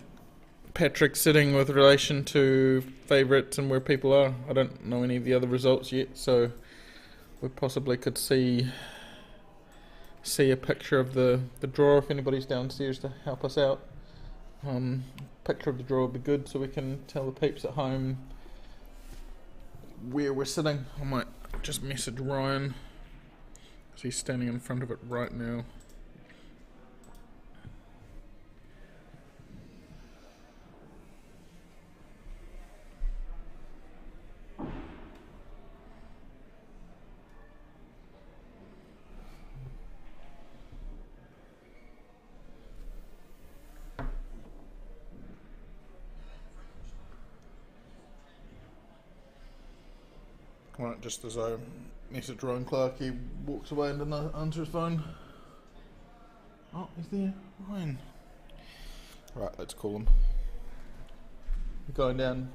Patrick's sitting with relation to favourites and where people are? I don't know any of the other results yet, so we possibly could see a picture of the draw if anybody's downstairs to help us out. Picture of the draw would be good so we can tell the peeps at home where we're sitting. I might just message Ryan because he's standing in front of it right now. Right, just as I message Ryan Clark, he walks away and doesn't answer his phone. Oh, he's there. Ryan. Right, let's call him. We're going down.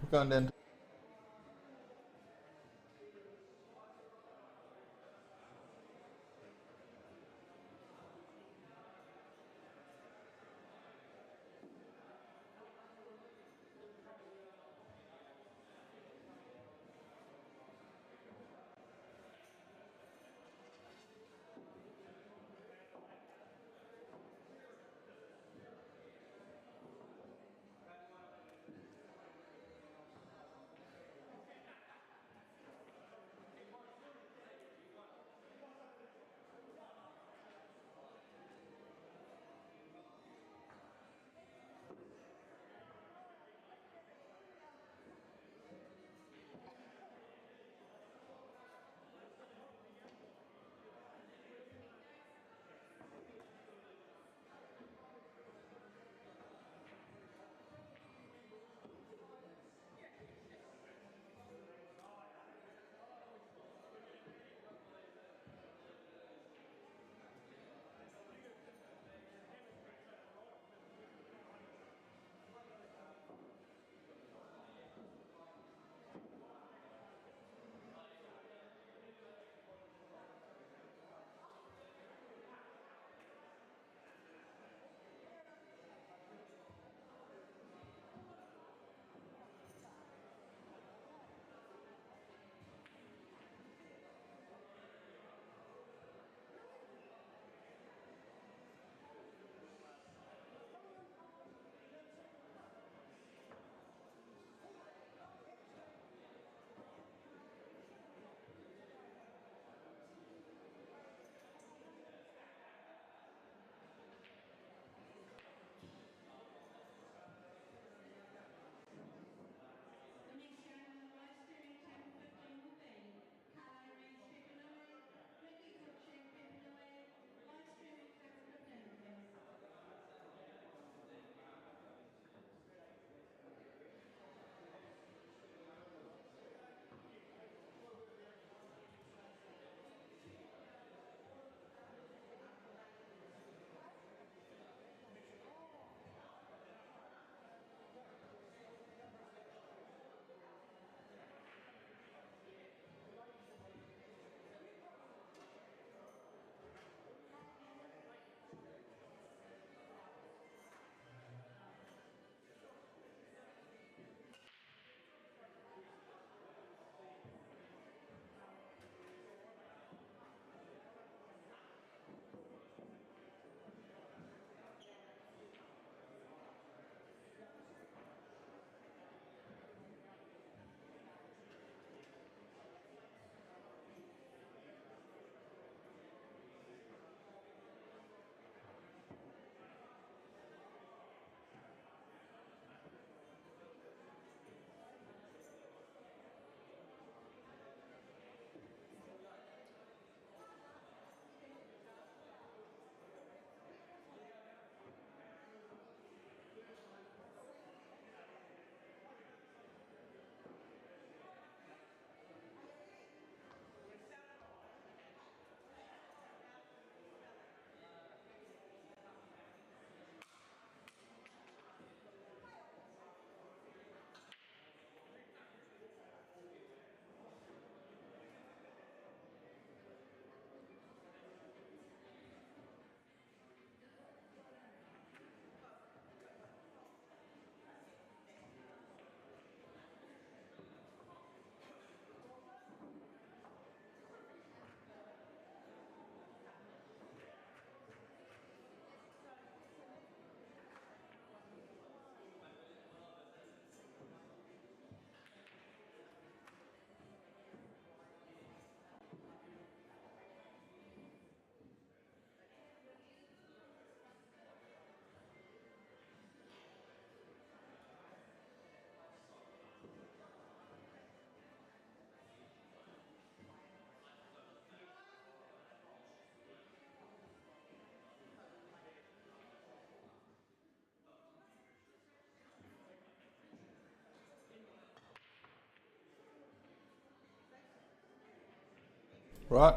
Right.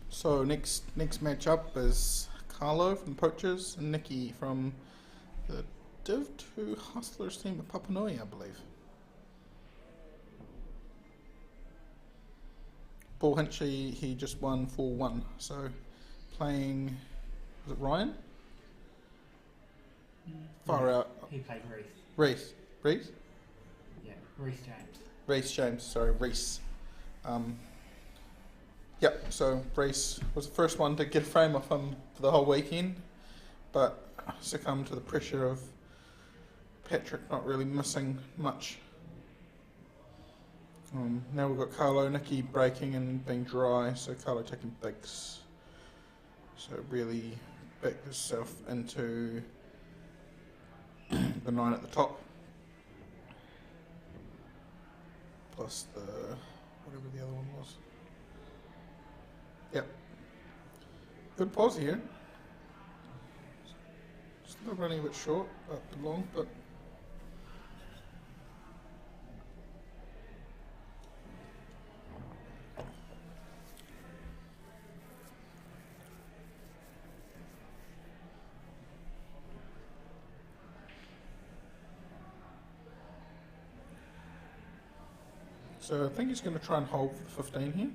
So next matchup is Carlo from Poachers and Nikki from the Div 2 Hustlers team of Papanui, I believe. Paul Hinchley, he just won 4-1. So playing, was it Ryan? Far out. He played Rees. Rees. Rees? Yeah, Rees James. Rees James, sorry, Rees. Yep, so Rees was the first one to get a frame off him for the whole weekend, but succumbed to the pressure of Patrick not really missing much. Now we've got Carlo, Nikki breaking and being dry, so Carlo taking bigs. So really backed himself into the 9 at the top. Plus the, whatever the other one was. Yep. Good pause here. Still running a bit short, but long, but so I think he's going to try and hold for the 15 here.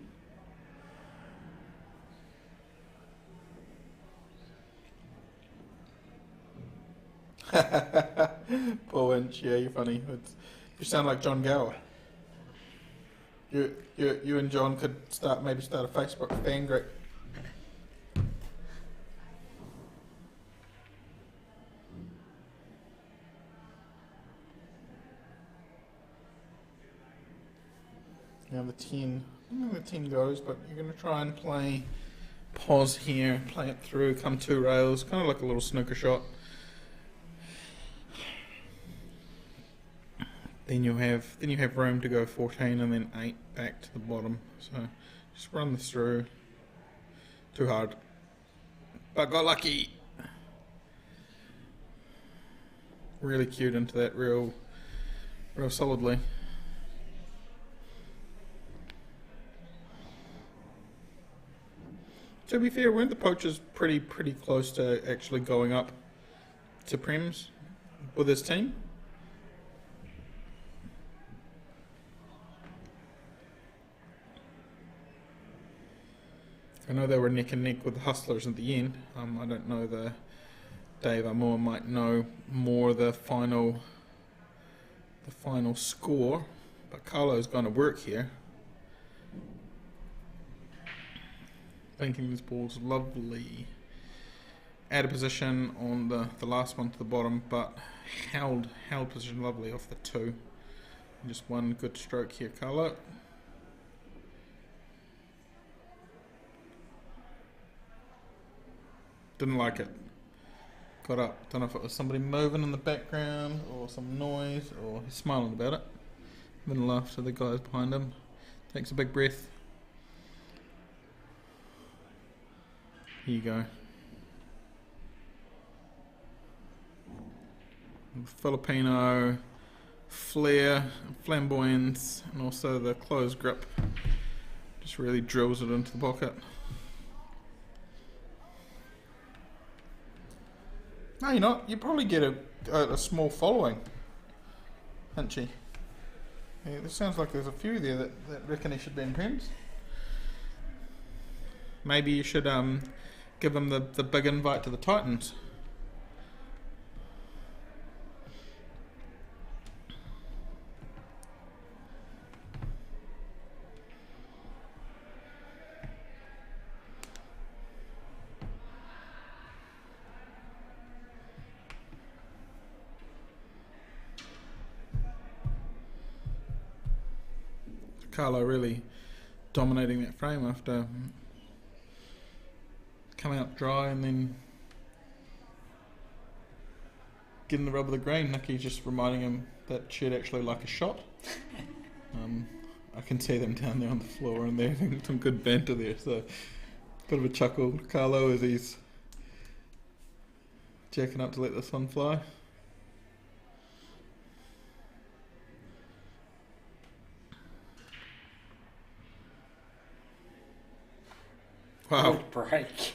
Poor Winch, yeah, you're funny. You sound like John Gower. You and John could maybe start a Facebook fan group. Now the 10, I don't know where the 10 goes, but you're going to try and play pause here, play it through, come 2 rails, kind of like a little snooker shot. Then you have room to go 14 and then 8 back to the bottom. So just run this through. Too hard, but got lucky. Really cued into that real solidly. To be fair, weren't the Poachers pretty close to actually going up to Prems with his team? I know they were neck and neck with the Hustlers at the end. I don't know Dave Amor might know more the final score, but Carlo's going to work here. Thinking this ball's lovely. Out of position on the last one to the bottom, but held position lovely off the 2. And just one good stroke here, Carlo. Didn't like it. Got up. Don't know if it was somebody moving in the background or some noise, or he's smiling about it. Then laughed to the guys behind him. Takes a big breath. Here you go. Filipino flair, flamboyance, and also the closed grip. Just really drills it into the pocket. No, you're not. You probably get a small following, Hinchy. Yeah, it sounds like there's a few there that reckon he should be in Prems. Maybe you should give him the big invite to the Titans. Carlo really dominating that frame after coming up dry and then getting the rub of the green. Nikki's just reminding him that she'd actually like a shot. I can see them down there on the floor and they're having some good banter there, so bit of a chuckle. Carlo as he's jacking up to let this one fly. Wow. Good break.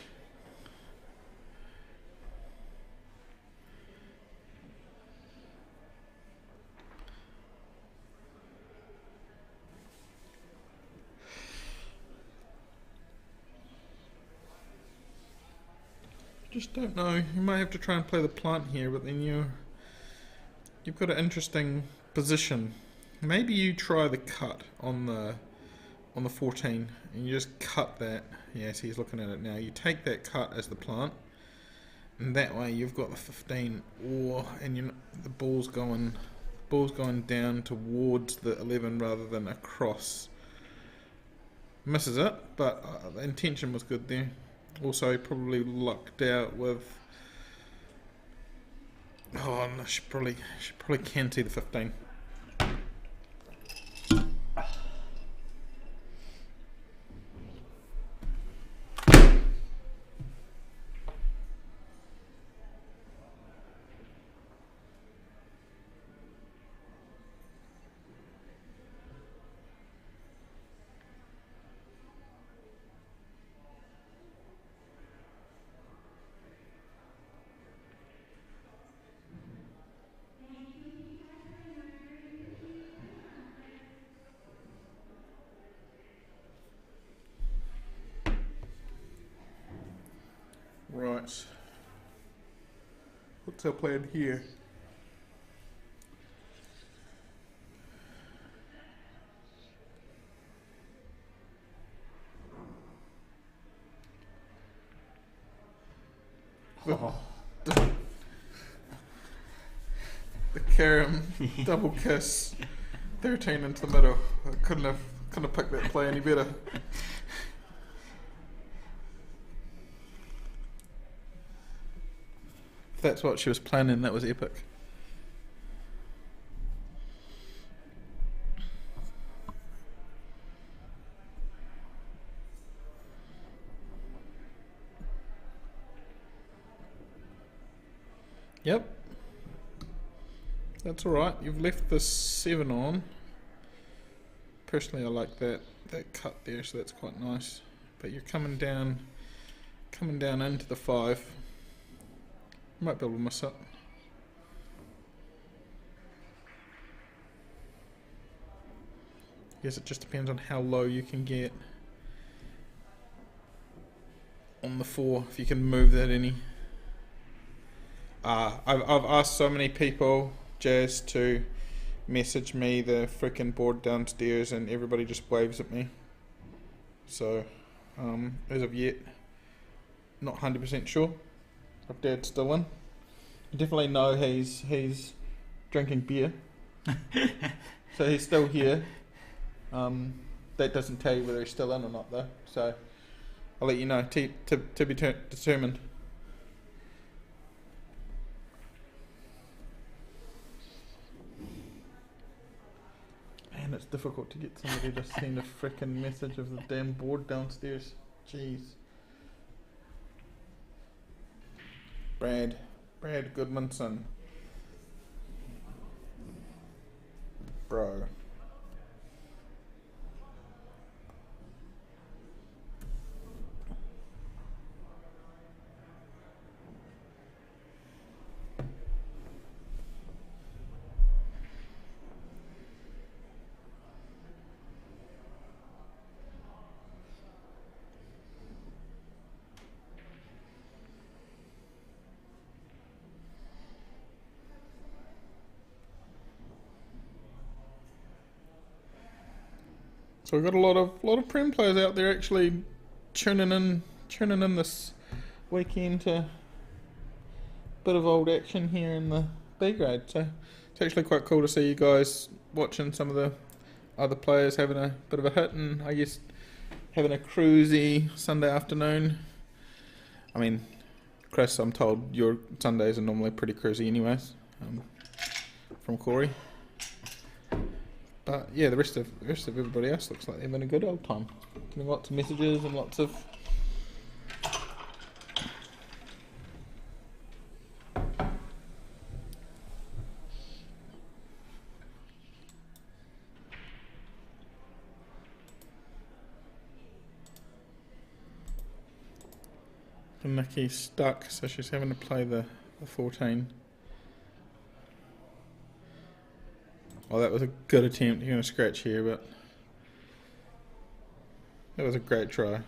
Just don't know. You might have to try and play the plant here, but then you've got an interesting position. Maybe you try the cut on the 14, and you just cut that. Yes, he's looking at it now. You take that cut as the plant, and that way you've got the 15, and the ball's going down towards the 11 rather than across. Misses it, but the intention was good there. Also, probably lucked out with. Oh, no, she probably can see the 15. Right. What's our plan here? The Karam double kiss, 13 into the middle. I couldn't have picked that play any better. If that's what she was planning, that was epic. Yep. That's alright. You've left the 7 on. Personally, I like that cut there, so that's quite nice. But you're coming down into the 5. Might be able to miss it. I guess it just depends on how low you can get on the 4, if you can move that any. I've asked so many people, Jazz, to message me the freaking board downstairs, and everybody just waves at me. So, as of yet, not 100% sure if Dad's still in. I definitely know he's drinking beer, so he's still here. That doesn't tell you whether he's still in or not, though. So I'll let you know. To be determined. Man, it's difficult to get somebody to send a frickin' message of the damn board downstairs. Jeez. Brad Goodmanson. Bro. So we've got a lot of Prem players out there actually tuning in this weekend to a bit of old action here in the B grade. So it's actually quite cool to see you guys watching some of the other players having a bit of a hit, and I guess having a cruisy Sunday afternoon. I mean, Chris, I'm told your Sundays are normally pretty cruisy anyways, from Corey. But yeah, the rest of everybody else looks like they're having a good old time. Getting lots of messages and lots of Nikki stuck, so she's having to play the 14. Well, that was a good attempt. You're going to scratch here, but that was a great try.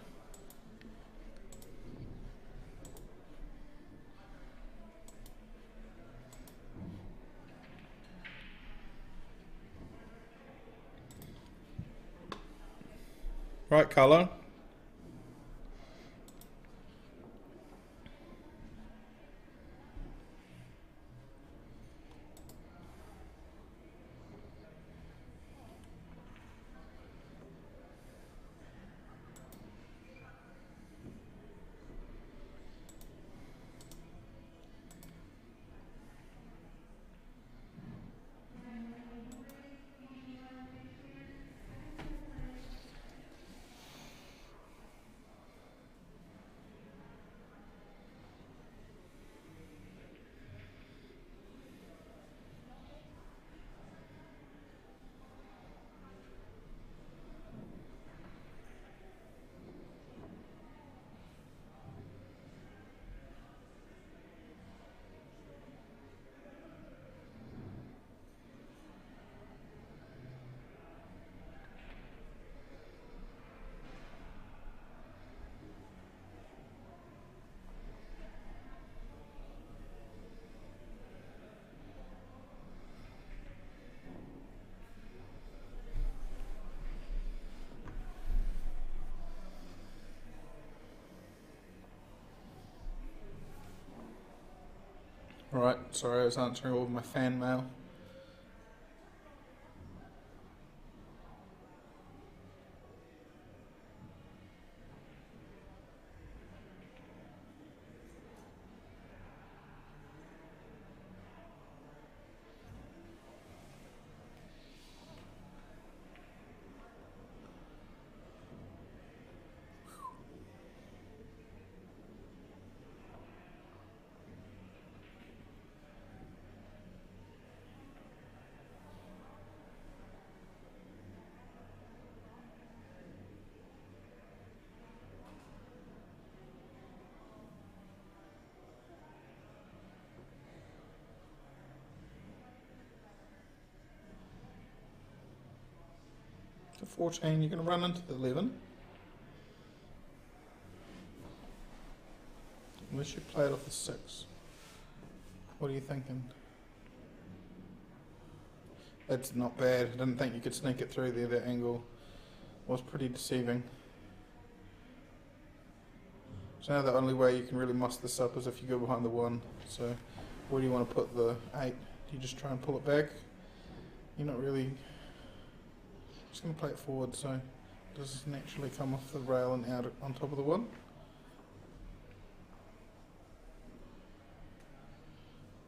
Right, Carlo. Right, sorry, I was answering all of my fan mail. To 14, you're going to run into the 11. Unless you play it off the 6. What are you thinking? That's not bad. I didn't think you could sneak it through there. That angle was pretty deceiving. So now the only way you can really muss this up is if you go behind the 1. So where do you want to put the 8? Do you just try and pull it back? You're not really... Just going to play it forward, so does this naturally come off the rail and out on top of the 1?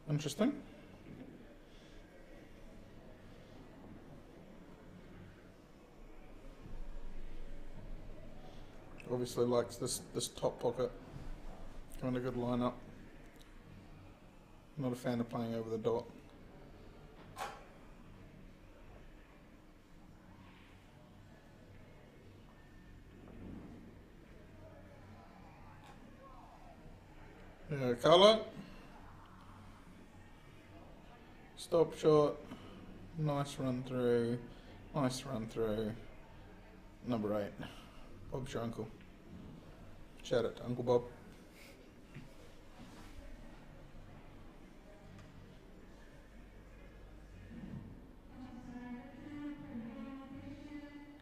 Interesting. Obviously likes this top pocket. Kind of good line up. Not a fan of playing over the dot. Yeah, Carlo. Stop short. Nice run through. Nice run through. Number 8. Bob's your uncle. Shout out to Uncle Bob.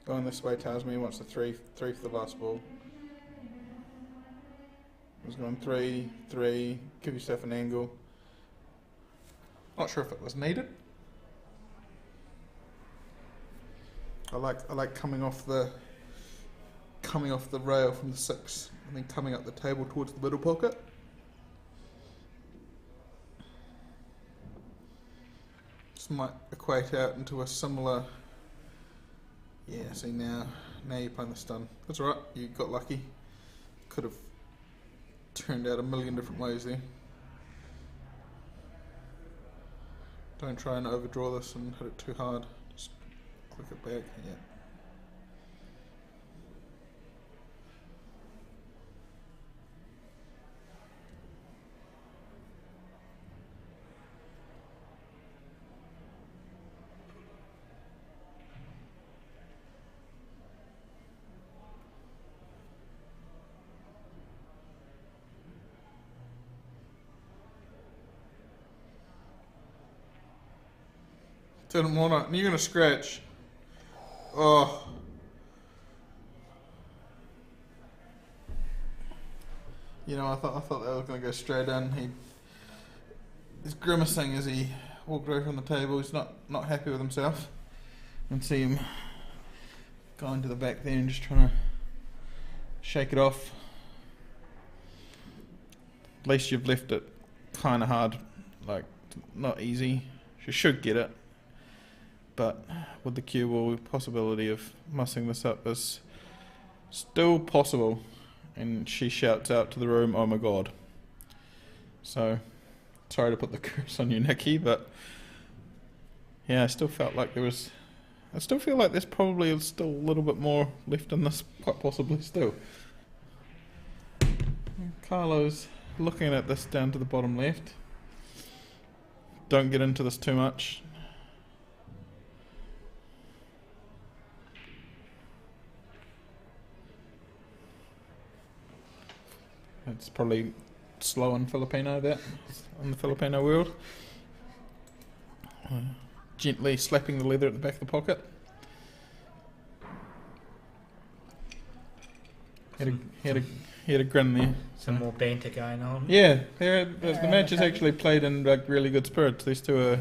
Going this way tells me he wants the 3 for the last ball. He's going 3, 3, give yourself an angle. Not sure if it was needed. I like coming off the rail from the 6 and then coming up the table towards the middle pocket. This might equate out into a similar. Yeah, see now you're playing the stun. That's alright, you got lucky. Could have turned out a million different ways there. Don't try and overdraw this and hit it too hard. Just click it back. Yeah. Didn't want it. And you're going to scratch. Oh. You know, I thought that was going to go straight in. He's grimacing as he walked away from the table. He's not happy with himself. And see him going to the back there and just trying to shake it off. At least you've left it kind of hard, like not easy. She should get it, but with the cue ball, possibility of mussing this up is still possible. And she shouts out to the room, "Oh my god!" So sorry to put the curse on you, Nikki, but yeah, I still feel like there's probably still a little bit more left in this, quite possibly still. Carlo's looking at this down to the bottom left. Don't get into this too much. It's probably slow in Filipino, that, in the Filipino world. Gently slapping the leather at the back of the pocket. Had a grin there. Some more banter going on. Yeah, the match is actually played in like really good spirits. These two are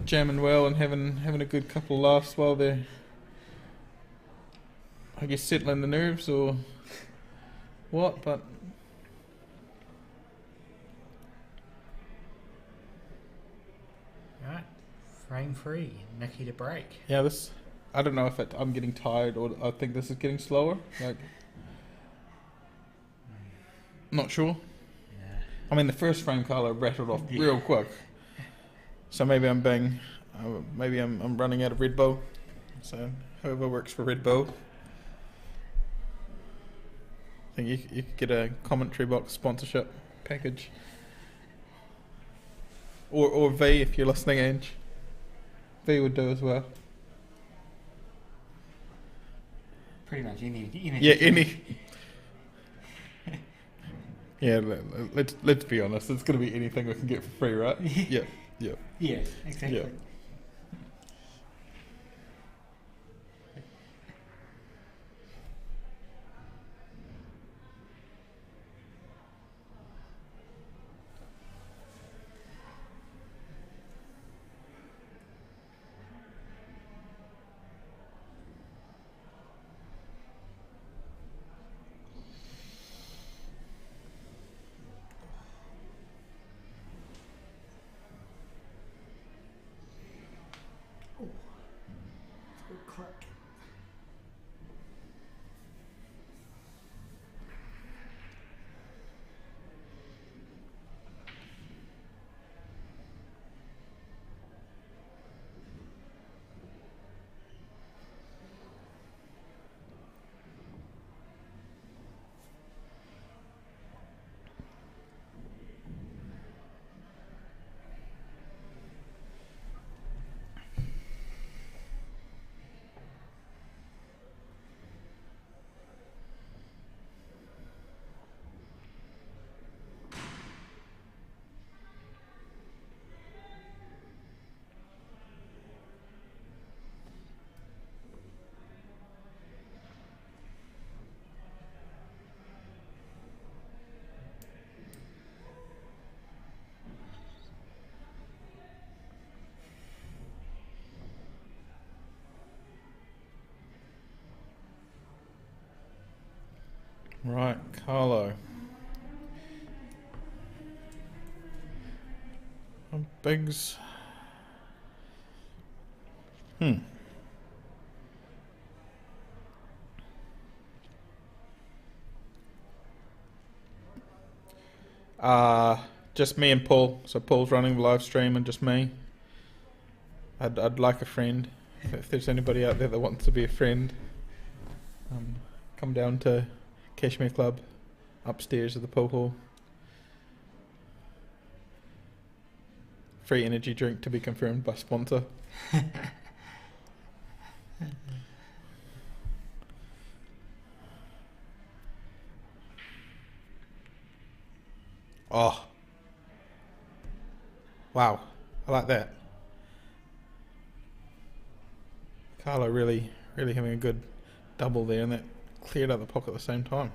jamming well and having a good couple of laughs while they're, I guess, settling the nerves or what, but right, frame 3, Nikki to break. yeah, this, I don't know if I'm getting tired or I think this is getting slower. Like, not sure. Yeah. I mean, the first frame Carlo rattled off real quick, so maybe I'm running out of Red Bull. So whoever works for Red Bull, I think you could get a commentary box sponsorship package, or V if you're listening, Ange. V would do as well. Pretty much any. Yeah, any. Yeah, let's be honest. It's going to be anything we can get for free, right? Yeah. Yeah, exactly. Yeah. Right, Carlo. Biggs. Just me and Paul. So Paul's running the live stream and just me. I'd like a friend. If there's anybody out there that wants to be a friend, come down to Cashmere Club, upstairs of the pool hall. Free energy drink to be confirmed by sponsor. Oh. Wow. I like that. Carlo really having a good double there, and that cleared out the pocket at the same time.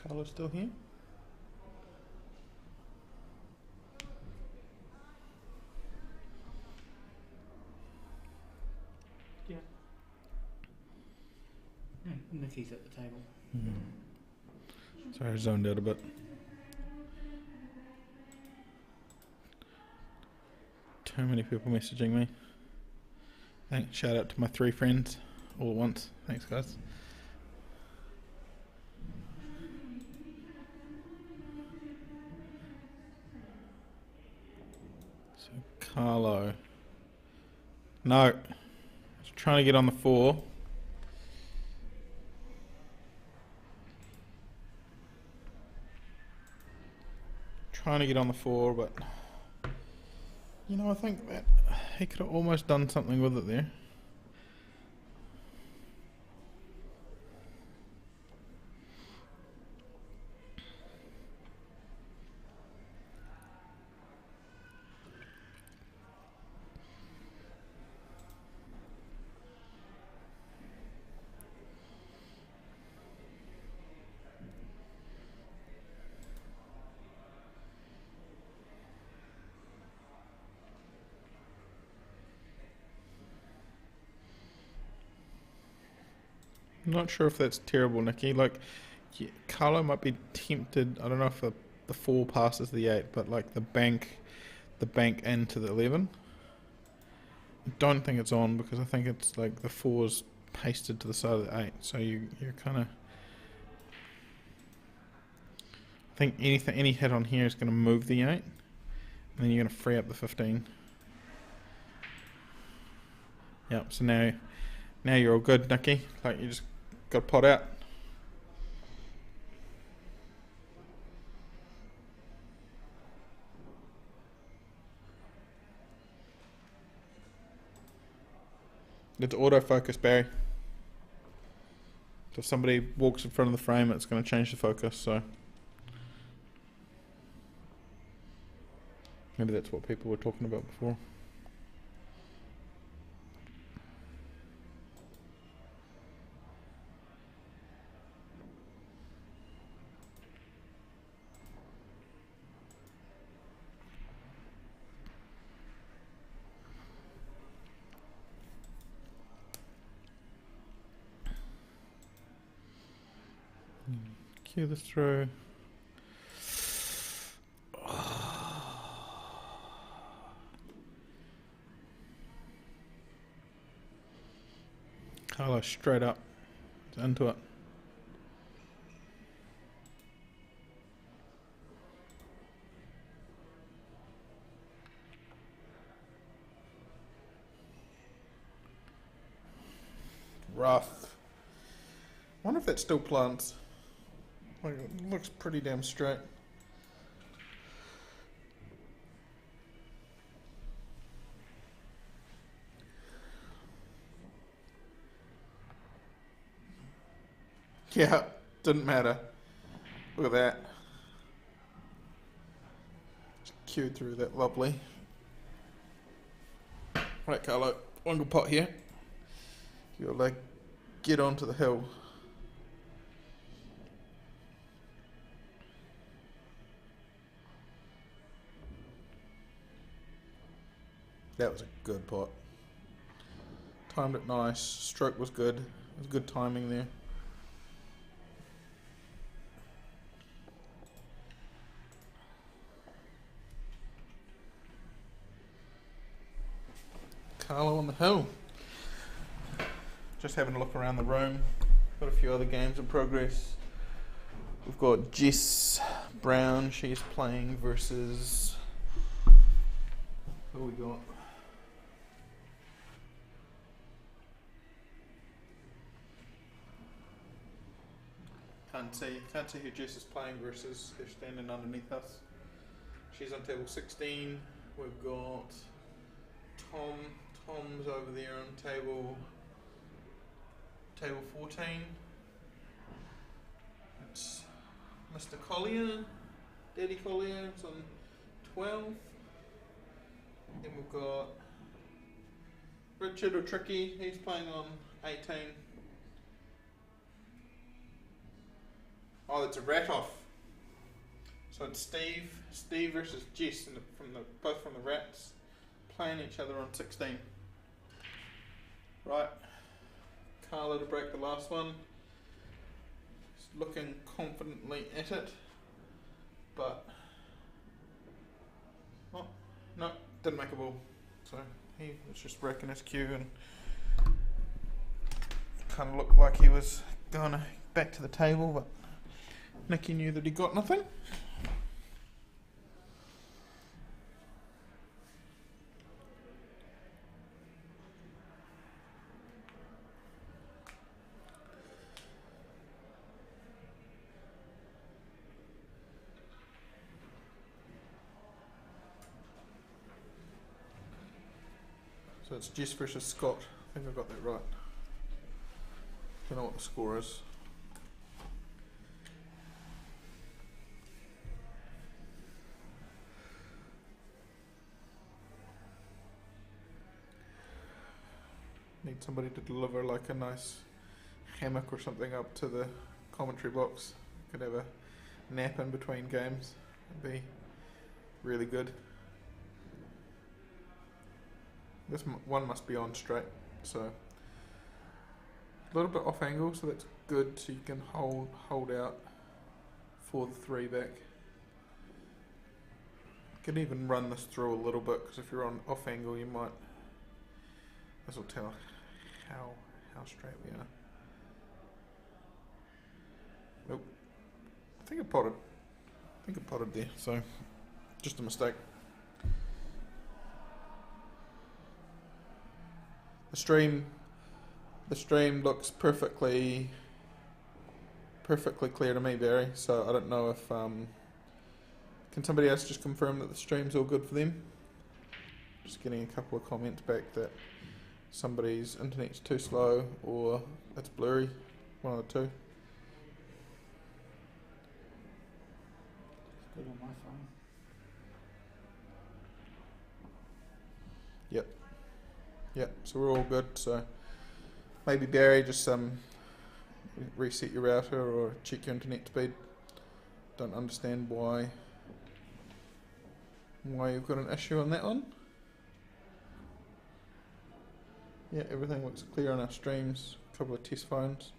Carlo still here? Yeah. Nikki's at the table. Sorry, I zoned out a bit. Too many people messaging me. Thanks. Shout out to my 3 friends all at once. Thanks, guys. So Carlo. No. Just trying to get on the 4. Trying to get on the 4, but I think that he could have almost done something with it there. I'm not sure if that's terrible, Nikki. Carlo might be tempted. I don't know if the 4 passes the 8, but the bank into the 11. I don't think it's on because I think it's the 4's pasted to the side of the 8. So you're kind of. I think any hit on here is going to move the 8, and then you're going to free up the 15. Yep. So now you're all good, Nikki. You just got to pot out. It's autofocus, Barry. So if somebody walks in front of the frame, it's going to change the focus. So maybe that's what people were talking about before. Cue the throw. Carlo straight up. It's into it. Rough. Wonder if that still plants. It looks pretty damn straight. Yeah, didn't matter. Look at that. Just queued through that lovely. Right, Carlo, one good pot here. You'll get onto the hill. That was a good pot. Timed it nice. Stroke was good. It was good timing there. Carlo on the hill. Just having a look around the room. Got a few other games in progress. We've got Jess Brown. She's playing versus... Who we got? Can't see who Jess is playing versus who's standing underneath us. She's on table 16. We've got Tom. Tom's over there on table 14. It's Mr. Collier. Daddy Collier is on 12. Then we've got Richard or Tricky. He's playing on 18. Oh, it's a rat off. So it's Steve versus Jess, both from the Rats, playing each other on 16. Right, Carlo to break the last one. He's looking confidently at it, but no, didn't make a ball. So he was just breaking his cue and kind of looked like he was going back to the table, but Nikki knew that he got nothing. So it's Jess versus Scott. I think I got that right. Don't know what the score is. Need somebody to deliver like a nice hammock or something up to the commentary box. Could have a nap in between games. It'd be really good. This one must be on straight, so a little bit off angle, so that's good. So you can hold out for the 3 back. You can even run this through a little bit, because if you're on off angle, you might. This will tell how straight we are. Nope. I think it potted there, so just a mistake. The stream looks perfectly clear to me, Barry. So I don't know if can somebody else just confirm that the stream's all good for them? Just getting a couple of comments back that somebody's internet's too slow or it's blurry, one of the two. Good on my phone. Yep, so we're all good. So maybe Barry, just reset your router or check your internet speed. Don't understand why you've got an issue on that one. Yeah, everything looks clear on our streams. A couple of test phones.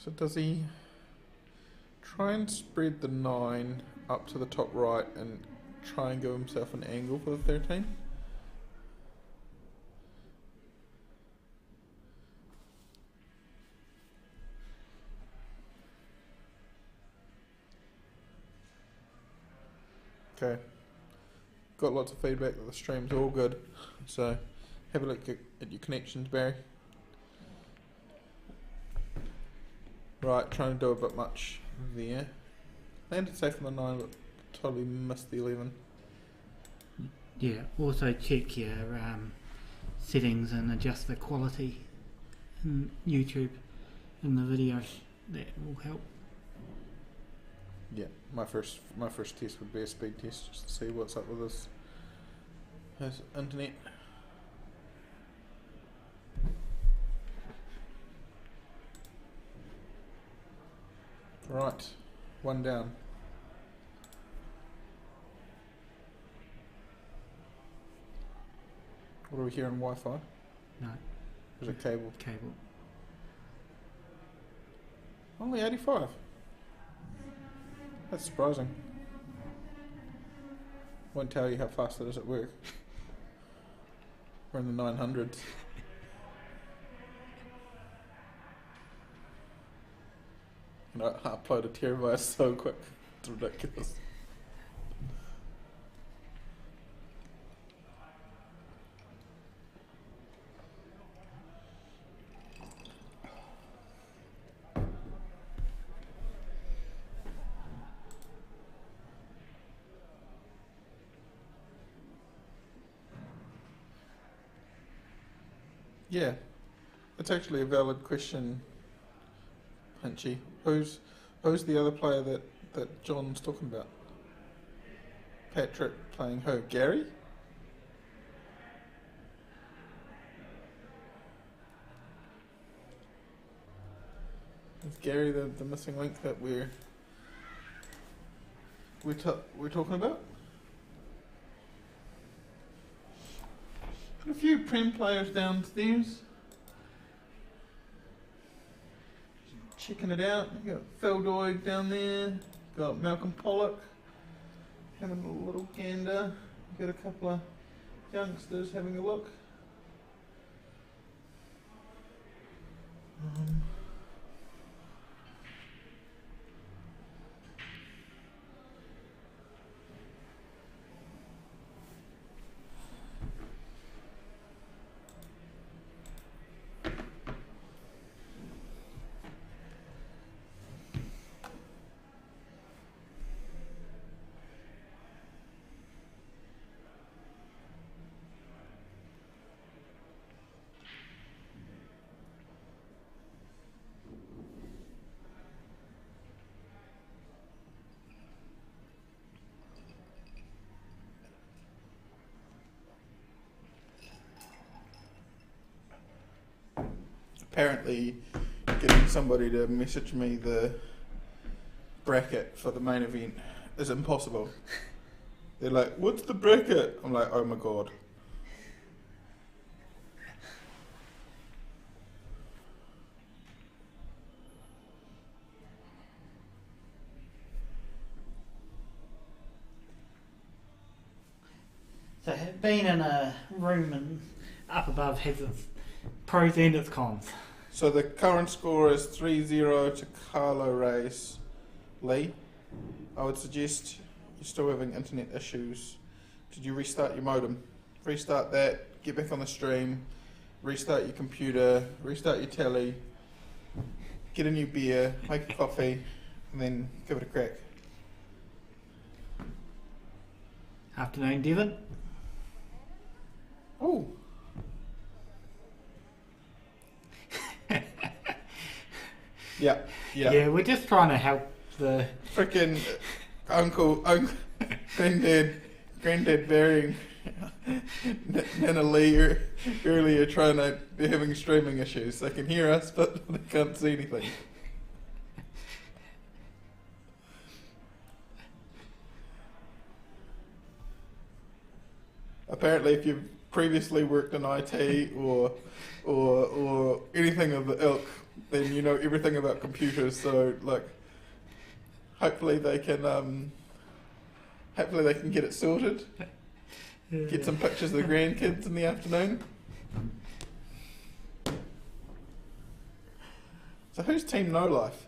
So does he try and spread the 9 up to the top right and try and give himself an angle for the 13? Okay. Got lots of feedback that the stream's all good. So have a look at your connections, Barry. Right, trying to do a bit much there. Landed safe on the 9, but totally missed the 11. Yeah, also check your settings and adjust the quality in YouTube in the video. That will help. Yeah, my first test would be a speed test just to see what's up with his internet. Right, one down. What are we hearing? Wi-Fi? No. Is it cable? Cable. Only 85. That's surprising. Won't tell you how fast it is at work. We're in the 900s. And I upload a terabyte so quick. It's ridiculous. Yeah, it's actually a valid question, Hinchy. Who's the other player that John's talking about? Patrick playing who? Gary? Is Gary the missing link that we're talking about? Got a few Prem players downstairs. Checking it out. You got Phil Doig down there. Got Malcolm Pollock having a little gander. Got a couple of youngsters having a look. Apparently getting somebody to message me the bracket for the main event is impossible. They're like, what's the bracket? I'm like, oh my god. So being in a room and up above has its pros and its cons. So the current score is 3-0 to Carlo Rees. Lee, I would suggest you're still having internet issues. Did you restart your modem? Restart that, get back on the stream, restart your computer, restart your telly, get a new beer, make a coffee, and then give it a crack. Afternoon, Devon. Oh. Yeah, we're just trying to help the freaking uncle, granddad burying Nana Lee earlier trying to be having streaming issues. They can hear us, but they can't see anything. Apparently, if you've previously worked in IT or anything of the ilk, then you know everything about computers. So, like, hopefully they can get it sorted. Get some pictures of the grandkids in the afternoon. So, who's Team No Life?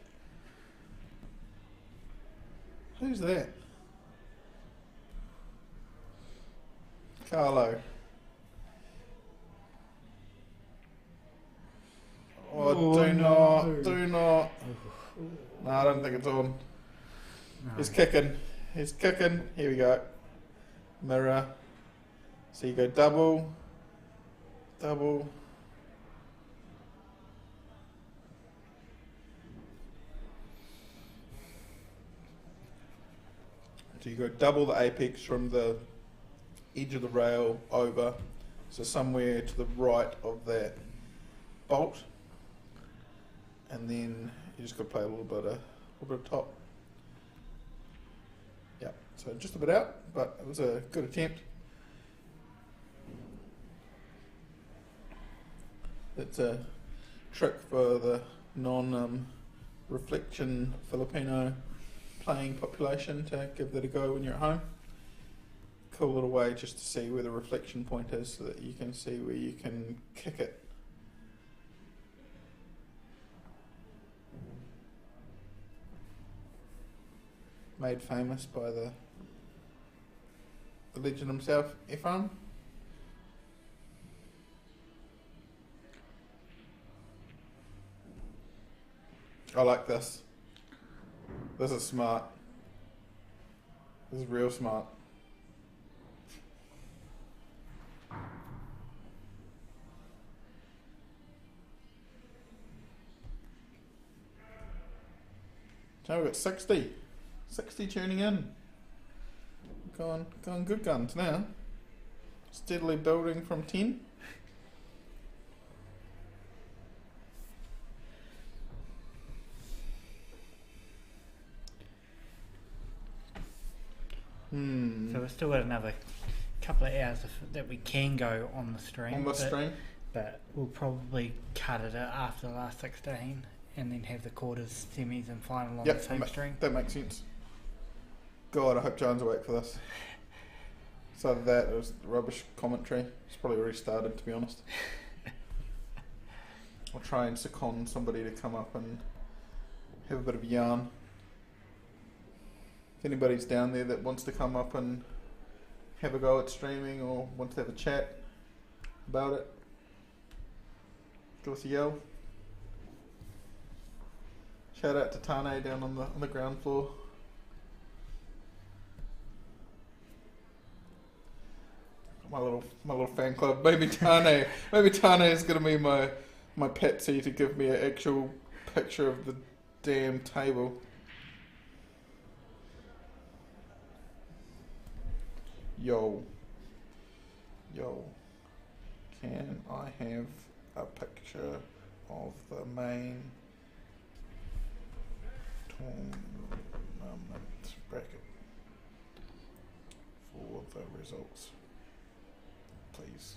Who's that? Carlo. Oh, do not. No, I don't think it's on. No. He's kicking. Here we go. Mirror. So you go double. So you go double the apex from the edge of the rail over. So somewhere to the right of that bolt. And then you just got to play a little bit of top. Yeah, so just a bit out, but it was a good attempt. It's a trick for the non-reflection Filipino playing population to give that a go when you're at home. Cool little way just to see where the reflection point is so that you can see where you can kick it. Made famous by the legend himself, Efron. I like this. This is smart. This is real smart. So we've got 60 tuning in. Going good guns now. Steadily building from 10. So we've still got another couple of hours that we can go on the stream. But we'll probably cut it after the last 16 and then have the quarters, semis and final on the same stream. That makes sense. God, I hope John's awake for this. So that it was rubbish commentary. It's probably already started, to be honest. I'll try and second somebody to come up and have a bit of yarn. If anybody's down there that wants to come up and have a go at streaming or wants to have a chat about it, give us a yell. Shout out to Tane down on the ground floor. My little fan club. Maybe Tane is gonna be my patsy to give me an actual picture of the damn table. Yo, can I have a picture of the main tournament bracket for the results, please?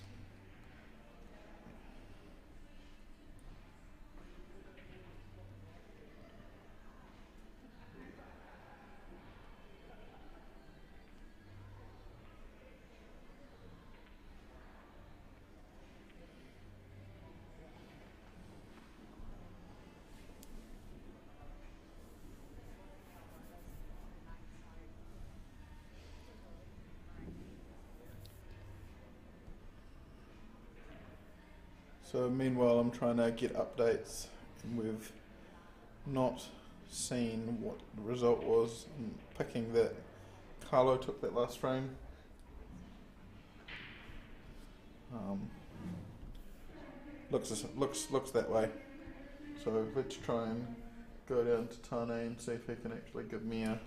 So meanwhile I'm trying to get updates and we've not seen what the result was. I'm picking that Carlo took that last frame. Looks that way. So let's try and go down to Tane and see if he can actually give me a...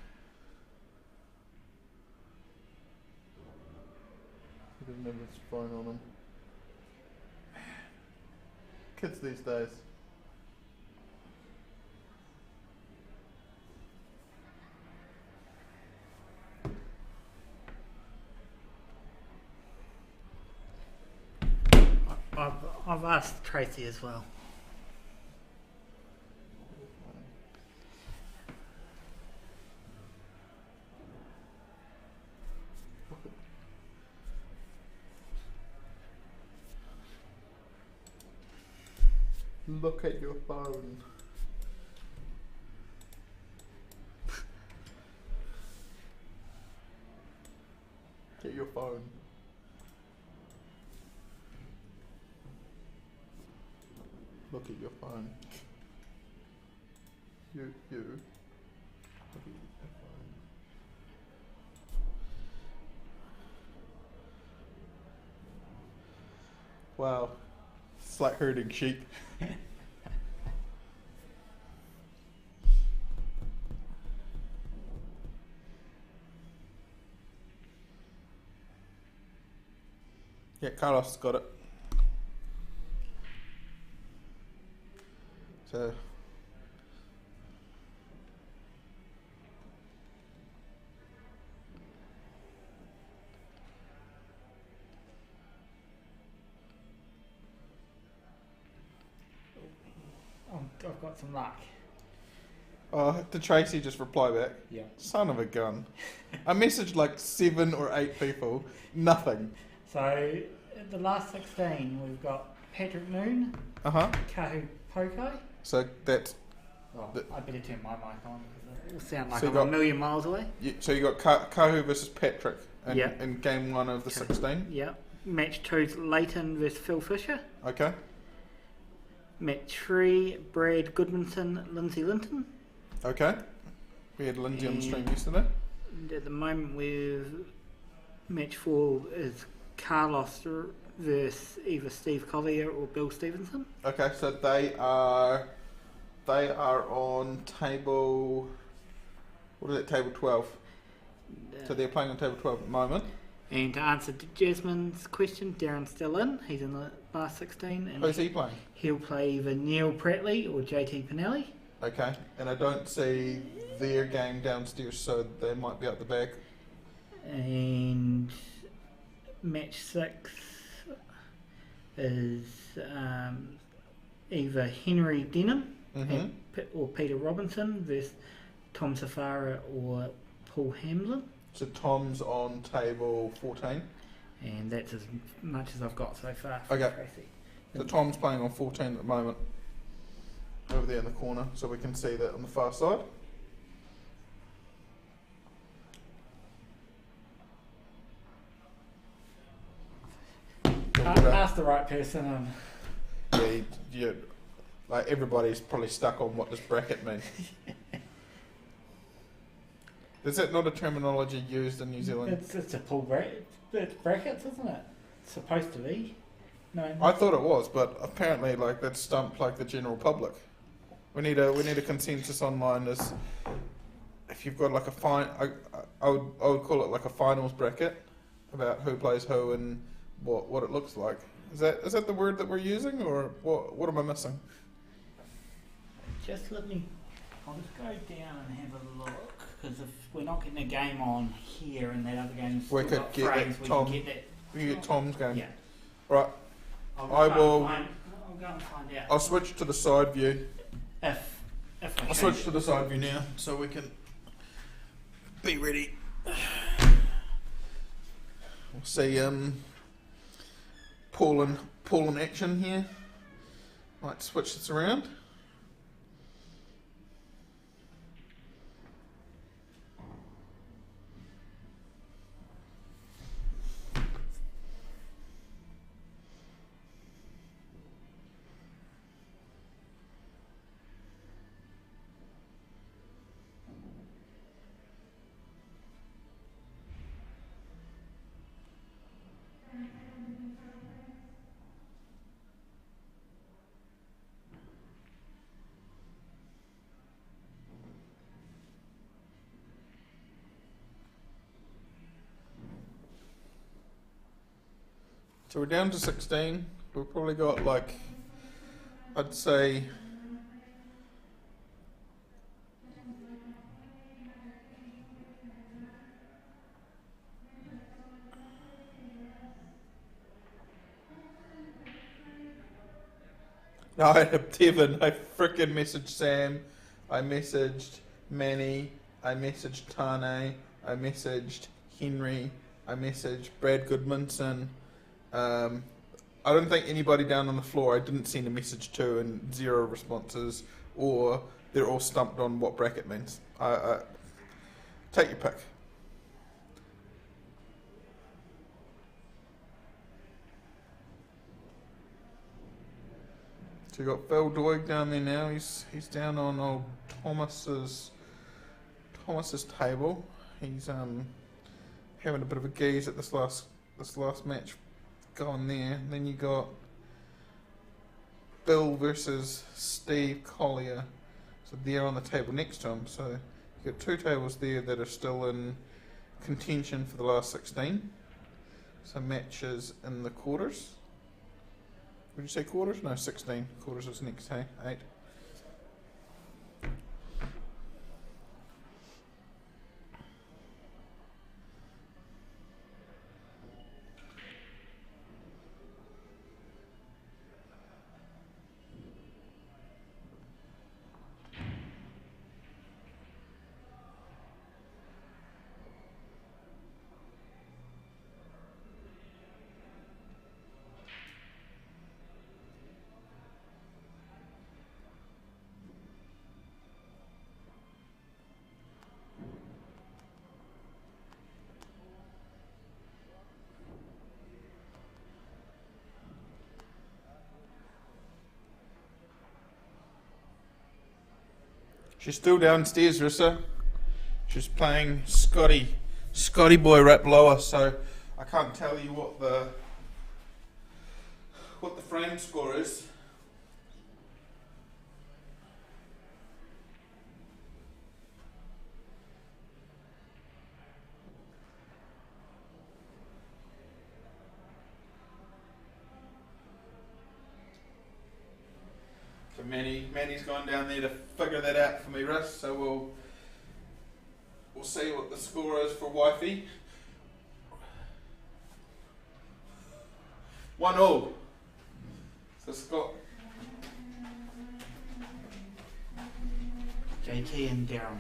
He doesn't have his phone on him. Kids these days. I've asked Tracy as well. Look at your phone. Get your phone. Look at your phone. you. Wow. It's like herding sheep. Yeah, Carlos got it. So I've got some luck. did Tracy just reply back? Yeah. Son of a gun. I messaged like 7 or 8 people. Nothing. So, at the last 16, we've got Patrick Noon, Uh-huh. Kahu Pokai. So that's... I better turn my mic on because it will sound like So I'm you a got- million miles away. So you got Kahu versus Patrick in, Yeah. in game 1 of the 16. Yeah. Match 2's Leighton versus Phil Fisher. Okay. Match 3, Brad Goodmanson, Lindsay Linton. Okay. We had Lindsay on the stream yesterday. And at the moment, match 4 is Carlos versus either Steve Collier or Bill Stevenson. Okay, so they are on table... What is it? Table 12. So they're playing on table 12 at the moment. And to answer Jasmine's question, Darren's still in. He's in the last 16. And Who's he playing? he'll play either Neil Pratley or JT Pinelli. Okay, and I don't see their game downstairs, so they might be up the back. And match 6 is either Henry Denham or Peter Robinson versus Tom Safara or Paul Hamlin. So Tom's on table 14. And that's as much as I've got so far. Okay. Tracy. So Tom's playing on 14 at the moment. Over there in the corner, so we can see that on the far side. Ask the right person. Yeah, like everybody's probably stuck on what does bracket mean. Is that not a terminology used in New Zealand? It's a pull bracket. It's brackets, isn't it? It's supposed to be. No. I thought it was, but apparently, like that's stumped like the general public. We need a consensus online as if you've got like a I would call it like a finals bracket about who plays who and what it looks like. Is that the word that we're using, or what am I missing? Just let me. I'll just go down and have a look, because if we're not getting a game on here and that other game's We could get frames, that we Tom. can get that. We get Tom's game. Yeah. Right. I'll I will. I'll go and find out. I'll switch to the side view. If I'll switch to the side view now, so we can be ready. We'll see Paul in action here. Might switch this around. So we're down to 16. We've probably got like, I'd say, no, I have Devin. I frickin' messaged Sam. I messaged Manny. I messaged Tane. I messaged Henry. I messaged Brad Goodmanson. I don't think anybody down on the floor I didn't send a message to, and 0 responses, or they're all stumped on what bracket means. Take your pick. So you got Phil Doig down there now. He's down on old Thomas's table. He's having a bit of a gaze at this last match going there. And then you got Bill versus Steve Collier. So they're on the table next to him. So you've got two tables there that are still in contention for the last 16. So matches in the quarters. Would you say quarters? No, 16. Quarters is next, hey? 8. She's still downstairs, Rissa. She's playing Scotty Boy right below us, so I can't tell you what the frame score is. So Manny's gone down there to figure that out for me, Russ. So we'll see what the score is for Wifey. 1-1. So Scott. JT and Darren.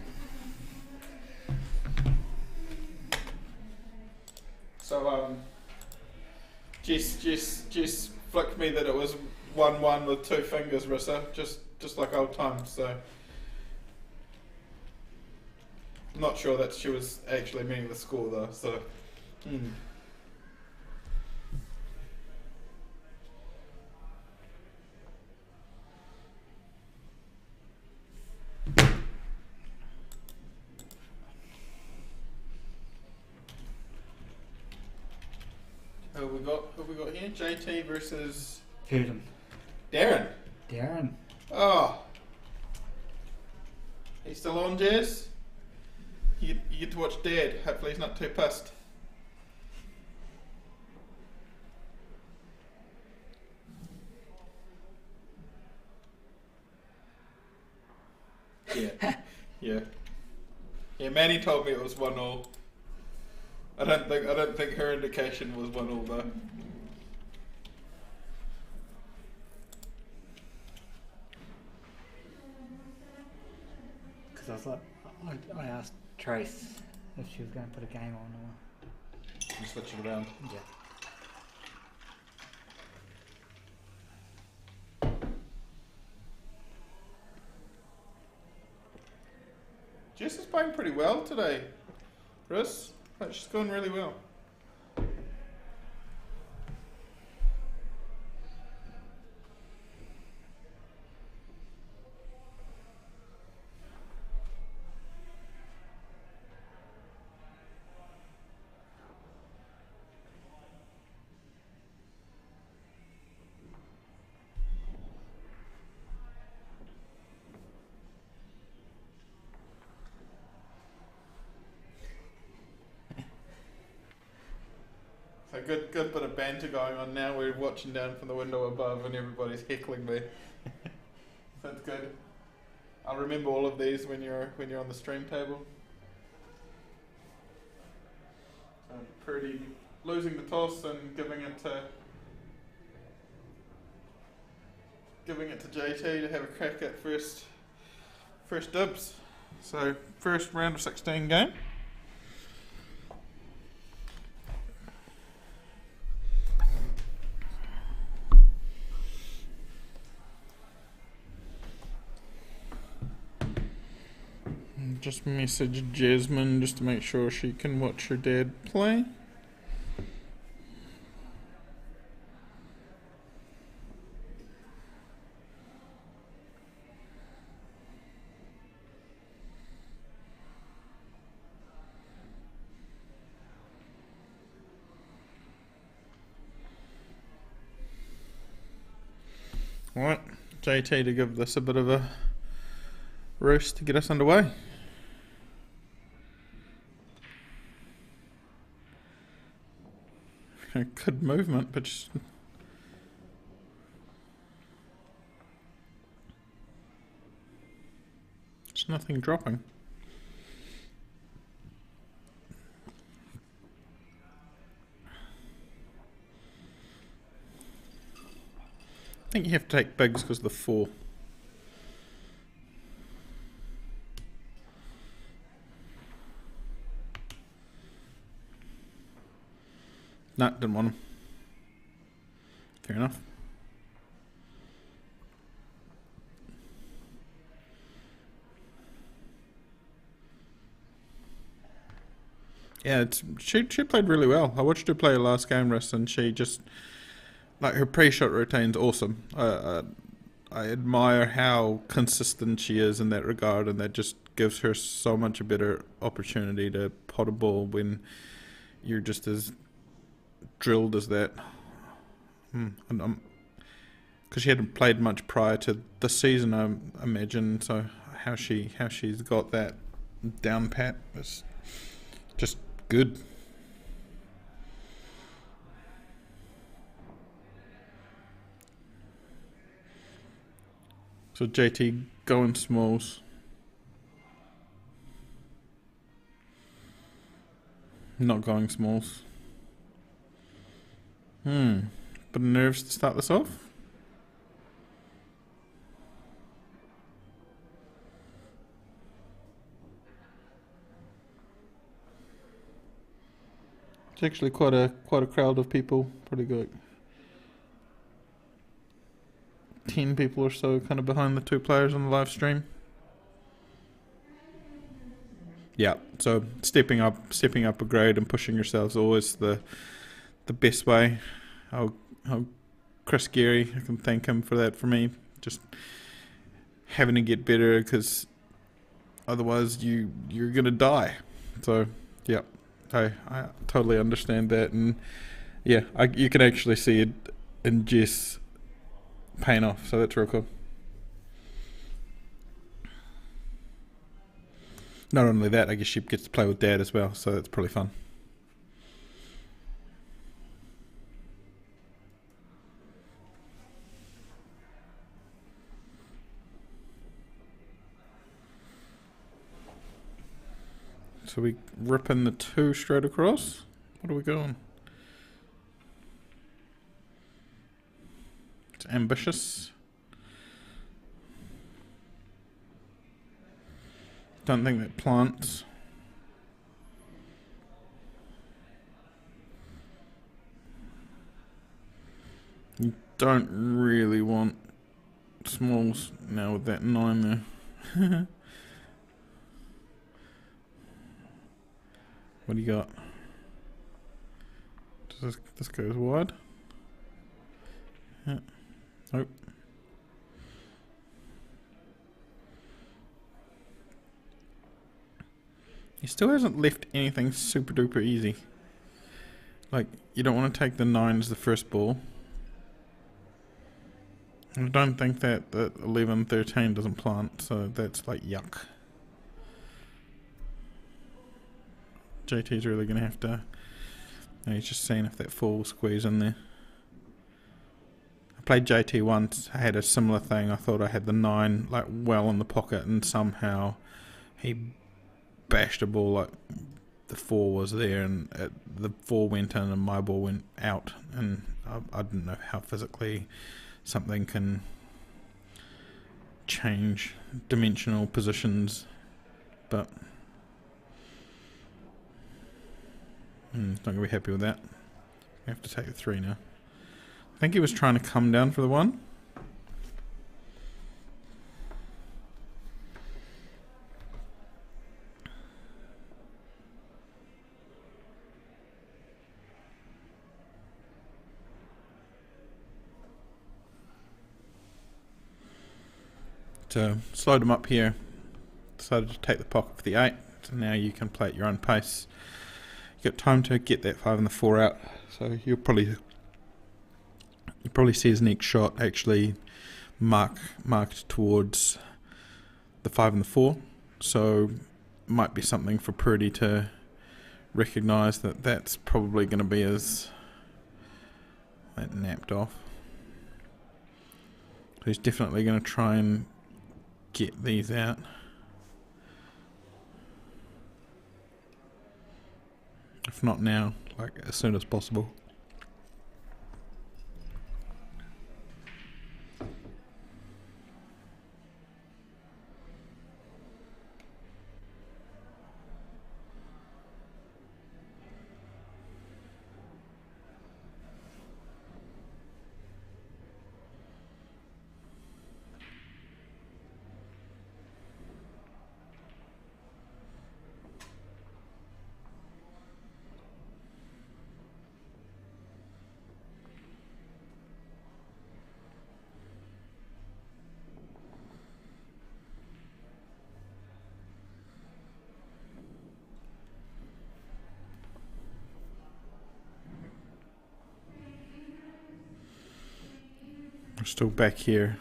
So Jess flicked me that it was 1-1 with 2 fingers, Rissa, just like old times. So I'm not sure that she was actually meaning the score though. So. Who have we got here? JT versus Darren. Oh. He's still on, Jazz? You get to watch Dad. Hopefully he's not too pissed. Yeah. Yeah, Manny told me it was 1-1. I don't think her indication was 1-1 though. Because I was like, I asked Trace if she was going to put a game on or. You switch it around. Yeah. Jess is playing pretty well today, Chris. Like, she's going really well. So good bit of banter going on now. We're watching down from the window above and everybody's heckling me. That's good. I'll remember all of these when you're on the stream table. So Purdy losing the toss and giving it to JT to have a crack at first dibs. So first round of 16 game. Just message Jasmine just to make sure she can watch her dad play. Alright, JT to give this a bit of a roost to get us underway. Good movement, but just nothing dropping. I think you have to take bigs because of the 4. No, didn't want him. Fair enough. Yeah, she played really well. I watched her play last game, Rees, and she just, like, her pre-shot routine's awesome. I admire how consistent she is in that regard, and that just gives her so much a better opportunity to pot a ball when you're just as drilled as that. Because she hadn't played much prior to the season, I imagine. So how she's got that down pat is just good. So JT going smalls. Not going smalls. Bit of nerves to start this off. It's actually quite a crowd of people. Pretty good. 10 people or so kind of behind the 2 players on the live stream. Yeah, so stepping up a grade and pushing yourselves always the best way. How Chris Geary, I can thank him for that for me. Just having to get better because otherwise you're gonna die. So yeah, I totally understand that, and yeah, you can actually see it in Jess paying off. So that's real cool. Not only that, I guess she gets to play with Dad as well, so that's probably fun. So we rip in the 2 straight across. What are we going? It's ambitious. Don't think that plants. You don't really want smalls now with that 9 there. What do you got? Does this goes wide? Yeah. Nope. He still hasn't left anything super duper easy. Like, you don't want to take the 9 as the first ball. I don't think that the 11, 13 doesn't plant, so that's like yuck. JT's really going to have to... No, he's just seeing if that 4 will squeeze in there. I played JT once, I had a similar thing. I thought I had the 9 like well in the pocket, and somehow he bashed a ball like the 4 was there, and the 4 went in and my ball went out, and I didn't know how physically something can change dimensional positions, but not going to be happy with that. We have to take the 3 now. I think he was trying to come down for the 1. So slowed him up here, decided to take the pocket for the 8, so now you can play at your own pace. You've got time to get that 5 and the 4 out, so you'll probably see his next shot actually marked towards the 5 and the 4, so might be something for Purdy to recognise that that's probably going to be his that napped off. So he's definitely going to try and get these out. If not now, like as soon as possible. We're still back here.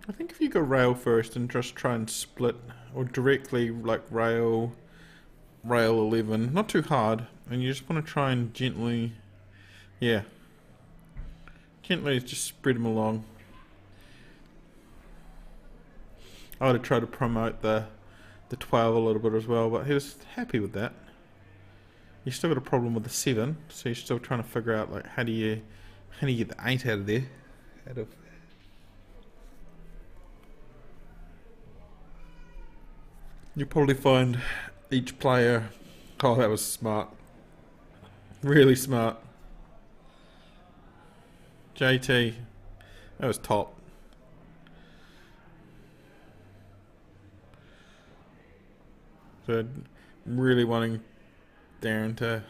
I think if you go rail first and just try and split, or directly like rail 11, not too hard, and you just want to try and gently just spread them along. I would have tried to promote the 12 a little bit as well, but he was happy with that. You still got a problem with the 7, so you're still trying to figure out like how do you get the 8 out of there. You'll probably find each player. Oh, that was smart. Really smart. JT, that was top. So really wanting Darren to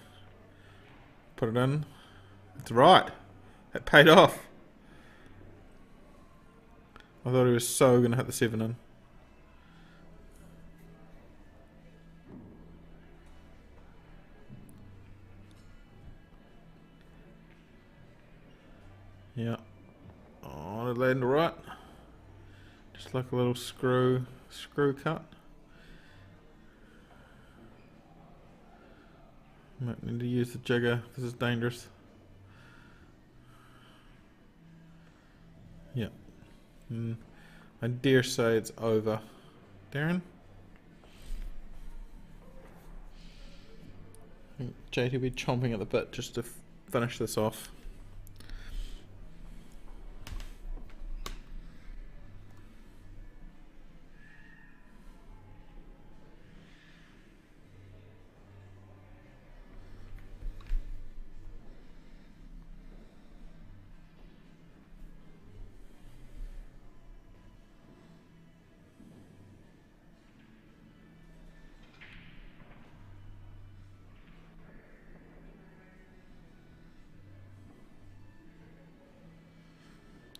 put it in. It's right. It paid off. I thought he was so going to hit the 7 in. Yeah. Oh, it landed right. Just like a little screw cut. Might need to use the jigger. This is dangerous. Yeah. I dare say it's over. Darren? I think JT will be chomping at the bit just to finish this off.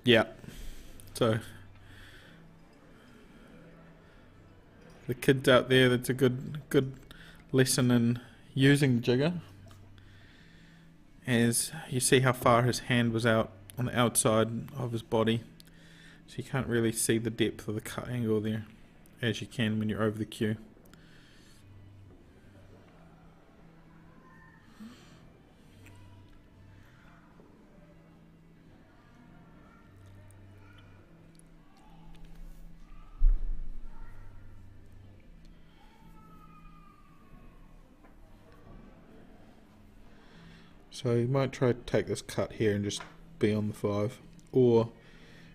Yeah. So the kids out there, that's a good lesson in using the jigger. As you see how far his hand was out on the outside of his body, so you can't really see the depth of the cut angle there as you can when you're over the cue. So you might try to take this cut here and just be on the 5, or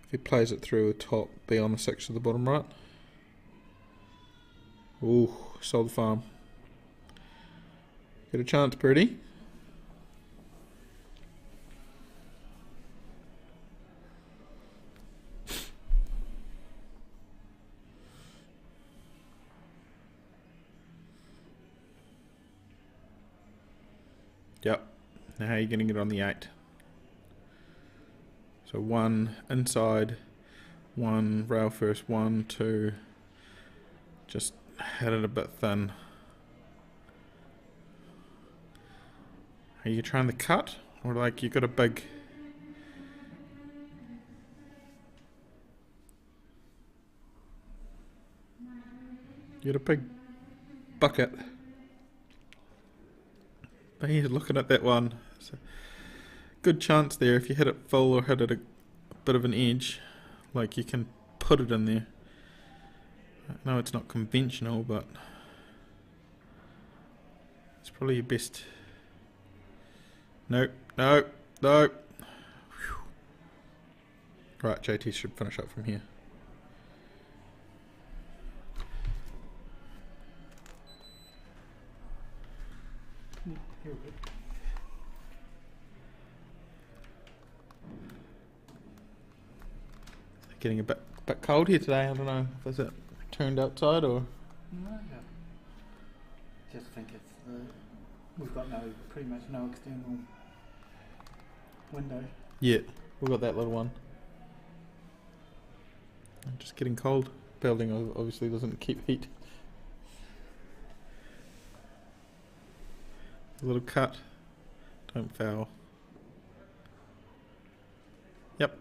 if he plays it through the top, be on the 6 to the bottom right. Ooh, sold the farm. Get a chance, Purdy. Yep. Now how are you going to get on the 8? So 1 inside, 1 rail first, 1, 2, Just had it a bit thin. Are you trying to cut? Or like you got a big... You got a big bucket. But he's looking at that one. It's a good chance there if you hit it full or hit it a bit of an edge. Like you can put it in there. I know it's not conventional, but it's probably your best. Nope, no, no. Whew. Right, JT should finish up from here. Getting a bit cold here today. I don't know if is it turned outside or. No, just think it's we've got pretty much no external window. Yeah, we've got that little one. I'm just getting cold. Building obviously doesn't keep heat. A little cut. Don't foul. Yep.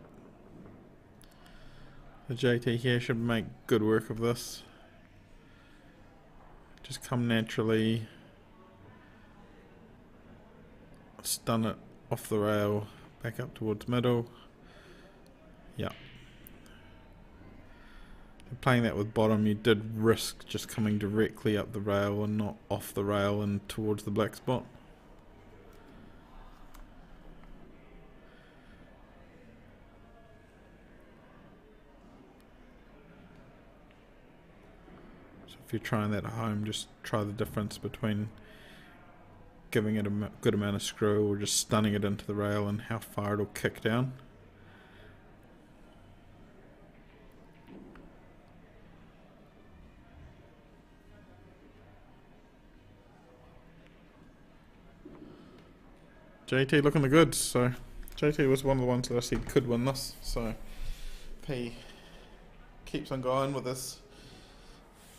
The JT here should make good work of this. Just come naturally. Stun it off the rail, back up towards middle. Yeah. Playing that with bottom, you did risk just coming directly up the rail and not off the rail and towards the black spot. So if you're trying that at home, just try the difference between giving it a good amount of screw or just stunning it into the rail and how far it'll kick down. JT looking the goods, so JT was one of the ones that I said could win this, so if he keeps on going with this,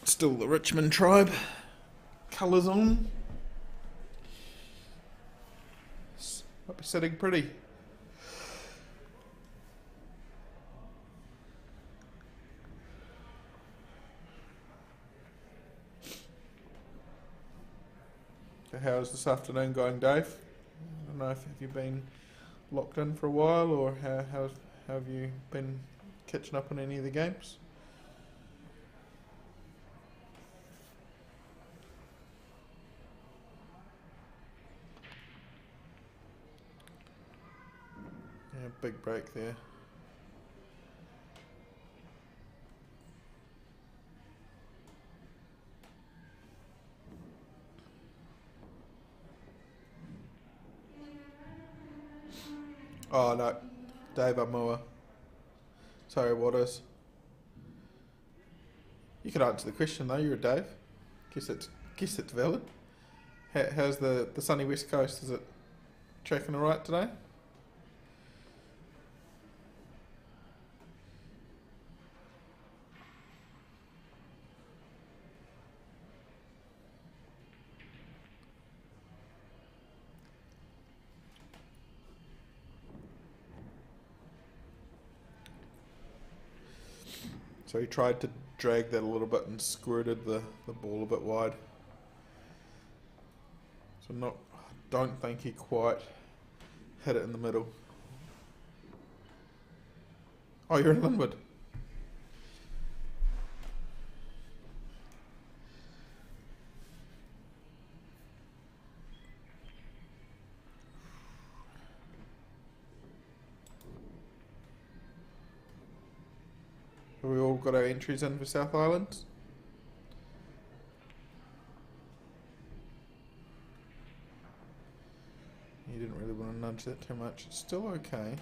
still the Richmond tribe colours on, might be sitting pretty. So how's this afternoon going, Dave? I don't know if have you been locked in for a while, or how have you been catching up on any of the games? Yeah, big break there. Oh no, Dave Amua. Sorry, Waters. You can answer the question though. You're a Dave. Guess it's valid. How's the sunny west coast? Is it tracking alright today? So he tried to drag that a little bit and squirted the ball a bit wide. So don't think he quite hit it in the middle. Oh, you're in Linwood. Have we all got our entries in for South Island? You didn't really want to nudge that too much. It's still okay.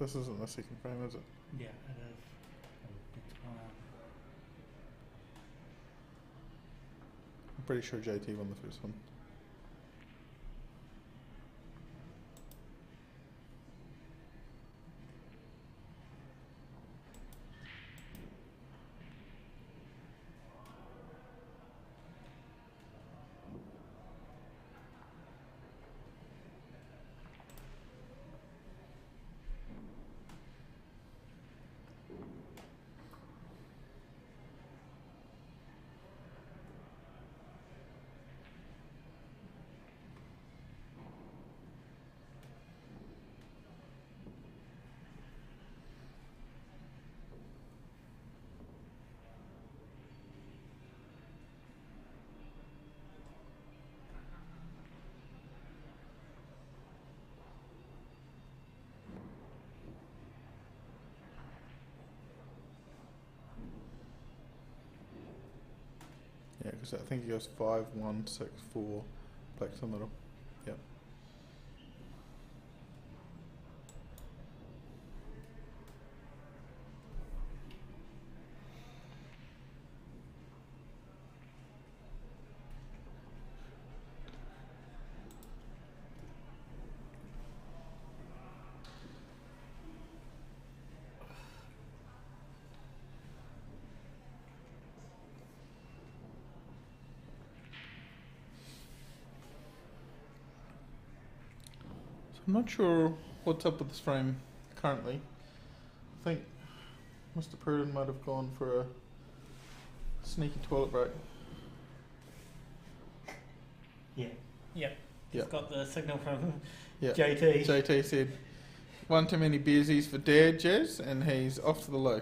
This isn't the second frame, is it? Yeah, it is. I'm pretty sure JT won the first one. Yeah, because I think he goes 5, 1, 6, 4, black to the middle. Yep. I'm not sure what's up with this frame currently. I think Mr. Pruden might have gone for a sneaky toilet break. Yeah. Yep. He's Yep. got the signal from Yep. JT. JT said, one too many beersies for Dad, Jazz, and he's off to the loo.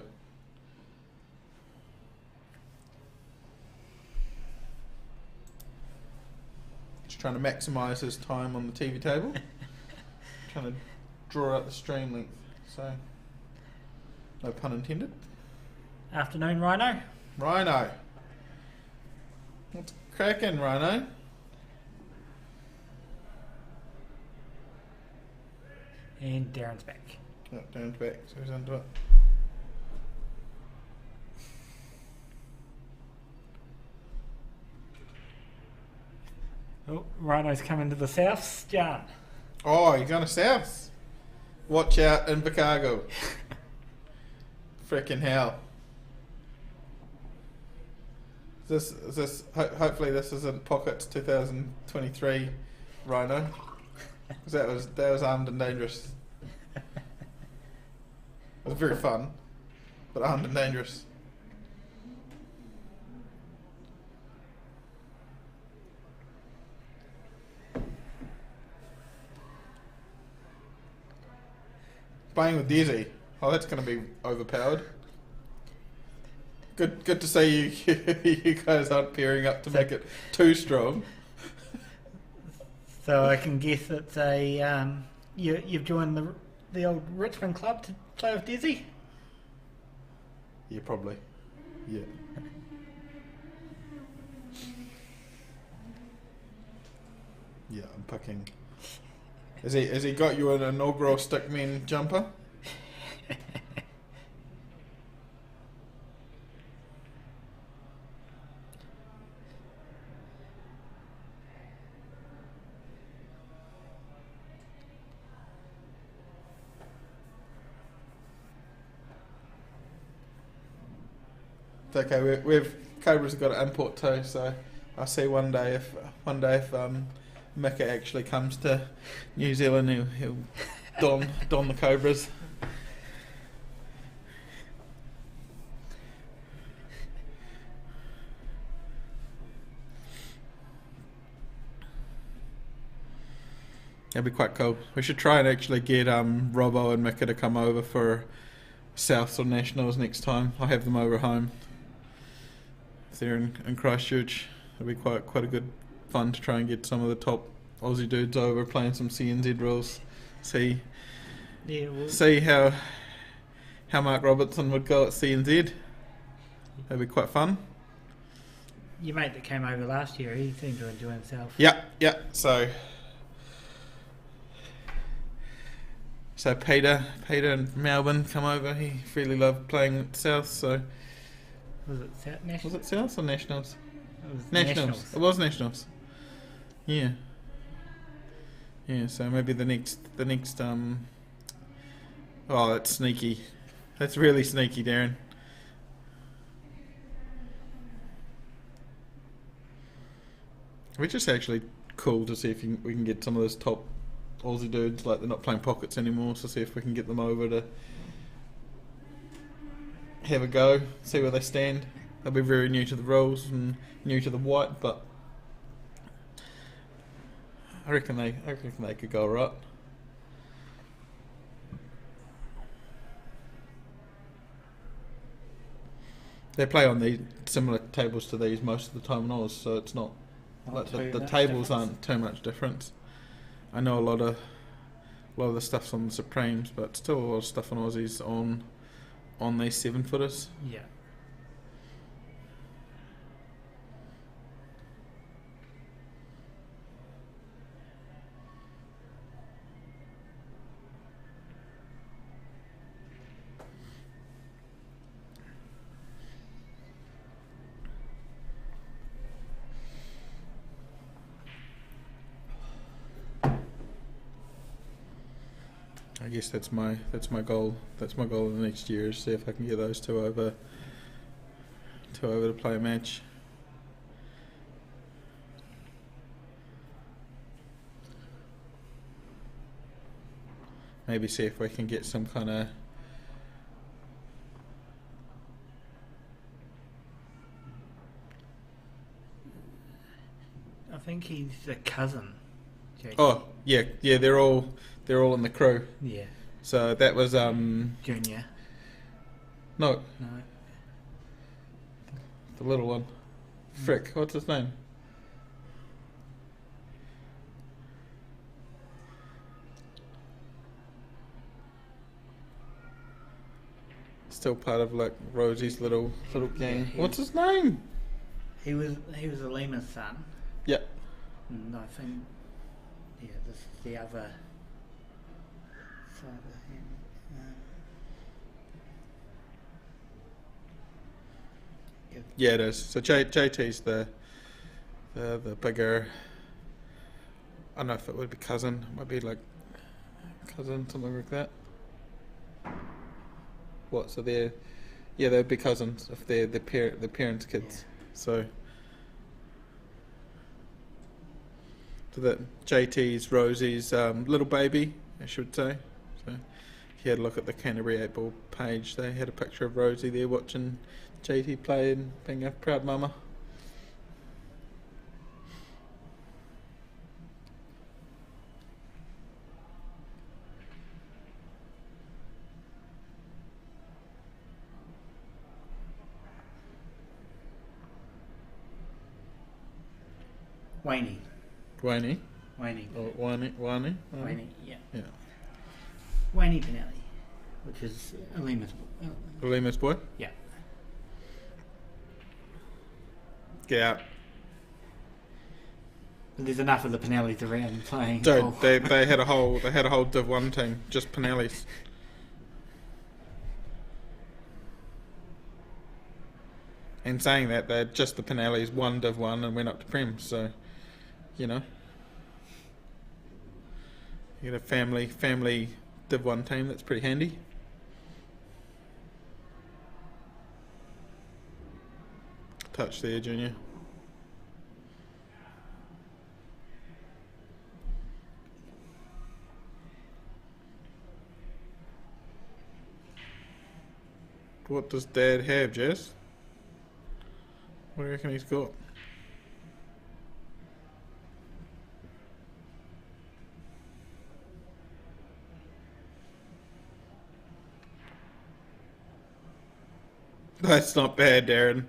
Just trying to maximise his time on the TV table. Trying to draw out the stream length, so no pun intended. Afternoon, Rhino. Rhino, what's cracking, Rhino? And Darren's back. Oh, Darren's back, so he's into it. Oh, Rhino's coming to the south. John. Oh, you're going to south? Watch out, Invercargill. Frickin' hell. Hopefully this isn't Pockets 2023 Rhino. 'Cause that was armed and dangerous. It was very fun, but armed and dangerous. Playing with Desi. Oh, that's going to be overpowered. Good to see you guys aren't pairing up to make it too strong. So I can guess it's a you've joined the old Richmond club to play with Desi? Yeah, probably. Yeah. Yeah, I'm picking. Has he got you an inaugural Stickmen jumper? It's okay. We've Cobra's got an import too, so I'll see one day if Mika actually comes to New Zealand, he'll don the Cobras. That'd be quite cool. We should try and actually get Robbo and Mika to come over for Souths or Nationals next time. I'll have them over home. If they're in Christchurch, it'll be quite a good fun to try and get some of the top Aussie dudes over playing some CNZ rules. See how Mark Robertson would go at CNZ. That'd be quite fun. Your mate that came over last year, he seemed to enjoy himself. Yeah. So So Peter in Melbourne come over. He really loved playing at South. So Was it Nationals? was it South or Nationals? It was Nationals. It was Nationals. Yeah. Yeah. So maybe the next. Oh, that's sneaky. That's really sneaky, Darren. Which is actually cool to see if we can get some of those top Aussie dudes, like they're not playing pockets anymore, so see if we can get them over to have a go, see where they stand. They'll be very new to the rules and new to the white, but I reckon they could go right. They play on the similar tables to these most of the time in Oz, so it's not like the tables aren't too much difference. I know a lot of the stuff's on the Supremes, but still a lot of stuff on Aussies on these 7-footers. Yeah. I guess that's my goal. That's my goal in the next year, is see if I can get those two over to play a match. Maybe see if we can get some kind of I think he's a cousin. Jake. Oh, yeah, they're all in the crew. Yeah. So that was Junior. No, No. the little one. Frick, what's his name? Still part of like Rosie's little gang. Yeah, What's his name? He was Alima's son. Yeah. And I think this is the other side of him. Yeah, it is. So JT's the bigger. I don't know if it would be cousin. It might be like cousin, something like that. What? So they'd be cousins if they're the parents' kids. Yeah. So that JT's Rosie's little baby, I should say. So if you had a look at the Canterbury 8-ball page, they had a picture of Rosie there watching JT play and being a proud mama. Wayne, yeah. Yeah. Wayne Pinelli, which is Lima's boy? Yeah. Get out. But there's enough of the Pinellis around playing. Dude, they had a whole Div 1 team, just Pinellis. And saying that, they're just the Pinellis won Div 1 and went up to Prem, so you know. You get a family Div 1 team, that's pretty handy. Touch there, Junior. What does Dad have, Jess? What do you reckon he's got? That's not bad, Darren.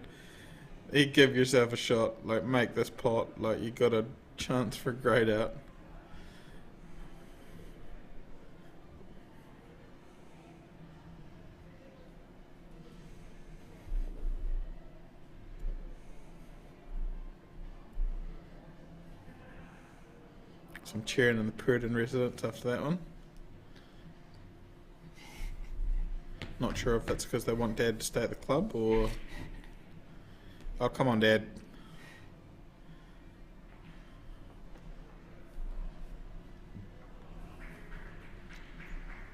You give yourself a shot. Like, make this pot. Like, you got a chance for grade out. Some cheering in the Puritan residence after that one. Not sure if it's because they want Dad to stay at the club or... Oh, come on, Dad.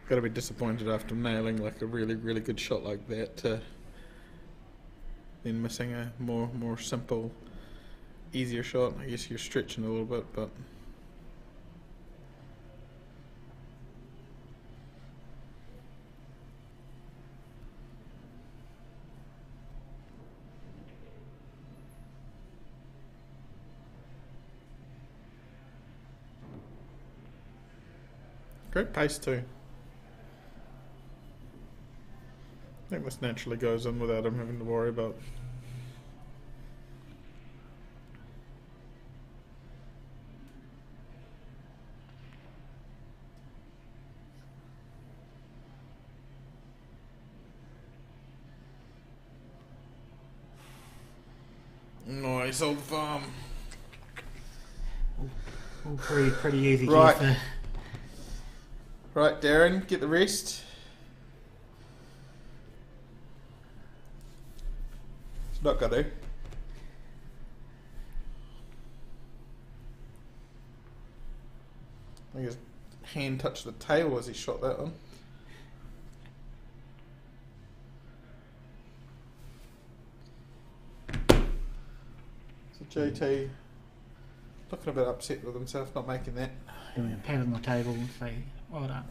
Got to be disappointed after nailing like a really, really good shot like that to then missing a more simple, easier shot. I guess you're stretching a little bit, but... Great pace too. I think this naturally goes in without him having to worry about. Nice old farm. All pretty easy. Right. Right, Darren, get the rest. It's not going to. I think his hand touched the tail as he shot that one. So JT looking a bit upset with himself not making that. Doing a pat on the table and say, well done.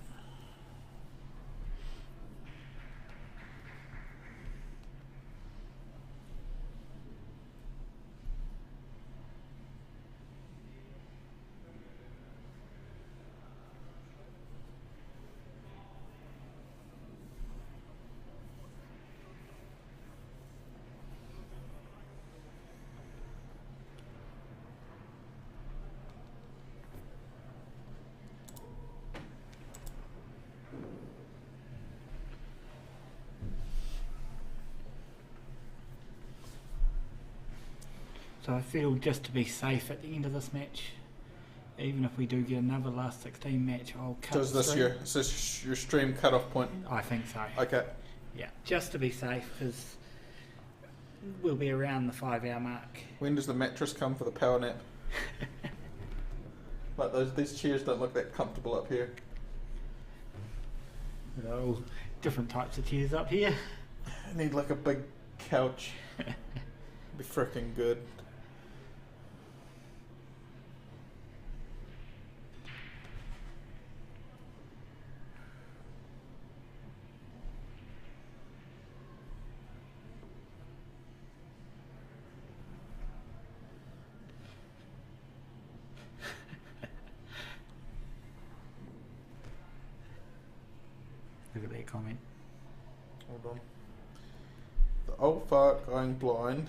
So I feel just to be safe at the end of this match, even if we do get another last 16 match, I'll cut So is this your stream cut-off point? I think so. Okay. Yeah, just to be safe, because we'll be around the 5-hour mark. When does the mattress come for the power nap? Like these chairs don't look that comfortable up here. There are all different types of chairs up here. I need like a big couch. Be frickin' good. Look at that comment. Hold on. The old fart going blind.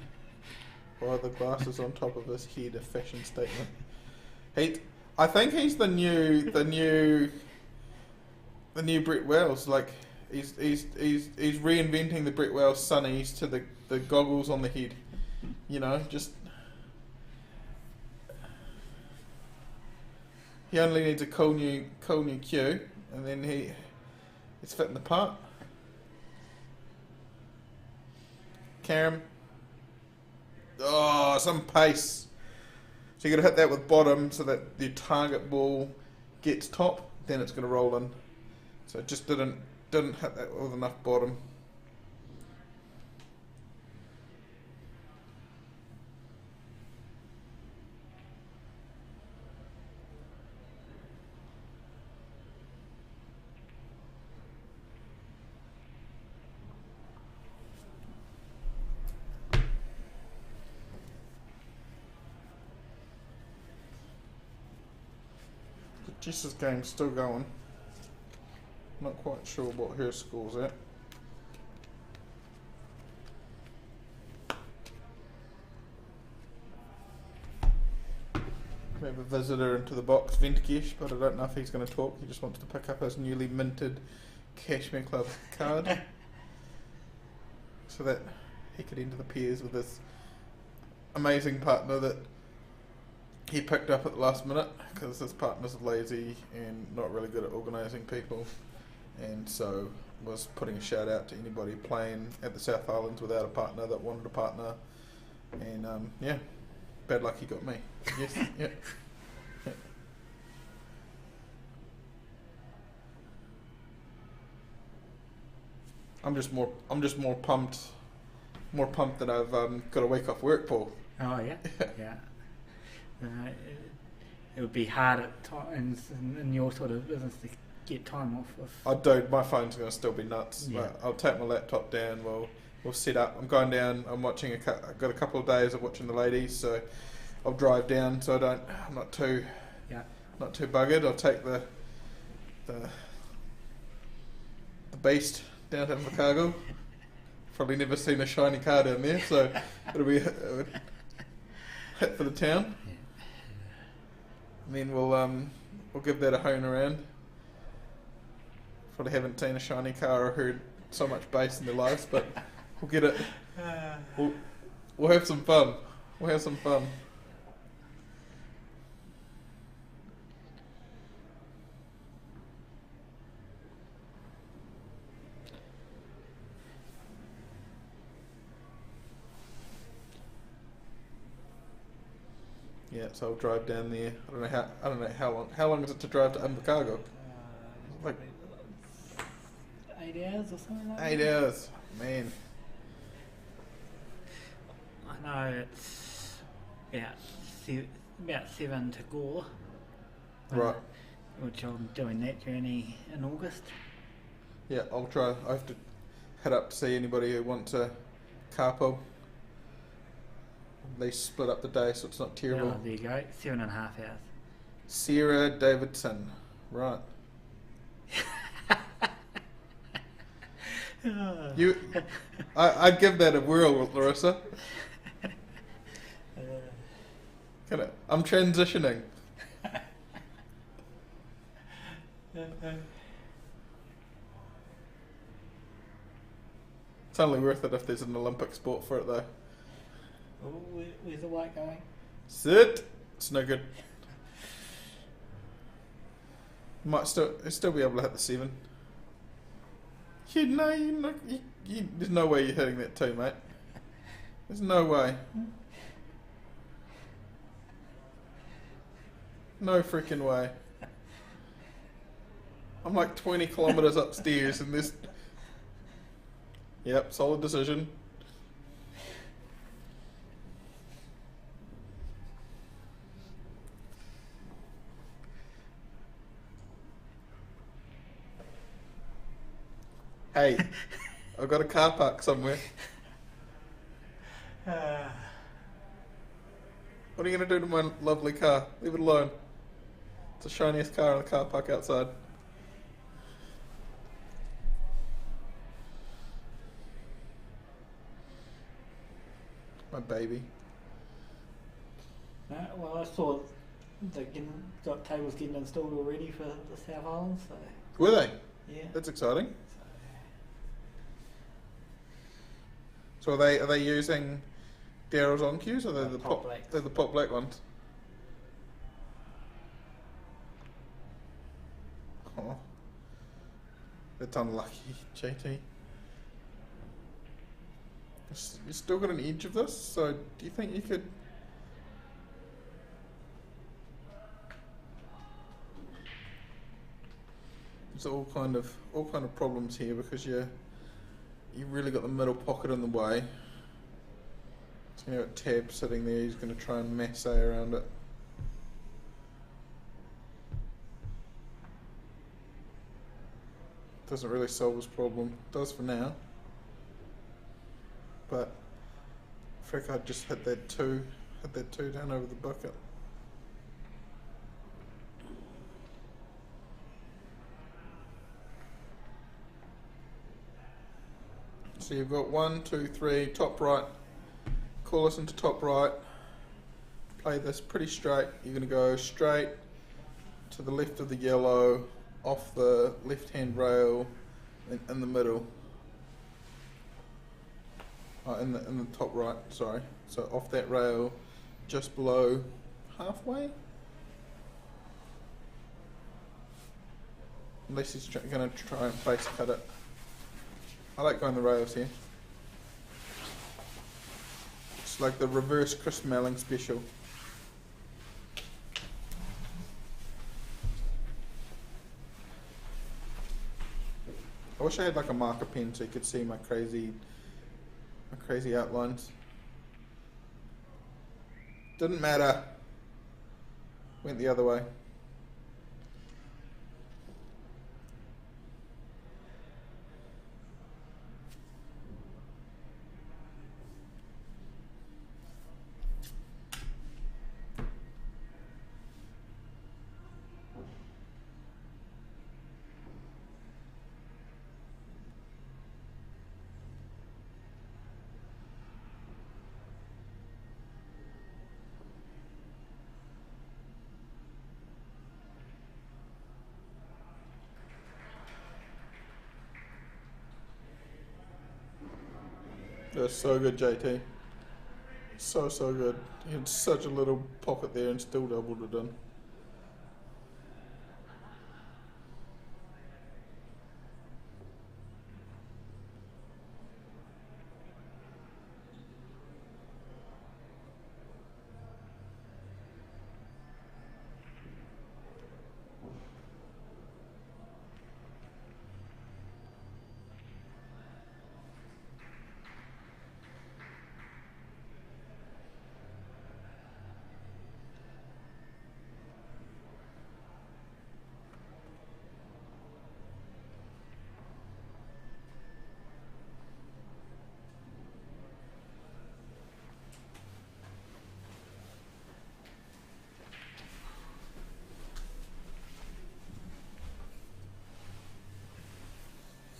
Why the glasses on top of his head, a fashion statement. I think he's the new Brett Wells. Like he's reinventing the Brett Wells sunnies to the goggles on the head. You know, just he only needs a cool new cue, and then it's fitting the part. Karen. Oh, some pace. So you're going to hit that with bottom so that the target ball gets top, then it's going to roll in. So it just didn't hit that with enough bottom. Jess's game's still going. Not quite sure what her score's at. We have a visitor into the box, Ventukish, but I don't know if he's going to talk. He just wants to pick up his newly minted Cashmere Club card so that he could enter the pairs with this amazing partner that he picked up at the last minute, because his partner's lazy and not really good at organising people, and so was putting a shout out to anybody playing at the South Islands without a partner that wanted a partner, and bad luck he got me. Yes, yeah. I'm just more pumped that I've got a week off work, Paul. Oh yeah, yeah. It would be hard at times in your sort of business to get time off. My phone's going to still be nuts. Yeah. But I'll take my laptop down. We'll set up. I'm going down. I'm watching I've got a couple of days of watching the ladies, so I'll drive down. So I'm not too buggered. I'll take the beast down to Invercargill. Probably never seen a shiny car down there, so it'll be a hit for the town. And then we'll give that a hone around. Probably haven't seen a shiny car or heard so much bass in their lives, but we'll get it. We'll have some fun. Yeah, so I'll drive down there. I don't know how long is it to drive to Invercargill? Like 8 hours or something like that. 8 hours, man. I know it's about 7 to Gore. Right. Which I'm doing that journey in August. Yeah, I'll try. I have to head up to see anybody who wants a carpool. They split up the day, so it's not terrible. Oh, there you go. 7.5 hours. Sarah Davidson. Right. I'd give that a whirl, Larissa. I'm transitioning. It's only worth it if there's an Olympic sport for it, though. Oh, where's the white going? Sit. It's no good. Might still be able to hit the 7. There's no way you're hitting that 2, mate. There's no way. No freaking way. I'm like 20 kilometres upstairs and this... Yep, solid decision. Hey, I've got a car park somewhere. What are you going to do to my lovely car? Leave it alone. It's the shiniest car in the car park outside. My baby. Well, I saw they got tables getting installed already for the South Island. So. Were they? Yeah. That's exciting. So are they using Darrell's on cues, or they're the pop black? They're the pop black ones. Oh, that's unlucky, JT. You still got an edge of this, so do you think you could? There's all kind of problems here because you've really got the middle pocket in the way. So you got Tab sitting there. He's going to try and massage around it. Doesn't really solve his problem. Does for now. But I think I'd just hit that two down over the bucket. So you've got 1, 2, 3, top right. Call us into top right. Play this pretty straight. You're going to go straight to the left of the yellow, off the left-hand rail, in the middle. In the top right, sorry. So off that rail, just below halfway. Unless he's going to try and face cut it. I like going the rails here. It's like the reverse Chris Melling special. I wish I had like a marker pen so you could see my crazy outlines. Didn't matter. Went the other way. It was so good, JT. So good. He had such a little pocket there and still doubled it in.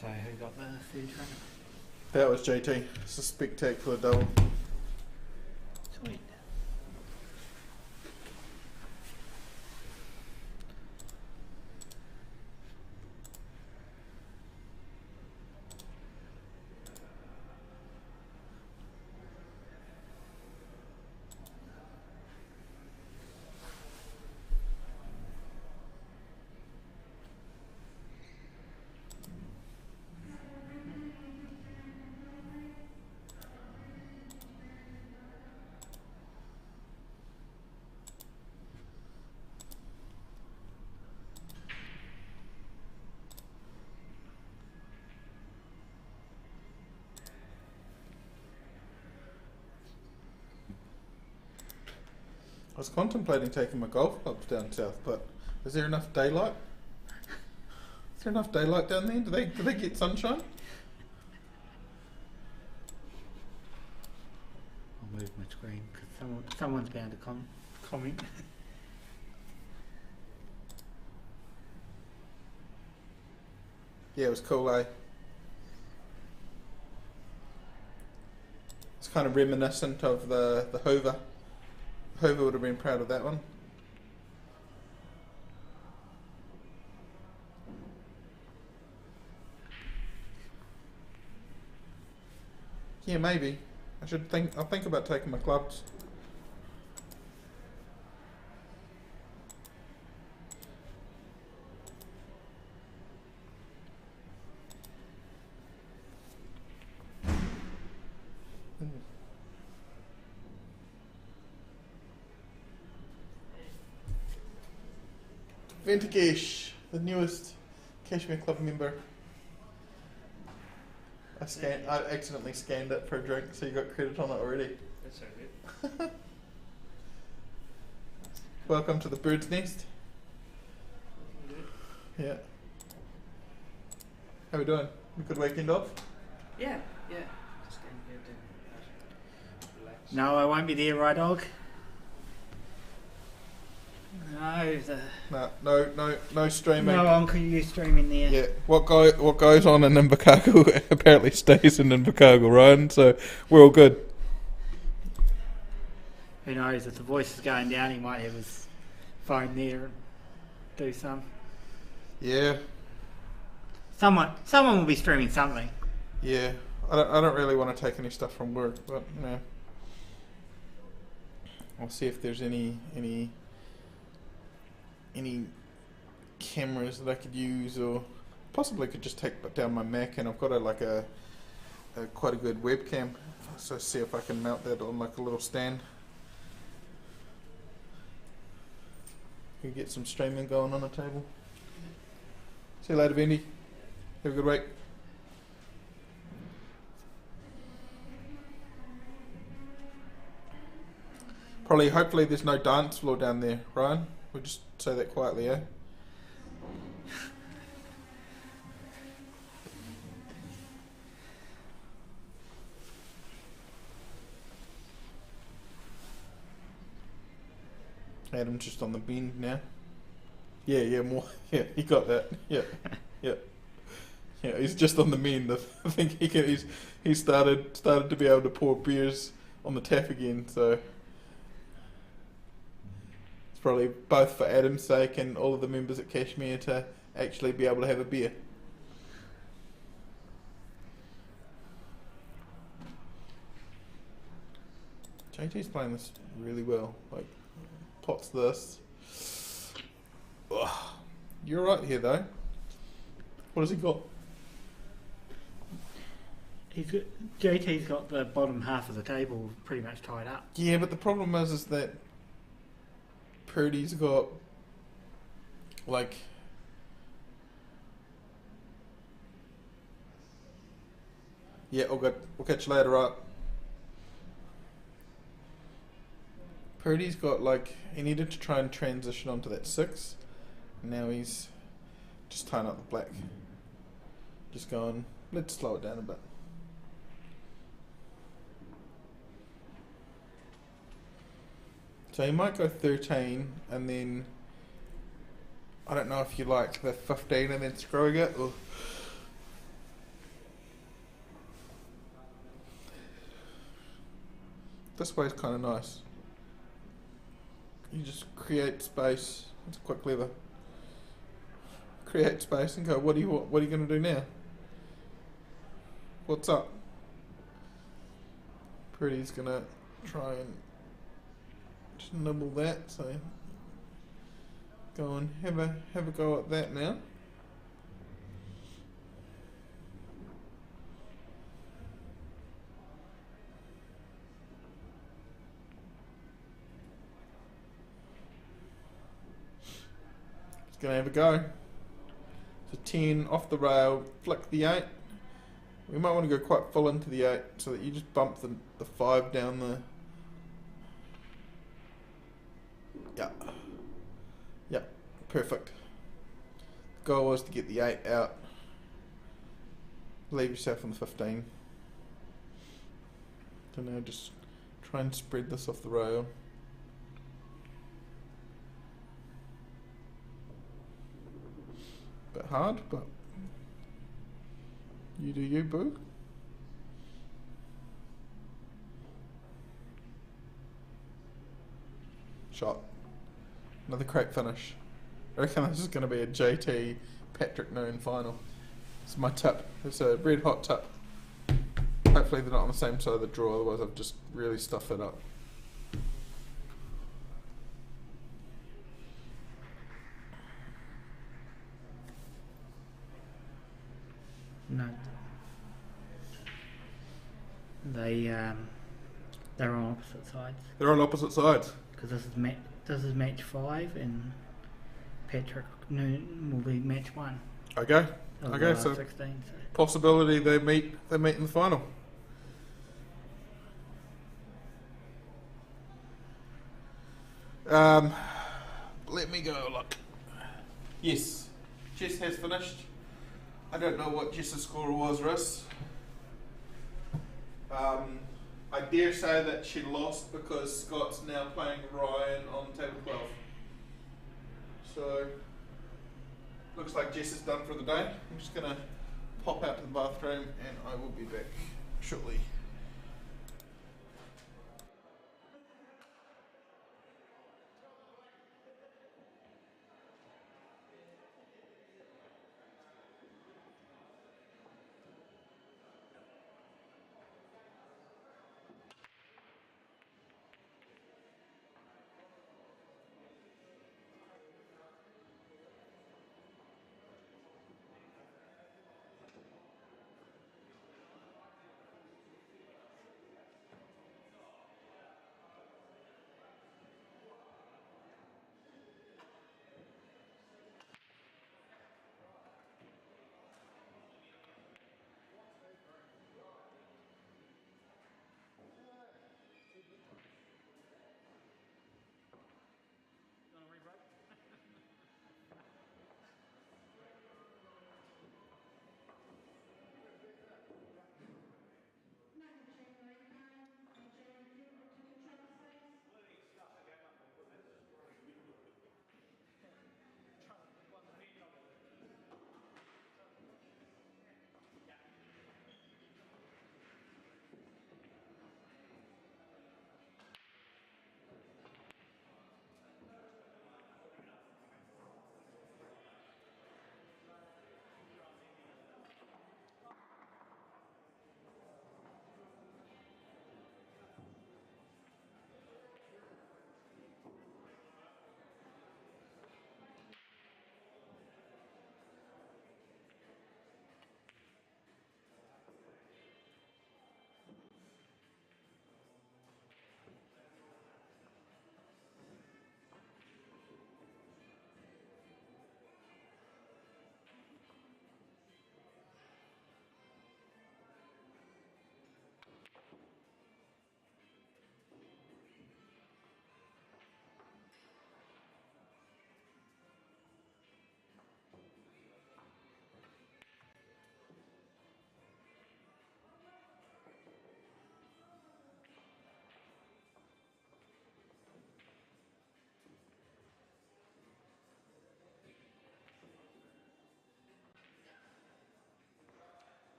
So who got the third run? That was JT. It's a spectacular double. Sweet. I was contemplating taking my golf clubs down south, but is there enough daylight? Is there enough daylight down there? Do they get sunshine? I'll move my screen because someone's bound to comment. Yeah, it was cool, eh? It's kind of reminiscent of the Hoover. Hoover would have been proud of that one. Yeah, maybe. I'll think about taking my clubs. Ventigash, the newest Cashmere Club member. I accidentally scanned it for a drink, so you got credit on it already. That's so good. Welcome to the bird's nest. Yeah. How we doing? A good weekend off? Yeah. Just going to relax. No, I won't be there, right, dog? No streaming. No, Uncle, you streaming there. Yeah, what goes on in Invercargill apparently stays in Invercargill, Ryan. So we're all good. Who knows? If the voice is going down, he might have his phone there and do some. Yeah. Someone will be streaming something. Yeah, I don't really want to take any stuff from work, but I'll see if there's any cameras that I could use or Possibly could just take down my Mac, and I've got a quite a good webcam, so see if I can mount that on like a little stand. You get some streaming going on the table. See you later, Bendy. Have a good week. Hopefully there's no dance floor down there, Ryan. We'll just say that quietly, eh? Adam's just on the bend now. Yeah, more. Yeah, he got that. Yeah. Yeah, he's just on the mend. I think he started to be able to pour beers on the tap again. So it's probably both for Adam's sake and all of the members at Cashmere to actually be able to have a beer. JT's playing this really well. Like, pots this. Ugh. You're right here though. What has he got? JT's got the bottom half of the table pretty much tied up. Yeah, but the problem is that Purdy's got like yeah, all good. We'll catch you later, right? Purdy's got like he needed to try and transition onto that 6. Now he's just tying up the black. Just going, let's slow it down a bit. So he might go 13 and then I don't know if you like the 15 and then screwing it or this way's kind of nice. You just create space. It's a quick lever. Create space and go, what are you going to do now? What's up? Pretty's going to try and just nibble that, so go and have a go at that now. Just going to have a go. So 10 off the rail, flick the 8. We might want to go quite full into the 8 so that you just bump the 5 down the... Yeah, perfect. The goal was to get the 8 out. Leave yourself on the 15. So now just try and spread this off the rail. Bit hard, but you do you, boo. Shot. Another crap finish. I reckon this is going to be a JT Patrick Noon final. It's my tip. It's a red hot tip. Hopefully they're not on the same side of the draw, otherwise I've just really stuffed it up. No. They're on opposite sides. They're on opposite sides. Because this is match 5 and Patrick Noon will be match 1. Okay. Okay, so 16, so possibility they meet in the final. Let me go look. Yes, Jess has finished. I don't know what Jess's score was, Rees. I dare say that she lost because Scott's now playing Ryan on table 12. So, looks like Jess is done for the day. I'm just going to pop out to the bathroom and I will be back shortly.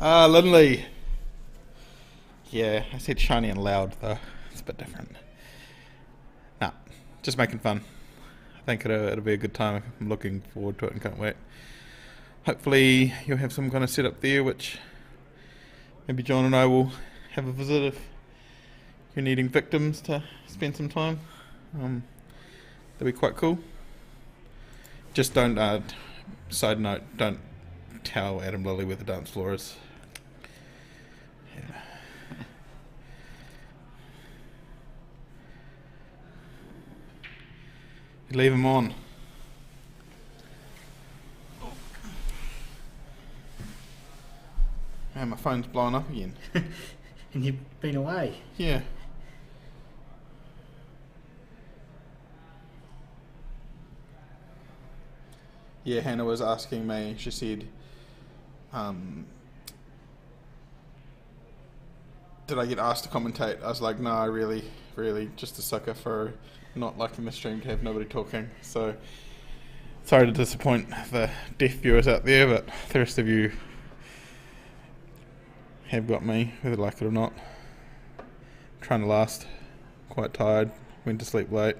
Lindley. Yeah, I said shiny and loud though. It's a bit different. Nah, just making fun. I think it'll be a good time. I'm looking forward to it and can't wait. Hopefully you'll have some kind of setup there, which maybe John and I will have a visit if you're needing victims to spend some time. That'd be quite cool. Just don't, side note, don't tell Adam Lilly where the dance floor is. Yeah. You leave him on. Man, my phone's blowing up again. And you've been away. Yeah. Yeah, Hannah was asking me, she said, did I get asked to commentate? I was like, no, really, just a sucker for not liking the stream to have nobody talking. So, sorry to disappoint the deaf viewers out there, but the rest of you have got me, whether you like it or not. Trying to last, quite tired, went to sleep late.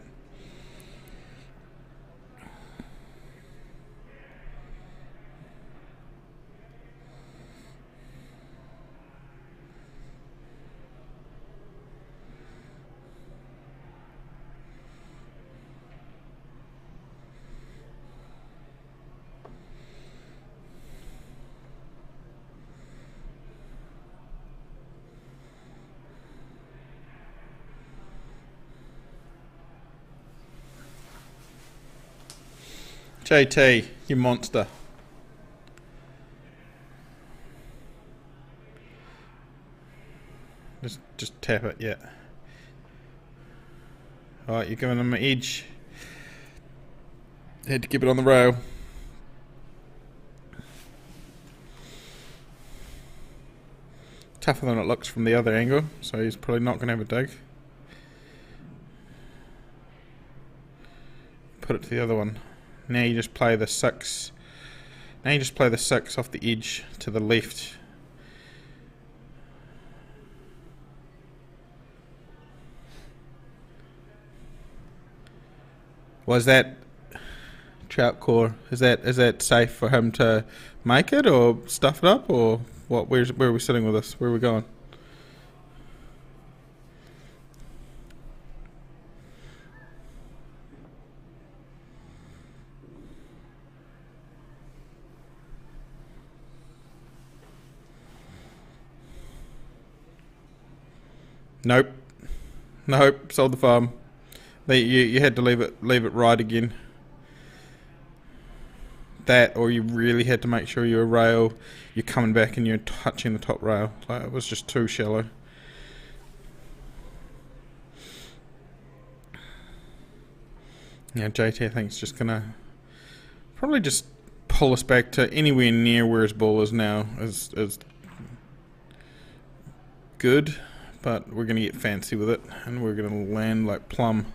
JT, you monster. Just tap it, yeah. Alright, you're giving them an edge. Had to keep it on the rail. Tougher than it looks from the other angle, so he's probably not going to have a dig. Put it to the other one. Now you just play the 6. Now you just play the 6 off the edge to the left. Was that trout core? Is that safe for him to make it or stuff it up, or what? Where are we sitting with this? Where are we going? Nope. Sold the farm. You had to leave it right again. That, or you really had to make sure you're coming back and you're touching the top rail. Like, it was just too shallow. Yeah, JT I think is just gonna probably just pull us back to anywhere near where his ball is now is good. But we're going to get fancy with it, and we're going to land like plum.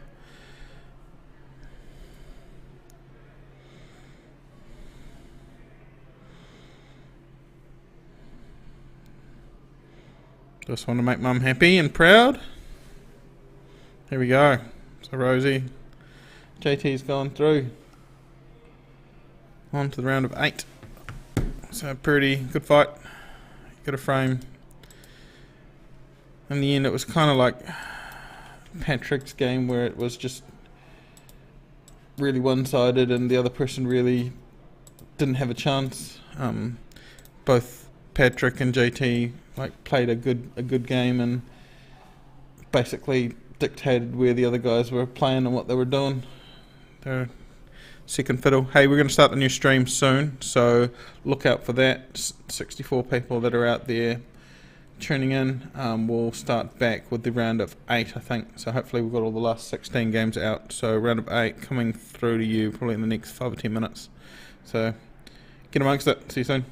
Just want to make Mum happy and proud. Here we go. So Rosie, JT's gone through. On to the round of 8. So pretty good fight. Got a frame. In the end, it was kind of like Patrick's game, where it was just really one-sided and the other person really didn't have a chance. Both Patrick and JT played a good game and basically dictated where the other guys were playing and what they were doing. They're second fiddle. Hey, we're going to start the new stream soon, so look out for that. 64 people that are out there tuning in. We'll start back with the round of 8, I think. So hopefully we've got all the last 16 games out. So round of 8 coming through to you probably in the next 5 or 10 minutes. So get amongst it. See you soon.